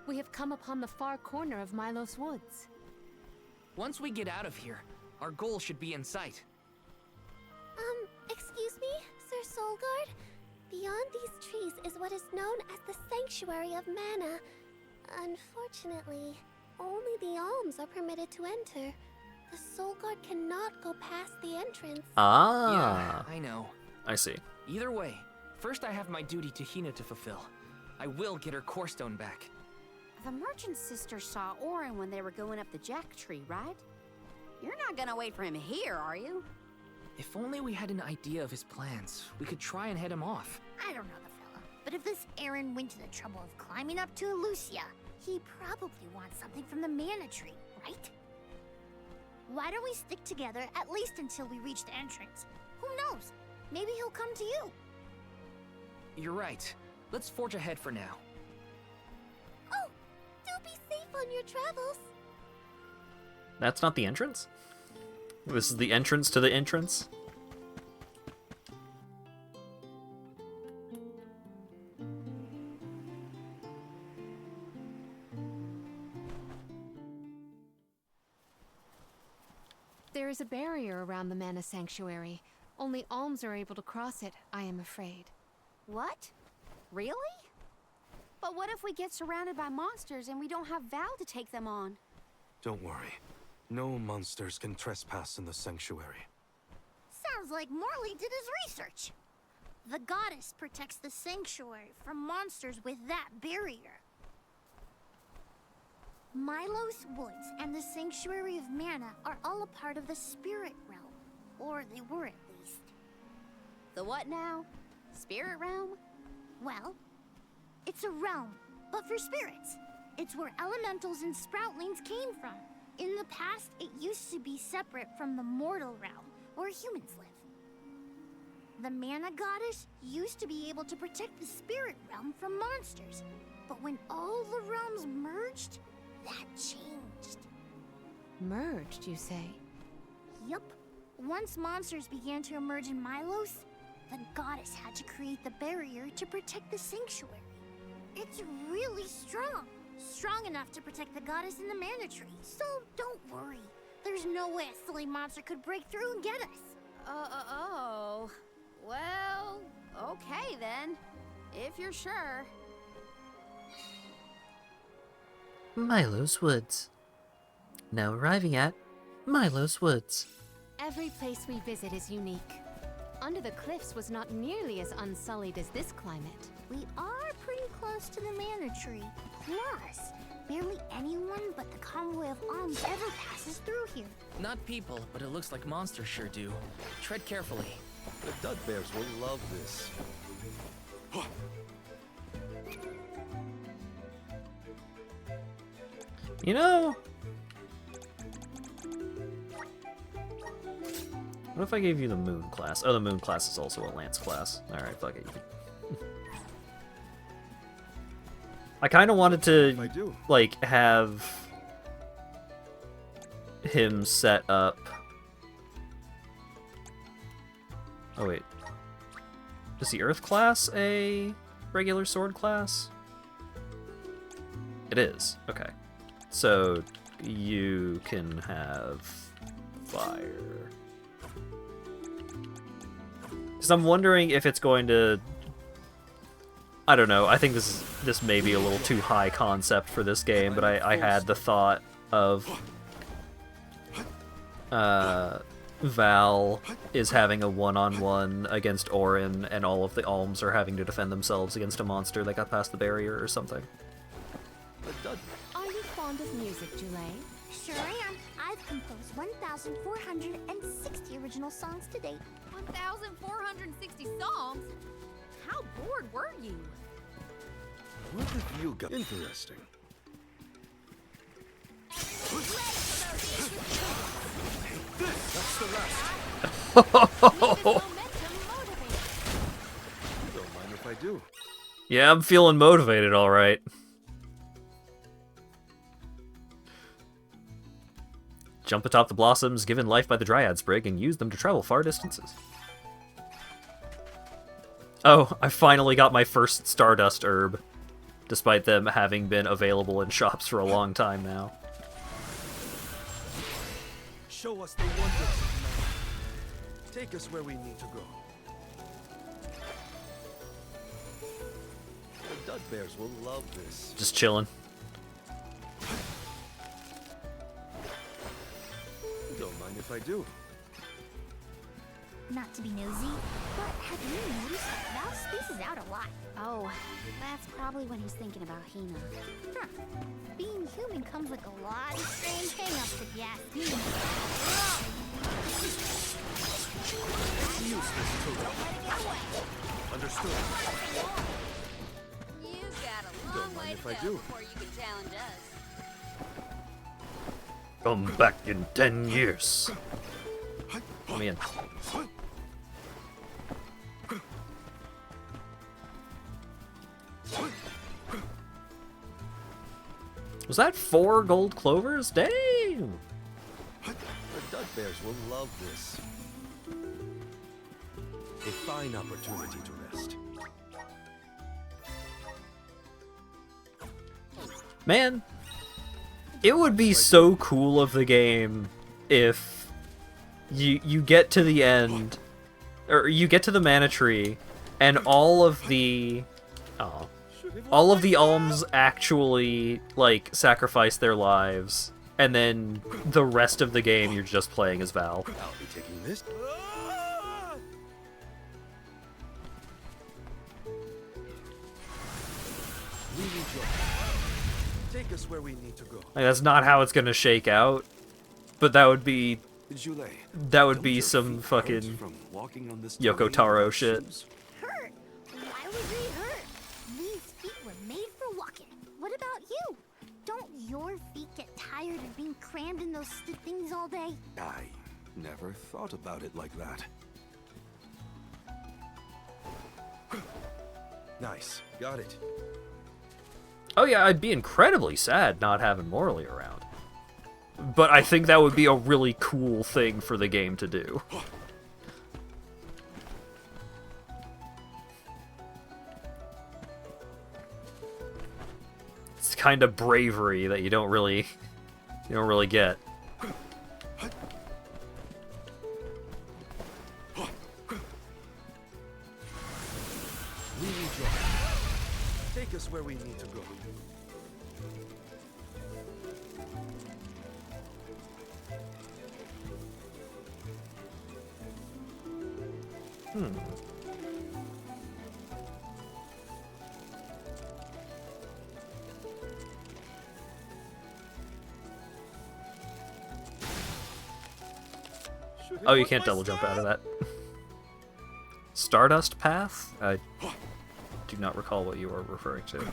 [SPEAKER 6] We have come upon the far corner of Milos Woods.
[SPEAKER 2] Once we get out of here, our goal should be in sight.
[SPEAKER 3] Excuse me, Sir Solgard? Beyond these trees is what is known as the Sanctuary of Mana. Unfortunately, only the alms are permitted to enter. The Solgard cannot go past the entrance.
[SPEAKER 1] Ah.
[SPEAKER 2] Yeah, I know.
[SPEAKER 1] I see.
[SPEAKER 2] Either way, first I have my duty to Hina to fulfill. I will get her core stone back.
[SPEAKER 5] The merchant sisters saw Orin when they were going up the jack tree, right? You're not gonna wait for him here, are you?
[SPEAKER 2] If only we had an idea of his plans, we could try and head him off.
[SPEAKER 3] I don't know the fella, but if this Aaron went to the trouble of climbing up to Lucia, he probably wants something from the mana tree, right? Why don't we stick together at least until we reach the entrance? Who knows? Maybe he'll come to you.
[SPEAKER 2] You're right. Let's forge ahead for now.
[SPEAKER 3] Oh, do be safe on your travels.
[SPEAKER 1] That's not the entrance? This is the entrance to the entrance?
[SPEAKER 6] There is a barrier around the Mana Sanctuary. Only alms are able to cross it, I am afraid.
[SPEAKER 5] What? Really? But what if we get surrounded by monsters and we don't have Val to take them on?
[SPEAKER 4] Don't worry. No monsters can trespass in the sanctuary.
[SPEAKER 3] Sounds like Morley did his research. The goddess protects the sanctuary from monsters with that barrier. Milos Woods and the Sanctuary of Mana are all a part of the spirit realm. Or they were at least.
[SPEAKER 5] The what now? Spirit realm?
[SPEAKER 3] Well, it's a realm, but for spirits. It's where elementals and sproutlings came from. In the past, it used to be separate from the mortal realm, where humans live. The Mana Goddess used to be able to protect the spirit realm from monsters. But when all the realms merged, that changed.
[SPEAKER 6] Merged, you say?
[SPEAKER 3] Yup. Once monsters began to emerge in Milos, the goddess had to create the barrier to protect the sanctuary. It's really strong. Strong enough to protect the goddess in the mana tree. So don't worry. There's no way a silly monster could break through and get us.
[SPEAKER 5] Oh. Well, okay then. If you're sure.
[SPEAKER 1] Milos Woods. Now arriving at Milos Woods.
[SPEAKER 6] Every place we visit is unique. Under the cliffs was not nearly as unsullied as this climate.
[SPEAKER 3] We are pretty close to the mana tree. Plus, barely anyone but the convoy of alms ever passes through here.
[SPEAKER 2] Not people, but it looks like monsters sure do. Tread carefully.
[SPEAKER 4] The Dud Bears will love this.
[SPEAKER 1] You know, what if I gave you the Moon class? Oh, the Moon class is also a Lance class. Alright, fuck it. I kind of wanted to, like, have him set up... Oh, wait. Is the Earth class a regular sword class? It is. Okay. So, you can have fire. Because I'm wondering if it's going to... I don't know, I think this may be a little too high concept for this game, but I had the thought of Val is having a one-on-one against Orin, and all of the Alms are having to defend themselves against a monster that got past the barrier or something.
[SPEAKER 6] Are you fond of music, Jule?
[SPEAKER 3] Sure am. I've composed 1,460 original songs to date.
[SPEAKER 5] 1,460 songs? How bored were you?
[SPEAKER 4] What have you got? Interesting. That's the last. Don't mind if I do.
[SPEAKER 1] Yeah, I'm feeling motivated, alright. Jump atop the blossoms given life by the Dryad Sprig and use them to travel far distances. Oh, I finally got my first Stardust herb, despite them having been available in shops for a long time now.
[SPEAKER 4] Show us the wonders of man. Take us where we need to go. The Dud Bears will love this.
[SPEAKER 1] Just chilling.
[SPEAKER 4] Don't mind if I do.
[SPEAKER 3] Not to be nosy, but have you noticed that Val spaces out a lot?
[SPEAKER 5] Oh, that's probably when he's thinking about Hina.
[SPEAKER 3] Huh. Being human comes with a lot of strange hang-ups if you ask me.
[SPEAKER 4] Useless tool. Understood.
[SPEAKER 5] You got a
[SPEAKER 4] Don't
[SPEAKER 5] long
[SPEAKER 4] mind
[SPEAKER 5] way
[SPEAKER 4] if
[SPEAKER 5] to
[SPEAKER 4] I
[SPEAKER 5] go
[SPEAKER 4] do.
[SPEAKER 5] before you can challenge us.
[SPEAKER 1] Come back in 10 years. Let me in. Was that 4 gold clovers? Dang!
[SPEAKER 4] The Dud Bears will love this. A fine opportunity to rest.
[SPEAKER 1] Man, it would be so cool of the game if you get to the end, or you get to the mana tree, and all of the alms actually, like, sacrifice their lives, and then the rest of the game you're just playing as Val.
[SPEAKER 4] I'll be taking this. We need your help. Take us where we need to go.
[SPEAKER 1] Like, that's not how it's gonna shake out, but that would be
[SPEAKER 4] Jule,
[SPEAKER 1] That would be some fucking Yoko Taro shit.
[SPEAKER 3] Hurt? Why would they hurt? These feet were made for walking. What about you? Don't your feet get tired of being crammed in those things all day?
[SPEAKER 4] I never thought about it like that. Nice. Got it.
[SPEAKER 1] Oh yeah, I'd be incredibly sad not having Morley around. But I think that would be a really cool thing for the game to do. It's kind of bravery that you don't really get.
[SPEAKER 4] We need your help. Take us where we need to go.
[SPEAKER 1] Oh, you can't double jump out of that. Stardust Path? I do not recall what you are referring to.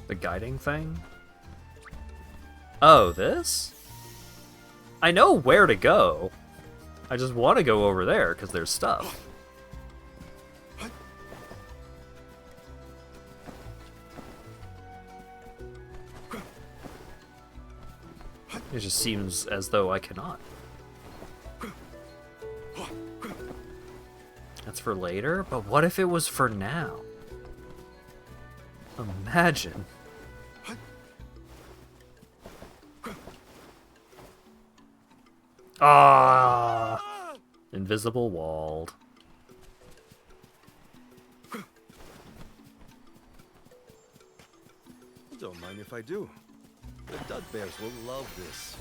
[SPEAKER 1] The guiding thing? Oh, this? I know where to go. I just want to go over there because there's stuff. It just seems as though I cannot. That's for later? But what if it was for now? Imagine. Ah! Invisible walled.
[SPEAKER 4] Don't mind if I do. The Dud Bears will love this.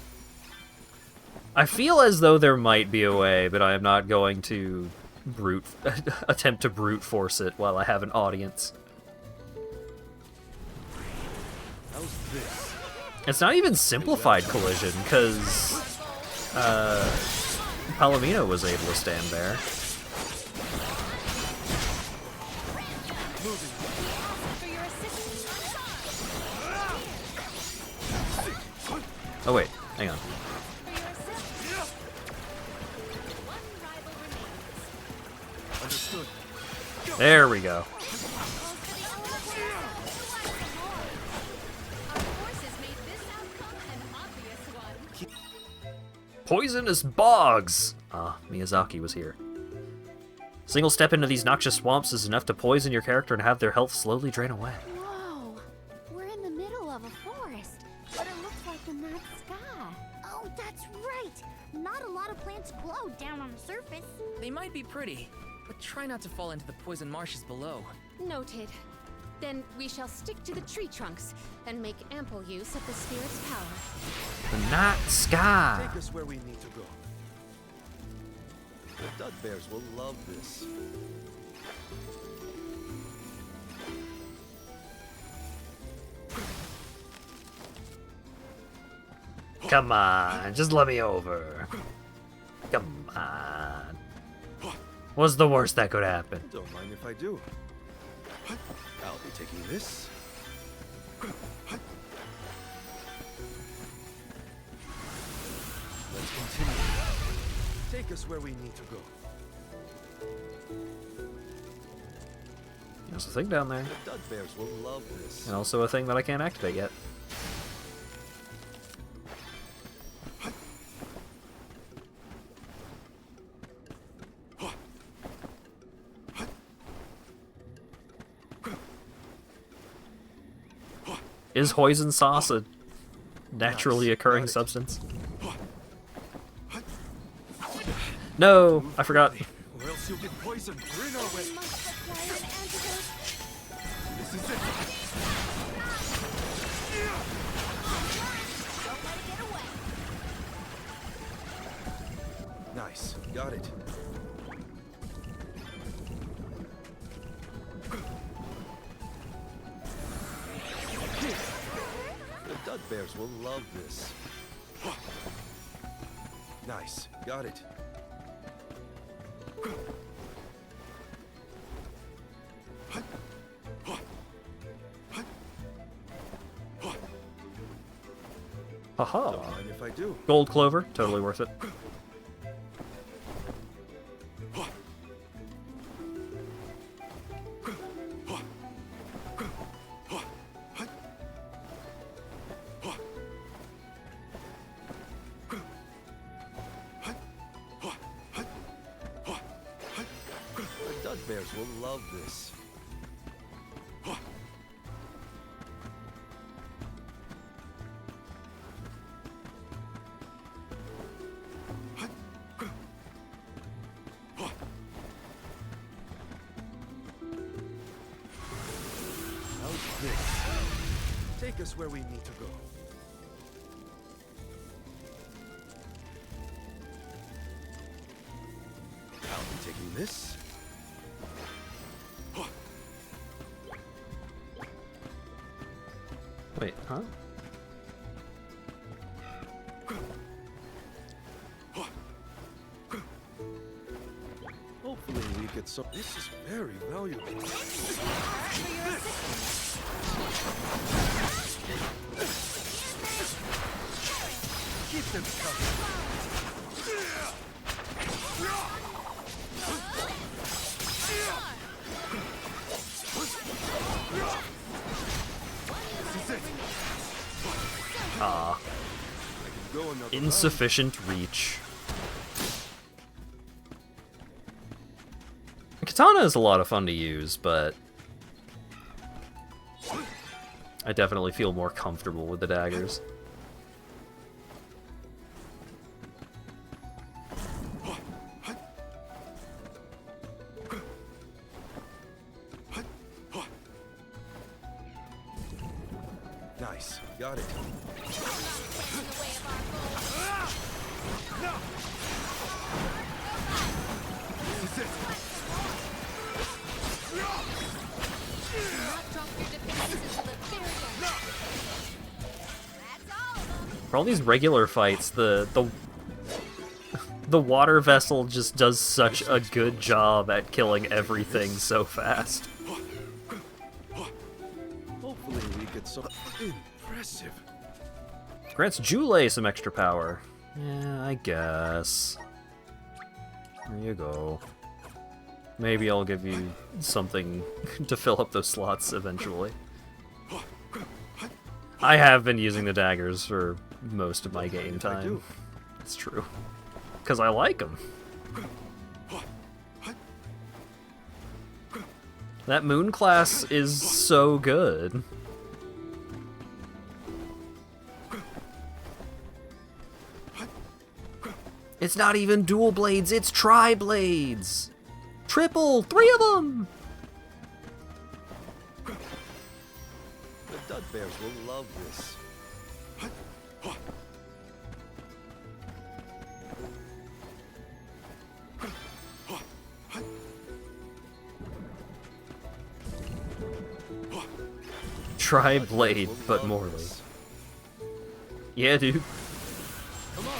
[SPEAKER 1] I feel as though there might be a way, but I am not going to attempt to brute force it while I have an audience.
[SPEAKER 4] How's this?
[SPEAKER 1] It's not even simplified collision, because Palomino was able to stand there. Oh wait, hang on.
[SPEAKER 4] Understood.
[SPEAKER 1] There we go. Poisonous bogs! Ah, Miyazaki was here. Single step into these noxious swamps is enough to poison your character and have their health slowly drain away.
[SPEAKER 5] Whoa! We're in the middle of a forest, but it looks like the night sky.
[SPEAKER 3] Oh, that's right. Not a lot of plants glow down on the surface.
[SPEAKER 2] They might be pretty, but try not to fall into the poison marshes below.
[SPEAKER 6] Noted. Then we shall stick to the tree trunks and make ample use of the spirit's power.
[SPEAKER 1] The night sky!
[SPEAKER 4] Take us where we need to go. The Dud Bears will love this.
[SPEAKER 1] Come on, just let me over. Come on. What's the worst that could happen?
[SPEAKER 4] Don't mind if I do. I'll be taking this. Let's continue. Take us where we need to go.
[SPEAKER 1] There's a thing down there.
[SPEAKER 4] The Dud Bears will love this.
[SPEAKER 1] And also a thing that I can't activate yet. Is hoisin sauce a naturally occurring substance? No, I forgot.
[SPEAKER 4] Or else you'll get poisoned. We're in our way. This is it. Nice. Got it. The Dud Bears will love this. Nice. Got it.
[SPEAKER 1] Haha.
[SPEAKER 4] Don't mind if I do.
[SPEAKER 1] Gold clover, totally worth it.
[SPEAKER 4] The Dud Bears will love this. How's this? Take us where we need to go. I'll this?
[SPEAKER 1] Wait, huh?
[SPEAKER 4] Hopefully we get some. This is very valuable. Keep them coming.
[SPEAKER 1] Ah. Insufficient reach. Katana is a lot of fun to use, but I definitely feel more comfortable with the daggers.
[SPEAKER 4] Nice. Got it.
[SPEAKER 1] For all these regular fights, the water vessel just does such a good job at killing everything so fast.
[SPEAKER 4] Hopefully we get some. Impressive.
[SPEAKER 1] Grants Jule some extra power. Yeah, I guess. There you go. Maybe I'll give you something to fill up those slots eventually. I have been using the daggers for most of my game time. It's true. Because I like them. That moon class is so good. It's not even dual blades, it's tri-blades! Triple! 3 of them!
[SPEAKER 4] The Dud Bears will love this.
[SPEAKER 1] Tri-blade, but Morley. Yeah, dude.
[SPEAKER 4] Come on.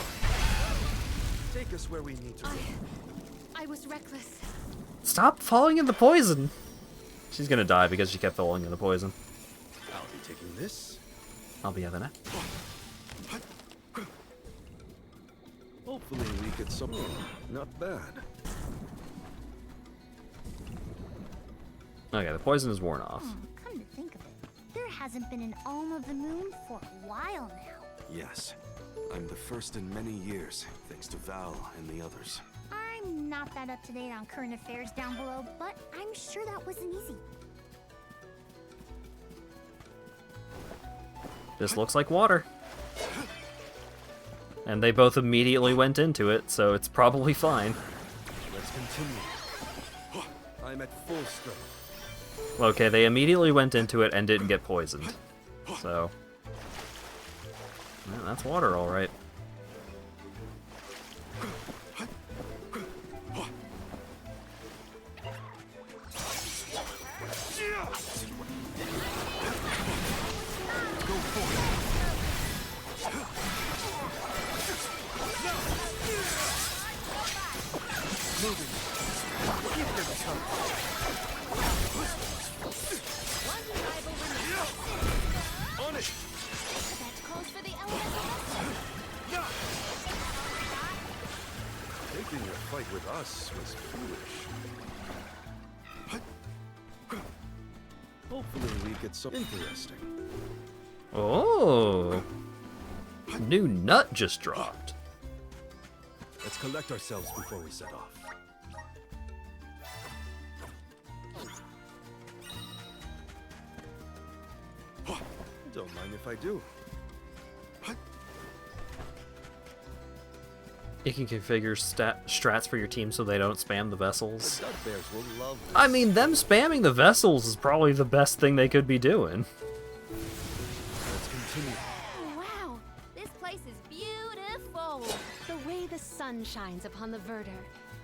[SPEAKER 4] Take us where we need to go.
[SPEAKER 6] I was reckless.
[SPEAKER 1] Stop falling in the poison! She's gonna die because she kept falling in the poison.
[SPEAKER 4] I'll be taking this.
[SPEAKER 1] I'll be having it.
[SPEAKER 4] Hopefully we get something not bad.
[SPEAKER 1] Okay, the poison is worn off.
[SPEAKER 3] Come to think of it, there hasn't been an Alm of the Moon for a while now.
[SPEAKER 4] Yes. I'm the first in many years, thanks to Val and the others.
[SPEAKER 3] I'm not that up to date on current affairs down below, but I'm sure that wasn't easy.
[SPEAKER 1] This looks like water. And they both immediately went into it, so it's probably fine.
[SPEAKER 4] Let's continue. I'm at full strength.
[SPEAKER 1] Okay, they immediately went into it and didn't get poisoned. So... yeah, that's water, alright.
[SPEAKER 4] On it! Taking your fight with us was foolish. Hopefully we get something interesting.
[SPEAKER 1] Oh! New nut just dropped.
[SPEAKER 4] Let's collect ourselves before we set off. Don't mind if I do.
[SPEAKER 1] You can configure strats for your team so they don't spam the vessels.
[SPEAKER 4] The Dud Bears will love this.
[SPEAKER 1] I mean, them spamming the vessels is probably the best thing they could be doing.
[SPEAKER 4] Let's continue.
[SPEAKER 5] Wow, this place is beautiful.
[SPEAKER 6] The way the sun shines upon the verdure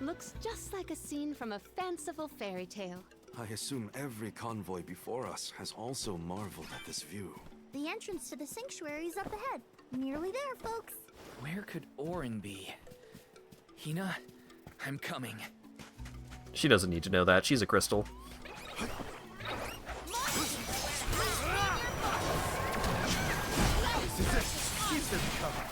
[SPEAKER 6] Looks just like a scene from a fanciful fairy tale.
[SPEAKER 4] I assume every convoy before us has also marveled at this view.
[SPEAKER 3] The entrance to the sanctuary is up ahead. Nearly there, folks.
[SPEAKER 2] Where could Orin be? Hina, I'm coming.
[SPEAKER 1] She doesn't need to know that. She's a crystal.
[SPEAKER 4] Keep them coming.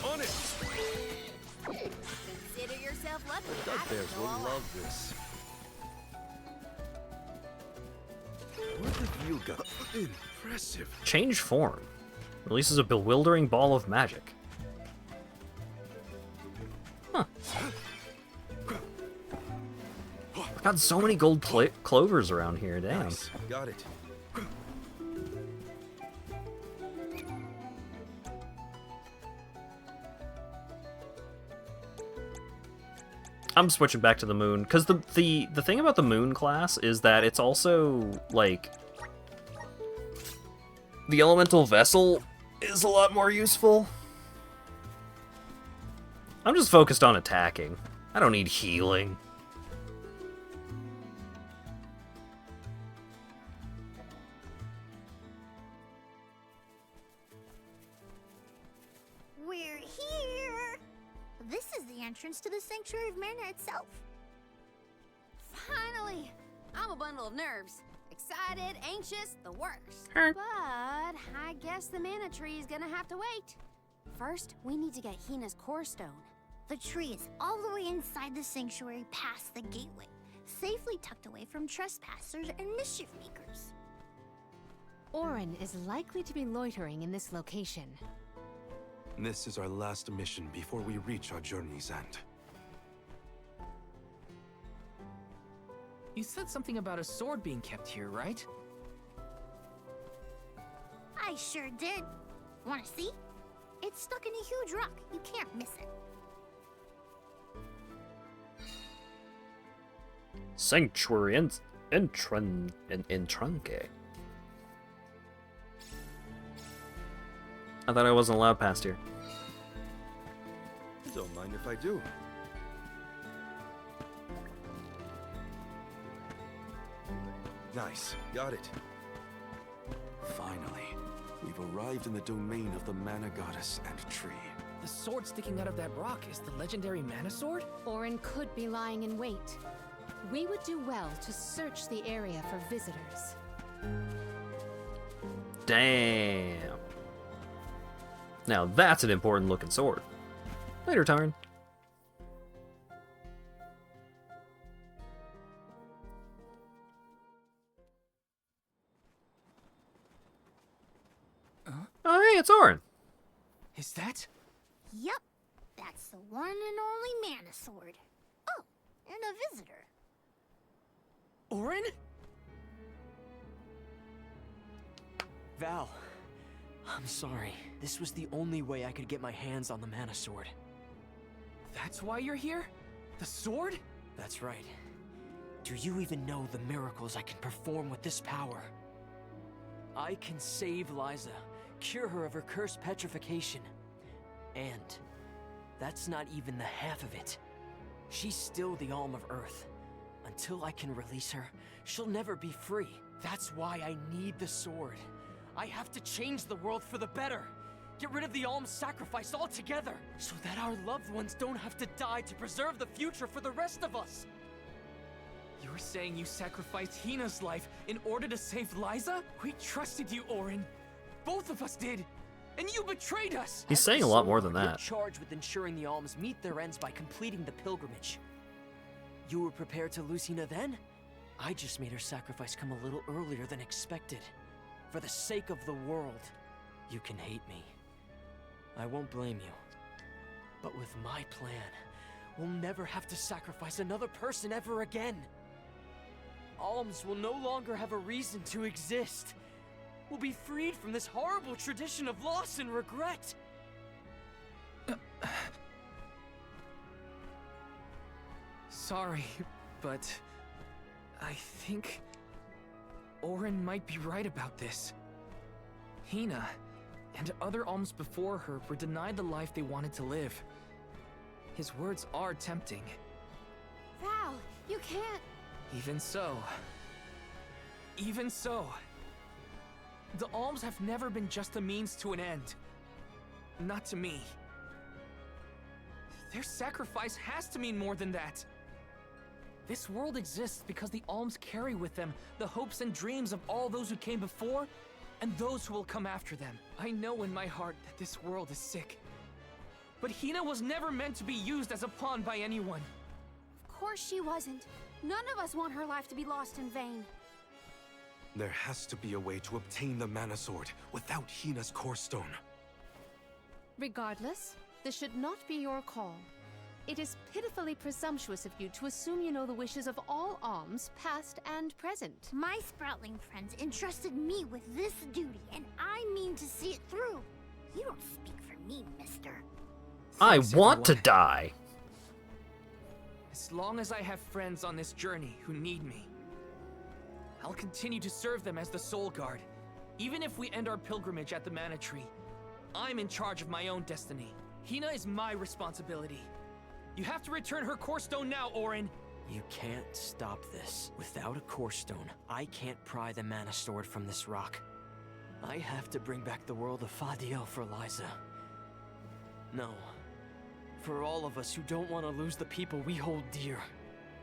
[SPEAKER 4] On it.
[SPEAKER 5] Consider yourself lucky.
[SPEAKER 4] Duck bears will love this. What have you got? Impressive.
[SPEAKER 1] Change form. Releases a bewildering ball of magic. Huh. I've got so many gold clovers around here, damn.
[SPEAKER 4] Nice. Got it.
[SPEAKER 1] I'm switching back to the moon, because the thing about the moon class is that it's also, like... The elemental vessel is a lot more useful. I'm just focused on attacking. I don't need healing.
[SPEAKER 3] We're here. This is the entrance to the Sanctuary of Mana itself.
[SPEAKER 5] Finally! I'm a bundle of nerves. Excited, anxious, the works.
[SPEAKER 1] Huh.
[SPEAKER 5] But I guess the mana tree is gonna have to wait. First, we need to get Hina's core stone.
[SPEAKER 3] The tree is all the way inside the sanctuary past the gateway, safely tucked away from trespassers and mischief makers.
[SPEAKER 6] Orin is likely to be loitering in this location.
[SPEAKER 4] This is our last mission before we reach our journey's end.
[SPEAKER 2] You said something about a sword being kept here, right?
[SPEAKER 3] I sure did. Wanna see? It's stuck in a huge rock. You can't miss it.
[SPEAKER 1] Sanctuary Entranque. I thought I wasn't allowed past here.
[SPEAKER 4] Don't mind if I do. Nice. Got it. Finally, we've arrived in the domain of the Mana Goddess and Tree.
[SPEAKER 2] The sword sticking out of that rock is the legendary mana sword?
[SPEAKER 6] Orin could be lying in wait. We would do well to search the area for visitors.
[SPEAKER 1] Damn. Now that's an important looking sword. Later, Tarn. Oh, hey, it's Orin.
[SPEAKER 2] Is that?
[SPEAKER 3] Yup, that's the one and only Mana Sword. Oh, and a visitor.
[SPEAKER 2] Orin?
[SPEAKER 13] Val, I'm sorry. This was the only way I could get my hands on the Mana Sword.
[SPEAKER 2] That's why you're here? The sword?
[SPEAKER 13] That's right. Do you even know the miracles I can perform with this power? I can save Liza, cure her of her cursed petrification. And that's not even the half of it. She's still the Alm of Earth. Until I can release her, she'll never be free. That's why I need the sword. I have to change the world for the better. Get rid of the Alm's sacrifice altogether, so that our loved ones don't have to die to preserve the future for the rest of us.
[SPEAKER 2] You're saying you sacrificed Hina's life in order to save Liza? We trusted you, Orin. Both of us did. And you betrayed us!
[SPEAKER 1] He's saying a lot more than
[SPEAKER 13] You're
[SPEAKER 1] that.
[SPEAKER 13] charged with ensuring the Alms meet their ends by completing the pilgrimage. You were prepared to lose Hina then? I just made her sacrifice come a little earlier than expected. For the sake of the world, you can hate me. I won't blame you. But with my plan, we'll never have to sacrifice another person ever again. Alms will no longer have a reason to exist. We'll be freed from this horrible tradition of loss and regret.
[SPEAKER 2] sorry, but I think Orin might be right about this. Hina and other alms before her were denied the life they wanted to live. His words are tempting.
[SPEAKER 5] Val, you can't...
[SPEAKER 2] Even so, the alms have never been just a means to an end. Not to me. Their sacrifice has to mean more than that. This world exists because the alms carry with them the hopes and dreams of all those who came before and those who will come after them. I know in my heart that this world is sick. But Hina was never meant to be used as a pawn by anyone.
[SPEAKER 5] Of course she wasn't. None of us want her life to be lost in vain.
[SPEAKER 4] There has to be a way to obtain the Mana Sword without Hina's Core Stone.
[SPEAKER 6] Regardless, this should not be your call. It is pitifully presumptuous of you to assume you know the wishes of all alms, past and present.
[SPEAKER 3] My Sproutling friends entrusted me with this duty, and I mean to see it through. You don't speak for me, mister.
[SPEAKER 1] I
[SPEAKER 2] Thanks,
[SPEAKER 1] want to
[SPEAKER 2] everyone.
[SPEAKER 1] die.
[SPEAKER 2] As long as I have friends on this journey who need me, I'll continue to serve them as the Soul Guard. Even if we end our pilgrimage at the Mana Tree, I'm in charge of my own destiny. Hina is my responsibility. You have to return her Core Stone now, Orin.
[SPEAKER 13] You can't stop this. Without a Core Stone, I can't pry the Mana Sword from this rock. I have to bring back the world of Fadiel for Liza. No. For all of us who don't want to lose the people we hold dear.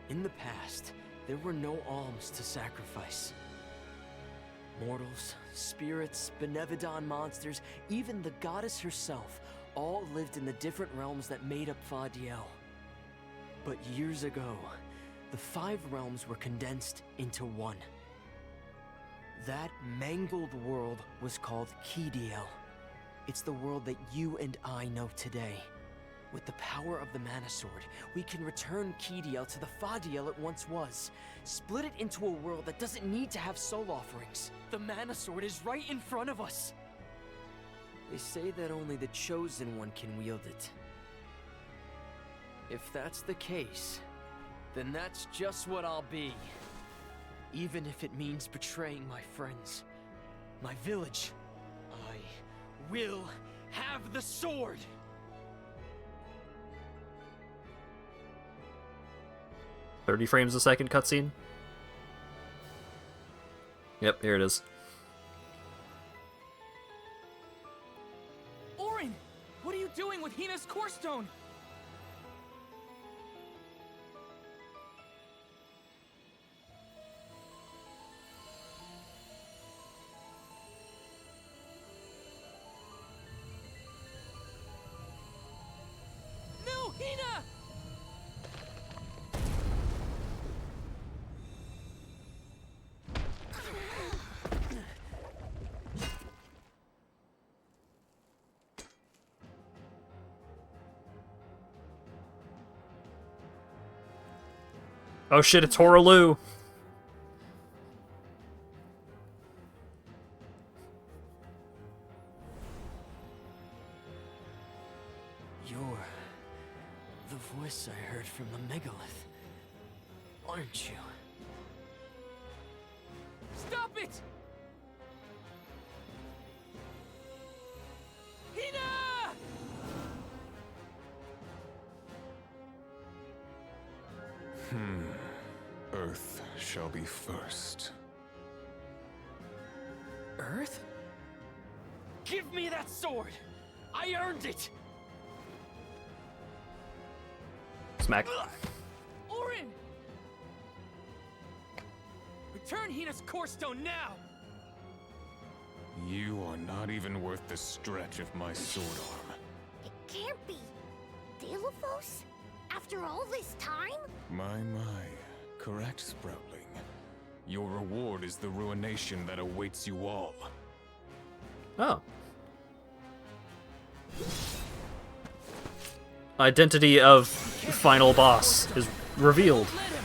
[SPEAKER 13] In the past, there were no alms to sacrifice. Mortals, spirits, Benevodon monsters, even the goddess herself, all lived in the different realms that made up Fadiel. But years ago, the 5 realms were condensed into one. That mangled world was called Kidiel. It's the world that you and I know today. With the power of the Mana Sword, we can return Kidiel to the Fadiel it once was. Split it into a world that doesn't need to have soul offerings. The Mana Sword is right in front of us. They say that only the Chosen One can wield it. If that's the case, then that's just what I'll be. Even if it means betraying my friends, my village, I will have the sword!
[SPEAKER 1] "30 frames a second cutscene." Yep, here it is.
[SPEAKER 2] Orin! What are you doing with Hina's Core Stone? No, Hina!
[SPEAKER 1] Oh shit, it's Horalu!
[SPEAKER 13] You're the voice I heard from the megalith, aren't you?
[SPEAKER 2] Stop it! Hina!
[SPEAKER 10] Earth shall be first.
[SPEAKER 2] Earth?
[SPEAKER 13] Give me that sword! I earned it!
[SPEAKER 1] Smack.
[SPEAKER 2] Orin! Return Hina's Core Stone now!
[SPEAKER 10] You are not even worth the stretch of my sword arm.
[SPEAKER 3] It can't be. Delophos? After all this time?
[SPEAKER 10] My. Correct, Sproutling. Your reward is the ruination that awaits you all.
[SPEAKER 1] Oh. Identity of final boss is revealed.
[SPEAKER 3] I never found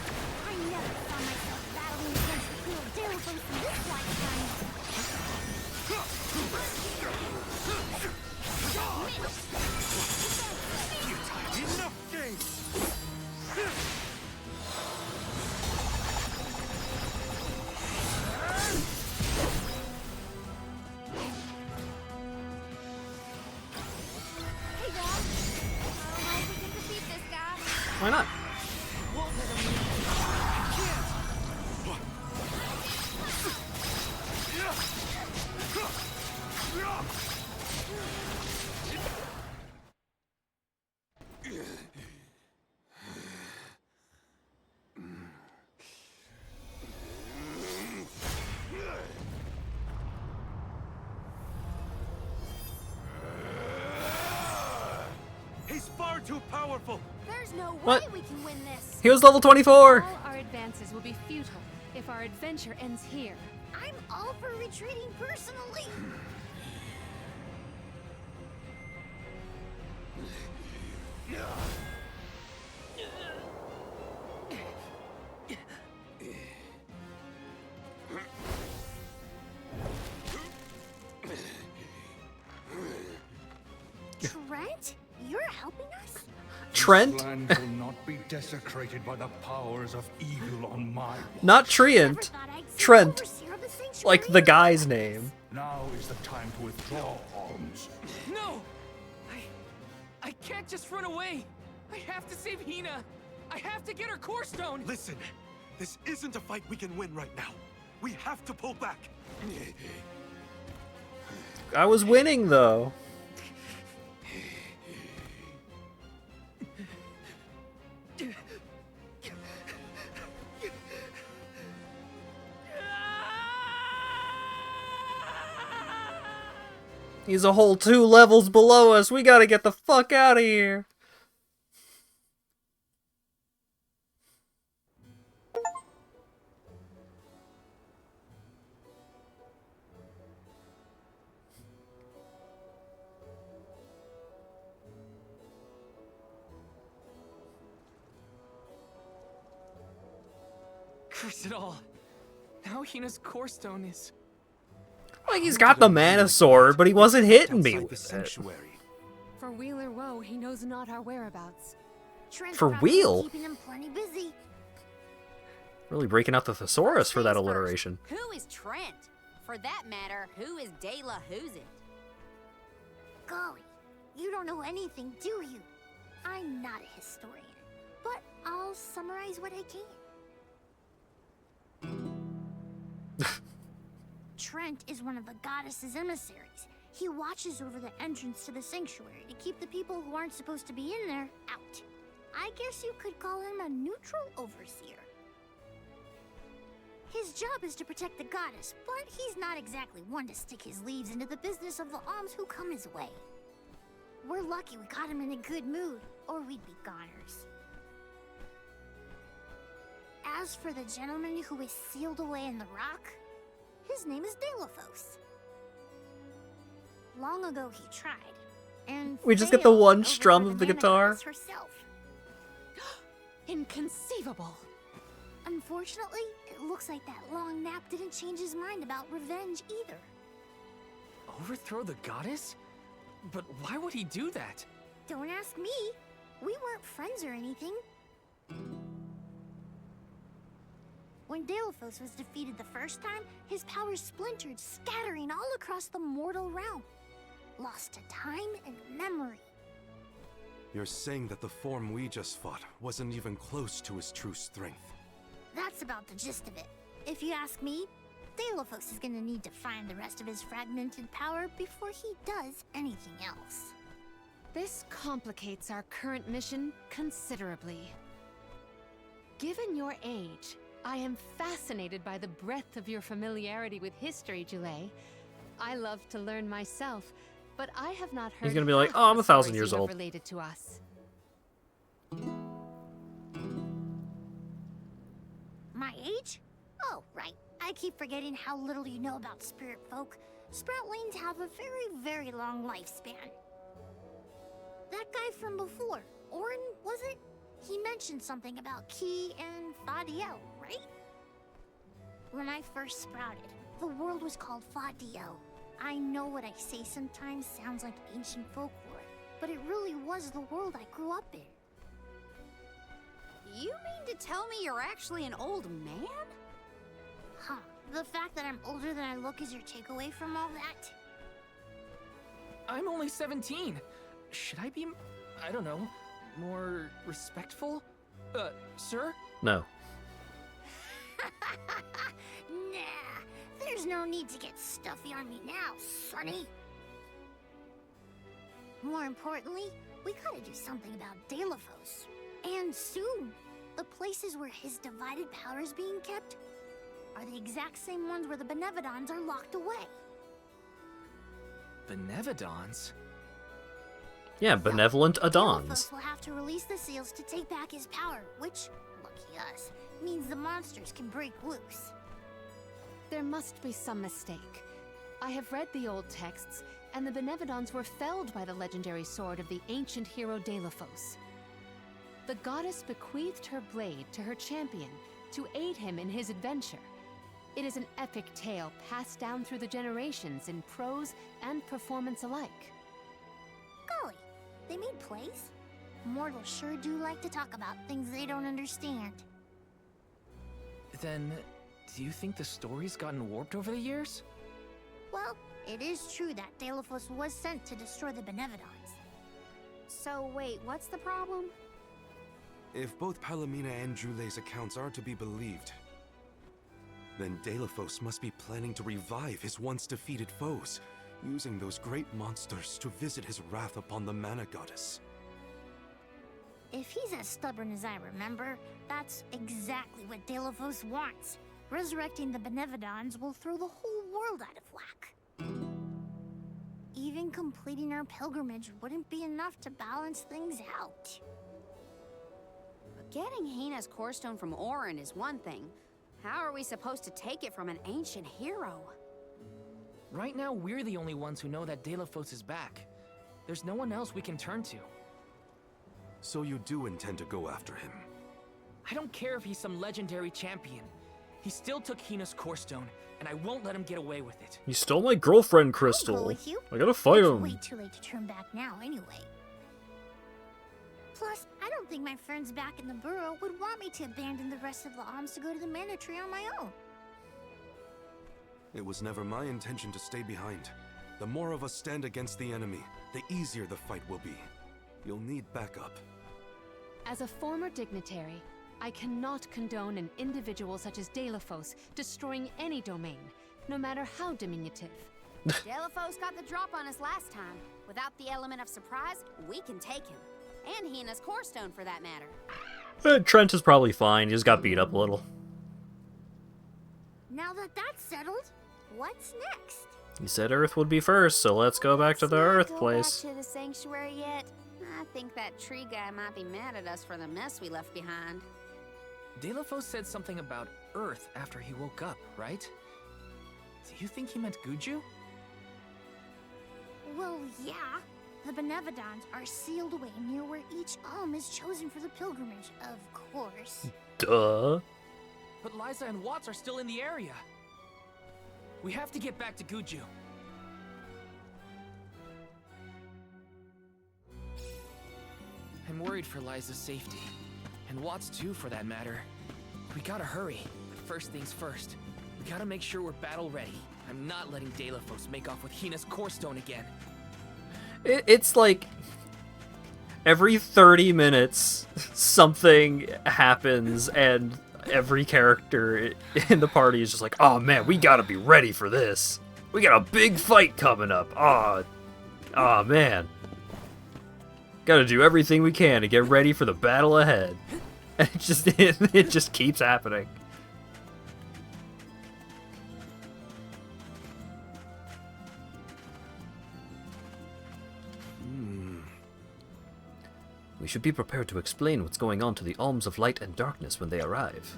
[SPEAKER 3] myself battling against the cruel Delophos in this lifetime.
[SPEAKER 9] Enough games!
[SPEAKER 4] too powerful.
[SPEAKER 5] There's no way
[SPEAKER 1] What?
[SPEAKER 5] we can win this.
[SPEAKER 1] He was level 24!
[SPEAKER 6] All our advances will be futile if our adventure ends here.
[SPEAKER 3] I'm all for retreating personally.
[SPEAKER 5] Trent, you're helping us?
[SPEAKER 1] Trent?
[SPEAKER 14] This land will not be desecrated by the powers of evil on my watch.
[SPEAKER 1] Not Treant. Trent. Like the guy's name.
[SPEAKER 14] Now is the time to withdraw arms.
[SPEAKER 2] No! I can't just run away. I have to save Hina. I have to get her core stone.
[SPEAKER 4] Listen, this isn't a fight we can win right now. We have to pull back.
[SPEAKER 1] I was winning though. He's a whole 2 levels below us. We gotta get the fuck out of here.
[SPEAKER 2] Curse it all. Now Hina's core stone is...
[SPEAKER 1] Like, he's got the mana sword, but he wasn't hitting me with it.
[SPEAKER 4] Sanctuary.
[SPEAKER 6] For weal or woe, he knows not our whereabouts.
[SPEAKER 3] Trent's
[SPEAKER 1] For
[SPEAKER 3] probably
[SPEAKER 1] wheel?
[SPEAKER 3] keeping him plenty busy.
[SPEAKER 1] Really breaking out the thesaurus for that alliteration.
[SPEAKER 5] Who is Trent? For that matter, who is De La Who's it?
[SPEAKER 3] Golly, you don't know anything, do you? I'm not a historian, but I'll summarize what I can. Trent is one of the goddess's emissaries. He watches over the entrance to the sanctuary to keep the people who aren't supposed to be in there out. I guess you could call him a neutral overseer. His job is to protect the goddess, but he's not exactly one to stick his leaves into the business of the alms who come his way. We're lucky we caught him in a good mood, or we'd be goners. As for the gentleman who is sealed away in the rock, his name is Delafos. Long ago he tried, and
[SPEAKER 1] We just get the
[SPEAKER 3] failed
[SPEAKER 1] one
[SPEAKER 3] over
[SPEAKER 1] strum
[SPEAKER 3] the
[SPEAKER 1] of the
[SPEAKER 3] mana
[SPEAKER 1] guitar.
[SPEAKER 3] goddess herself.
[SPEAKER 6] Inconceivable.
[SPEAKER 3] Unfortunately, it looks like that long nap didn't change his mind about revenge either.
[SPEAKER 2] Overthrow the goddess? But why would he do that?
[SPEAKER 3] Don't ask me. We weren't friends or anything. When Delafos was defeated the first time, his powers splintered, scattering all across the mortal realm. Lost to time and memory.
[SPEAKER 4] You're saying that the form we just fought wasn't even close to his true strength.
[SPEAKER 3] That's about the gist of it. If you ask me, Delafos is gonna need to find the rest of his fragmented power before he does anything else.
[SPEAKER 6] This complicates our current mission considerably. Given your age, I am fascinated by the breadth of your familiarity with history, Jule. I love to learn myself, but I have not heard.
[SPEAKER 1] He's gonna be like,
[SPEAKER 6] half
[SPEAKER 1] "Oh, I'm
[SPEAKER 6] the
[SPEAKER 1] 1,000
[SPEAKER 6] stories
[SPEAKER 1] years
[SPEAKER 6] you have
[SPEAKER 1] old."
[SPEAKER 6] related to us.
[SPEAKER 3] My age? Oh, right. I keep forgetting how little you know about spirit folk. Sproutlings have a very, very long lifespan. That guy from before, Orin, was it? He mentioned something about Ki and Fadiel, right? When I first sprouted, the world was called Fadiel. I know what I say sometimes sounds like ancient folklore, but it really was the world I grew up in.
[SPEAKER 5] You mean to tell me you're actually an old man?
[SPEAKER 3] Huh. The fact that I'm older than I look is your takeaway from all that?
[SPEAKER 2] I'm only 17. Should I be, I don't know, more respectful? Sir?
[SPEAKER 1] No.
[SPEAKER 3] Nah, there's no need to get stuffy on me now, Sonny. More importantly, we gotta do something about Delafos. And soon. The places where his divided power is being kept are the exact same ones where the Benevodons are locked away.
[SPEAKER 2] Benevodons?
[SPEAKER 1] Yeah, benevolent Adons.
[SPEAKER 3] Delos will have to release the seals to take back his power, which, lucky us, means the monsters can break loose.
[SPEAKER 6] There must be some mistake. I have read the old texts, and the Benevodons were felled by the legendary sword of the ancient hero Delphos. The goddess bequeathed her blade to her champion to aid him in his adventure. It is an epic tale passed down through the generations in prose and performance alike.
[SPEAKER 3] Golly, they made plays? Mortals sure do like to talk about things they don't understand.
[SPEAKER 2] Then, do you think the story's gotten warped over the years?
[SPEAKER 3] Well, it is true that Delphos was sent to destroy the Benevodons.
[SPEAKER 5] So wait, what's the problem?
[SPEAKER 4] If both Palomina and Jule's accounts are to be believed, then Delphos must be planning to revive his once defeated foes, using those great monsters to visit his wrath upon the Mana Goddess.
[SPEAKER 3] If he's as stubborn as I remember, that's exactly what Delphos wants. Resurrecting the Benevodons will throw the whole world out of whack. Even completing our pilgrimage wouldn't be enough to balance things out.
[SPEAKER 5] Getting Hina's core stone from Orin is one thing. How are we supposed to take it from an ancient hero?
[SPEAKER 2] Right now, we're the only ones who know that Delphos is back. There's no one else we can turn to.
[SPEAKER 4] So you do intend to go after him?
[SPEAKER 2] I don't care if he's some legendary champion. He still took Hina's core stone, and I won't let him get away with it.
[SPEAKER 1] He stole my girlfriend,
[SPEAKER 3] I'll
[SPEAKER 1] Crystal.
[SPEAKER 3] go with you.
[SPEAKER 1] I gotta fight
[SPEAKER 3] It's
[SPEAKER 1] him.
[SPEAKER 3] way too late to turn back now, anyway. Plus, I don't think my friends back in the burrow would want me to abandon the rest of the alms to go to the Mana Tree on my own.
[SPEAKER 4] It was never my intention to stay behind. The more of us stand against the enemy, the easier the fight will be. You'll need backup.
[SPEAKER 6] As a former dignitary, I cannot condone an individual such as Delphos destroying any domain, no matter how diminutive.
[SPEAKER 5] Delphos got the drop on us last time. Without the element of surprise, we can take him. And Hina's core stone, for that matter.
[SPEAKER 1] Trent is probably fine. He just got beat up a little.
[SPEAKER 3] Now that that's settled, what's next?
[SPEAKER 1] He said Earth would be first, so let's go back to the Earth place.
[SPEAKER 5] Go back to the sanctuary yet? I think that tree guy might be mad at us for the mess we left behind.
[SPEAKER 2] Delphos said something about Earth after he woke up, right? Do you think he meant Guju?
[SPEAKER 3] Well, yeah. The Benevodons are sealed away near where each alm is chosen for the pilgrimage, of course.
[SPEAKER 1] Duh.
[SPEAKER 2] But Liza and Watts are still in the area. We have to get back to Guju. I'm worried for Liza's safety. And Watts too, for that matter. We gotta hurry. But first things first. We gotta make sure we're battle ready. I'm not letting Delphos make off with Hina's core stone again.
[SPEAKER 1] It's like every 30 minutes something happens and every character in the party is just like, oh man, we gotta be ready for this. We got a big fight coming up. Oh man. Gotta do everything we can to get ready for the battle ahead. And it just keeps happening. We should be prepared to explain what's going on to the Alms of Light and Darkness when they arrive.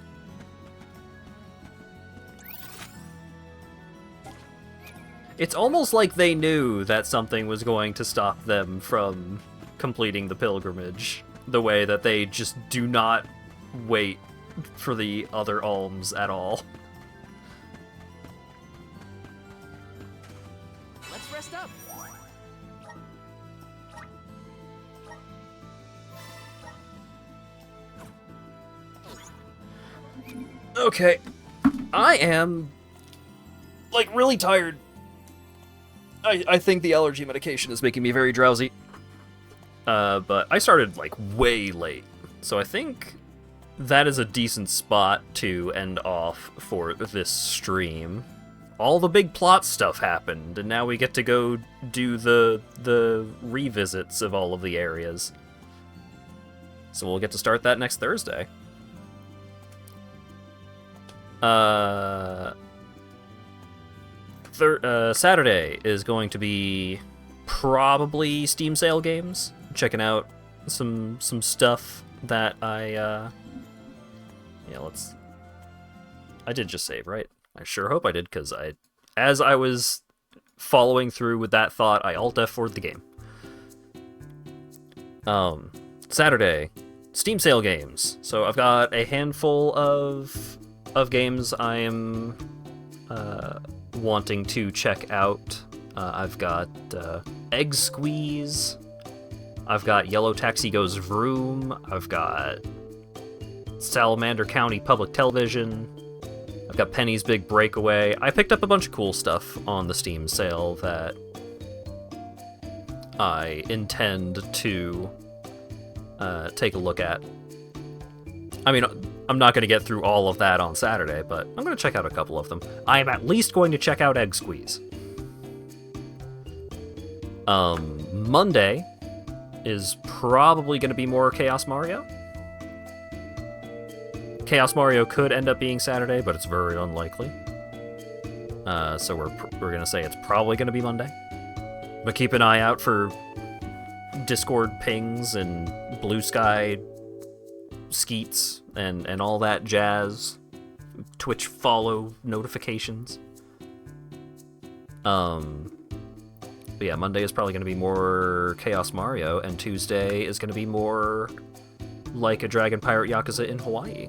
[SPEAKER 1] It's almost like they knew that something was going to stop them from completing the pilgrimage, the way that they just do not wait for the other alms at all.
[SPEAKER 2] Let's rest up.
[SPEAKER 1] Okay, I am, like, really tired. I think the allergy medication is making me very drowsy. But I started, like, way late. So I think that is a decent spot to end off for this stream. All the big plot stuff happened, and now we get to go do the revisits of all of the areas. So we'll get to start that next Thursday. Saturday is going to be probably Steam sale games. Checking out some stuff that I did just save, right? I sure hope I did, because as I was following through with that thought, I Alt F4'd the game. Saturday, Steam sale games. So I've got a handful of games I am wanting to check out. I've got Egg Squeeze. I've got Yellow Taxi Goes Vroom. I've got Salamander County Public Television. I've got Penny's Big Breakaway. I picked up a bunch of cool stuff on the Steam sale that I intend to take a look at. I mean, I'm not going to get through all of that on Saturday, but I'm going to check out a couple of them. I am at least going to check out Egg Squeeze. Monday is probably going to be more Chaos Mario. Chaos Mario could end up being Saturday, but it's very unlikely. So we're going to say it's probably going to be Monday. But keep an eye out for Discord pings and Blue Sky skeets and all that jazz. Twitch follow notifications. But yeah, Monday is probably going to be more Chaos Mario, and Tuesday is going to be more Like a Dragon Pirate Yakuza in Hawaii.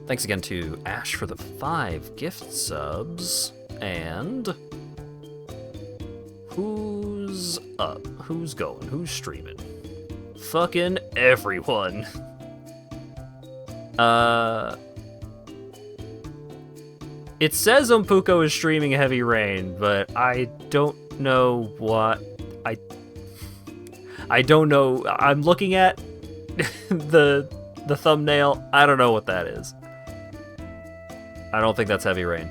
[SPEAKER 1] Thanks again to Ash for the 5 gift subs, and who's up? Who's going? Who's streaming? Fucking everyone. It says Umpuko is streaming Heavy Rain, but I don't know what... I don't know. I'm looking at the thumbnail. I don't know what that is. I don't think that's Heavy Rain.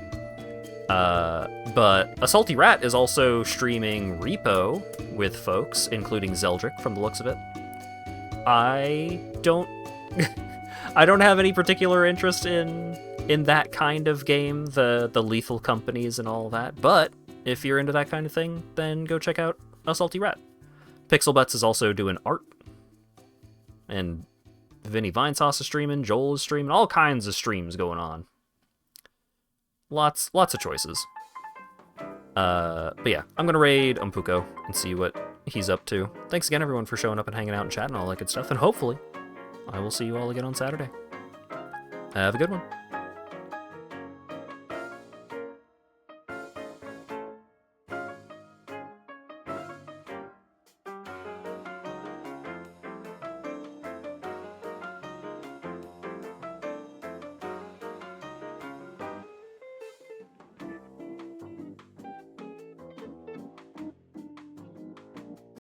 [SPEAKER 1] But A Salty Rat is also streaming Repo with folks, including Zeldrick from the looks of it. I don't have any particular interest in that kind of game, the Lethal Companies and all that, but if you're into that kind of thing, then go check out A Salty Rat. Pixel Butts is also doing art, and Vinny Vinesauce is streaming, Joel is streaming, all kinds of streams going on. Lots of choices. But yeah, I'm gonna raid Umpuko and see what he's up to. Thanks again, everyone, for showing up and hanging out and chatting and all that good stuff, and hopefully I will see you all again on Saturday. Have a good one.